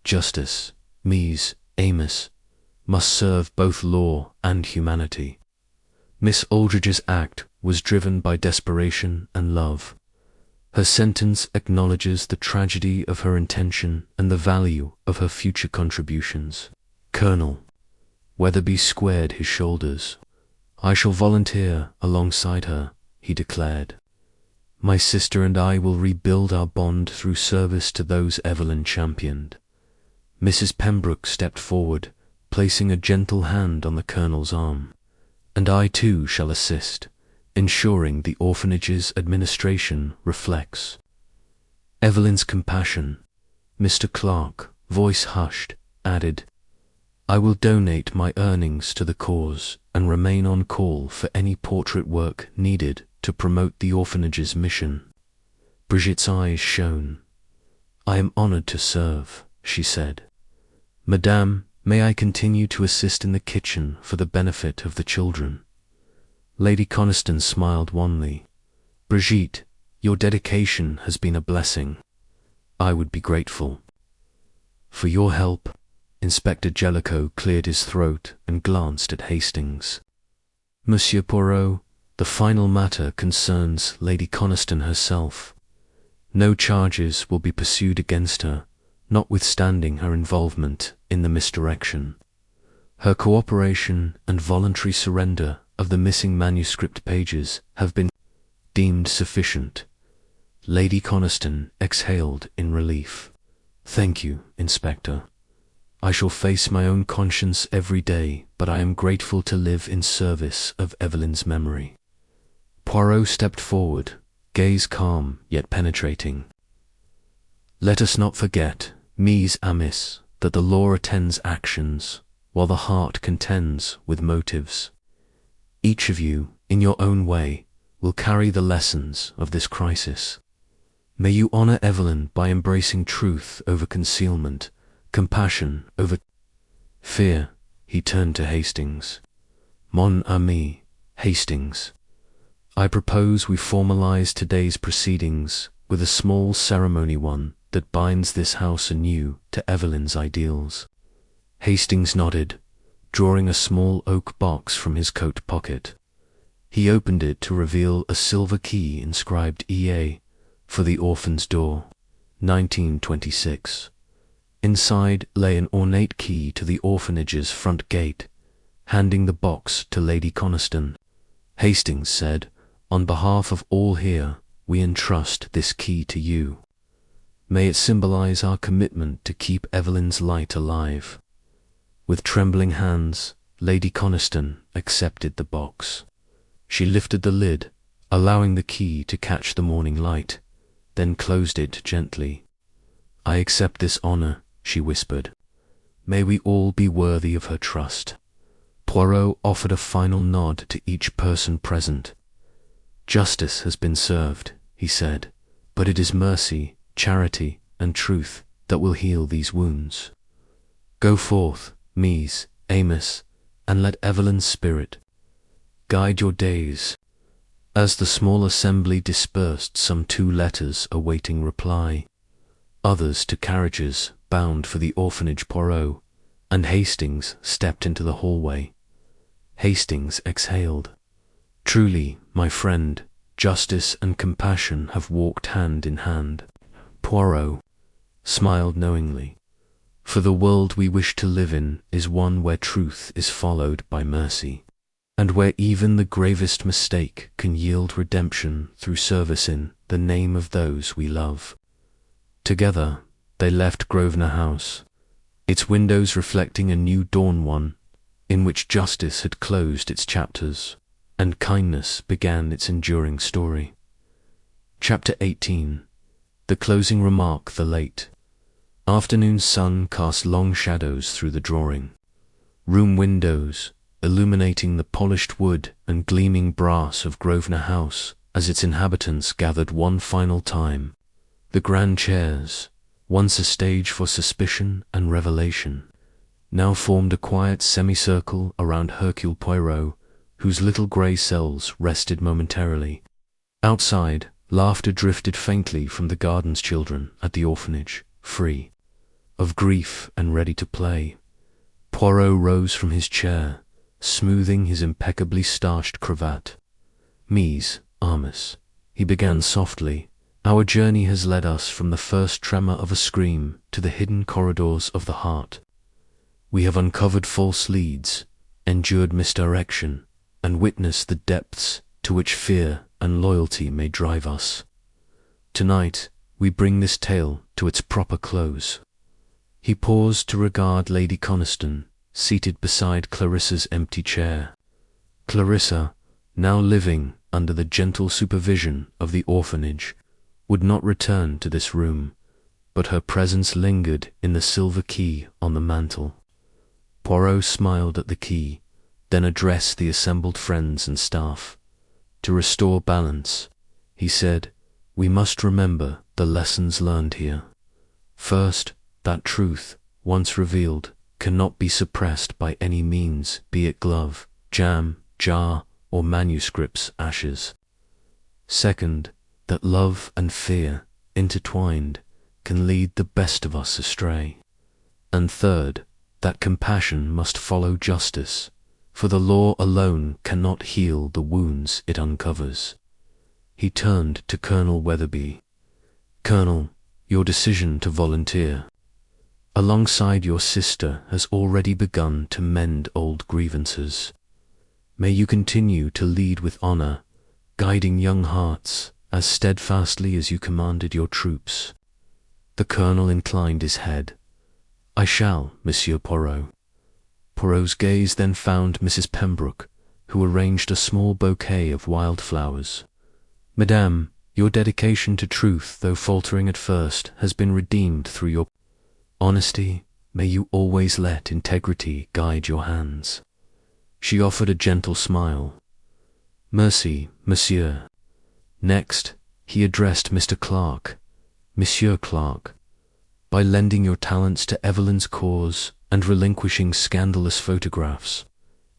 Justice, Mies, Amos, must serve both law and humanity. Miss Aldridge's act was driven by desperation and love. Her sentence acknowledges the tragedy of her intention and the value of her future contributions. Colonel Weatherby squared his shoulders. I shall volunteer alongside her, he declared. My sister and I will rebuild our bond through service to those Evelyn championed. Mrs. Pembroke stepped forward, placing a gentle hand on the Colonel's arm. And I too shall assist, ensuring the orphanage's administration reflects Evelyn's compassion. Mr. Clark, voice hushed, added, I will donate my earnings to the cause and remain on call for any portrait work needed to promote the orphanage's mission. Brigitte's eyes shone. I am honored to serve, she said. Madame, may I continue to assist in the kitchen for the benefit of the children? Lady Coniston smiled wanly. Brigitte, your dedication has been a blessing. I would be grateful. For your help. Inspector Jellicoe cleared his throat and glanced at Hastings. Monsieur Poirot, the final matter concerns Lady Coniston herself. No charges will be pursued against her, notwithstanding her involvement in the misdirection. Her cooperation and voluntary surrender of the missing manuscript pages have been deemed sufficient. Lady Coniston exhaled in relief. Thank you, Inspector. I shall face my own conscience every day, but I am grateful to live in service of Evelyn's memory. Poirot stepped forward, gaze calm yet penetrating. Let us not forget, Mies Amis, that the law attends actions, while the heart contends with motives. Each of you, in your own way, will carry the lessons of this crisis. May you honor Evelyn by embracing truth over concealment, compassion over fear. He turned to Hastings. Mon ami, Hastings, I propose we formalize today's proceedings with a small ceremony, one that binds this house anew to Evelyn's ideals. Hastings nodded, drawing a small oak box from his coat pocket. He opened it to reveal a silver key inscribed EA for the orphan's door, 1926. Inside lay an ornate key to the orphanage's front gate. Handing the box to Lady Coniston, Hastings said, On behalf of all here, we entrust this key to you. May it symbolize our commitment to keep Evelyn's light alive. With trembling hands, Lady Coniston accepted the box. She lifted the lid, allowing the key to catch the morning light, then closed it gently. I accept this honor, she whispered. May we all be worthy of her trust. Poirot offered a final nod to each person present. Justice has been served, he said, but it is mercy, charity, and truth that will heal these wounds. Go forth, Mies, Amos, and let Evelyn's spirit guide your days. As the small assembly dispersed, some 2 letters awaiting reply, others to carriages bound for the orphanage. Poirot and Hastings stepped into the hallway. Hastings exhaled. Truly, my friend, justice and compassion have walked hand in hand. Poirot smiled knowingly. For the world we wish to live in is one where truth is followed by mercy, and where even the gravest mistake can yield redemption through service in the name of those we love. Together, they left Grosvenor House, its windows reflecting a new dawn, one in which justice had closed its chapters, and kindness began its enduring story. Chapter 18. The closing remark. The late afternoon sun cast long shadows through the drawing room windows, illuminating the polished wood and gleaming brass of Grosvenor House as its inhabitants gathered one final time. The grand chairs, once a stage for suspicion and revelation, now formed a quiet semicircle around Hercule Poirot, who whose little grey cells rested momentarily. Outside, laughter drifted faintly from the garden's children at the orphanage, free of grief and ready to play. Poirot rose from his chair, smoothing his impeccably starched cravat. "Mes amis," he began softly, "our journey has led us from the first tremor of a scream to the hidden corridors of the heart. We have uncovered false leads, endured misdirection, and witnessed the depths to which fear and loyalty may drive us. Tonight, we bring this tale to its proper close." He paused to regard Lady Coniston, seated beside Clarissa's empty chair. Clarissa, now living under the gentle supervision of the orphanage, would not return to this room, but her presence lingered in the silver key on the mantel. Poirot smiled at the key, then addressed the assembled friends and staff. "To restore balance," he said, "we must remember the lessons learned here. First, that truth, once revealed, cannot be suppressed by any means, be it glove, jam, jar, or manuscript's ashes. Second, that love and fear, intertwined, can lead the best of us astray. And third, that compassion must follow justice, for the law alone cannot heal the wounds it uncovers." He turned to Colonel Weatherby. "Colonel, your decision to volunteer alongside your sister has already begun to mend old grievances. May you continue to lead with honor, guiding young hearts as steadfastly as you commanded your troops." The colonel inclined his head. "I shall, Monsieur Poirot." Poirot's gaze then found Mrs. Pembroke, who arranged a small bouquet of wildflowers. "Madame, your dedication to truth, though faltering at first, has been redeemed through your honesty. May you always let integrity guide your hands." She offered a gentle smile. "Merci, monsieur." Next, he addressed Mr. Clark. "Monsieur Clark, by lending your talents to Evelyn's cause and relinquishing scandalous photographs,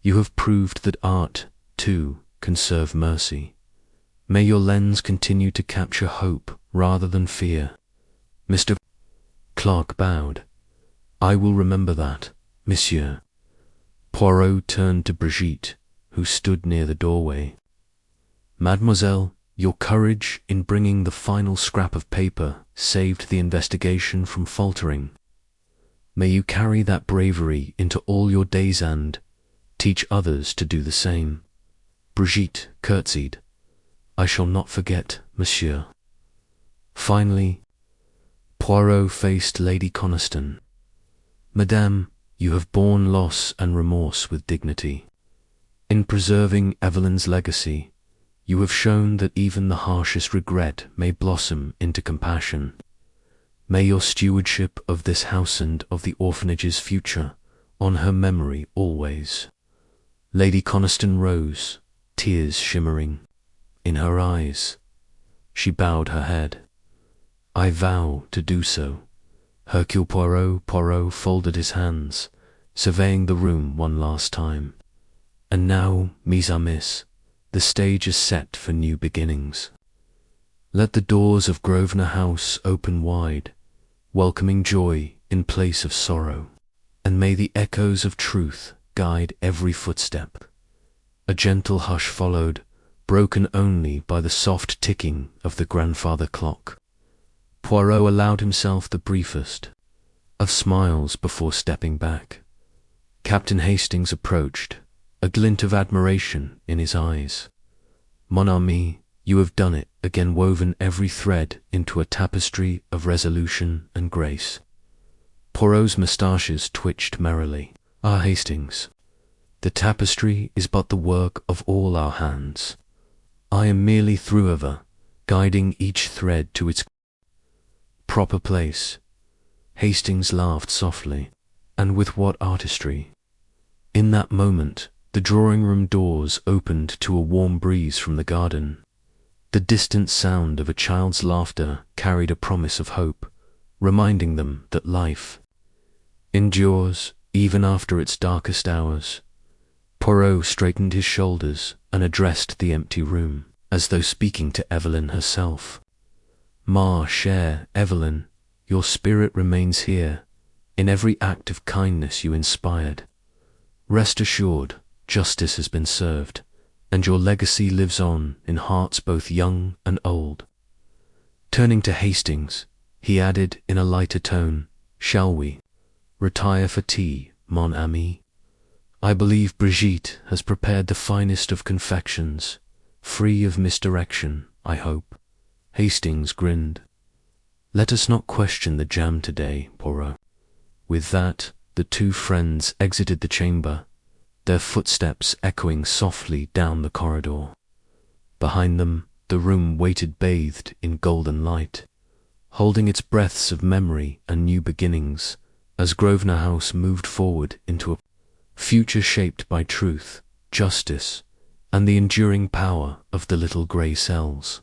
you have proved that art, too, can serve mercy. May your lens continue to capture hope rather than fear." Mr. Clark bowed. "I will remember that, monsieur." Poirot turned to Brigitte, who stood near the doorway. "Mademoiselle, your courage in bringing the final scrap of paper saved the investigation from faltering. May you carry that bravery into all your days and teach others to do the same." Brigitte curtsied. "I shall not forget, monsieur." Finally, Poirot faced Lady Coniston. "Madame, you have borne loss and remorse with dignity. In preserving Evelyn's legacy, you have shown that even the harshest regret may blossom into compassion. May your stewardship of this house and of the orphanage's future honour her memory always." Lady Coniston rose, tears shimmering in her eyes. She bowed her head. "I vow to do so." Hercule Poirot folded his hands, surveying the room one last time. "And now, mes amis, the stage is set for new beginnings. Let the doors of Grosvenor House open wide, welcoming joy in place of sorrow, and may the echoes of truth guide every footstep." A gentle hush followed, broken only by the soft ticking of the grandfather clock. Poirot allowed himself the briefest of smiles before stepping back. Captain Hastings approached, a glint of admiration in his eyes. "Mon ami, you have done it again, woven every thread into a tapestry of resolution and grace." Poirot's moustaches twitched merrily. "Ah, Hastings, the tapestry is but the work of all our hands. I am merely throughover, guiding each thread to its proper place." Hastings laughed softly. "And with what artistry!" In that moment, the drawing-room doors opened to a warm breeze from the garden. The distant sound of a child's laughter carried a promise of hope, reminding them that life endures even after its darkest hours. Poirot straightened his shoulders and addressed the empty room, as though speaking to Evelyn herself. Ma chère Evelyn, your spirit remains here, in every act of kindness you inspired. Rest assured, justice has been served, and your legacy lives on in hearts both young and old. Turning to Hastings, he added in a lighter tone, "Shall we retire for tea, mon ami? I believe Brigitte has prepared the finest of confections, free of misdirection, I hope." Hastings grinned. "Let us not question the jam today, Poirot." With that, the two friends exited the chamber, their footsteps echoing softly down the corridor. Behind them, the room waited bathed in golden light, holding its breaths of memory and new beginnings, as Grosvenor House moved forward into a future shaped by truth, justice, and the enduring power of the little grey cells.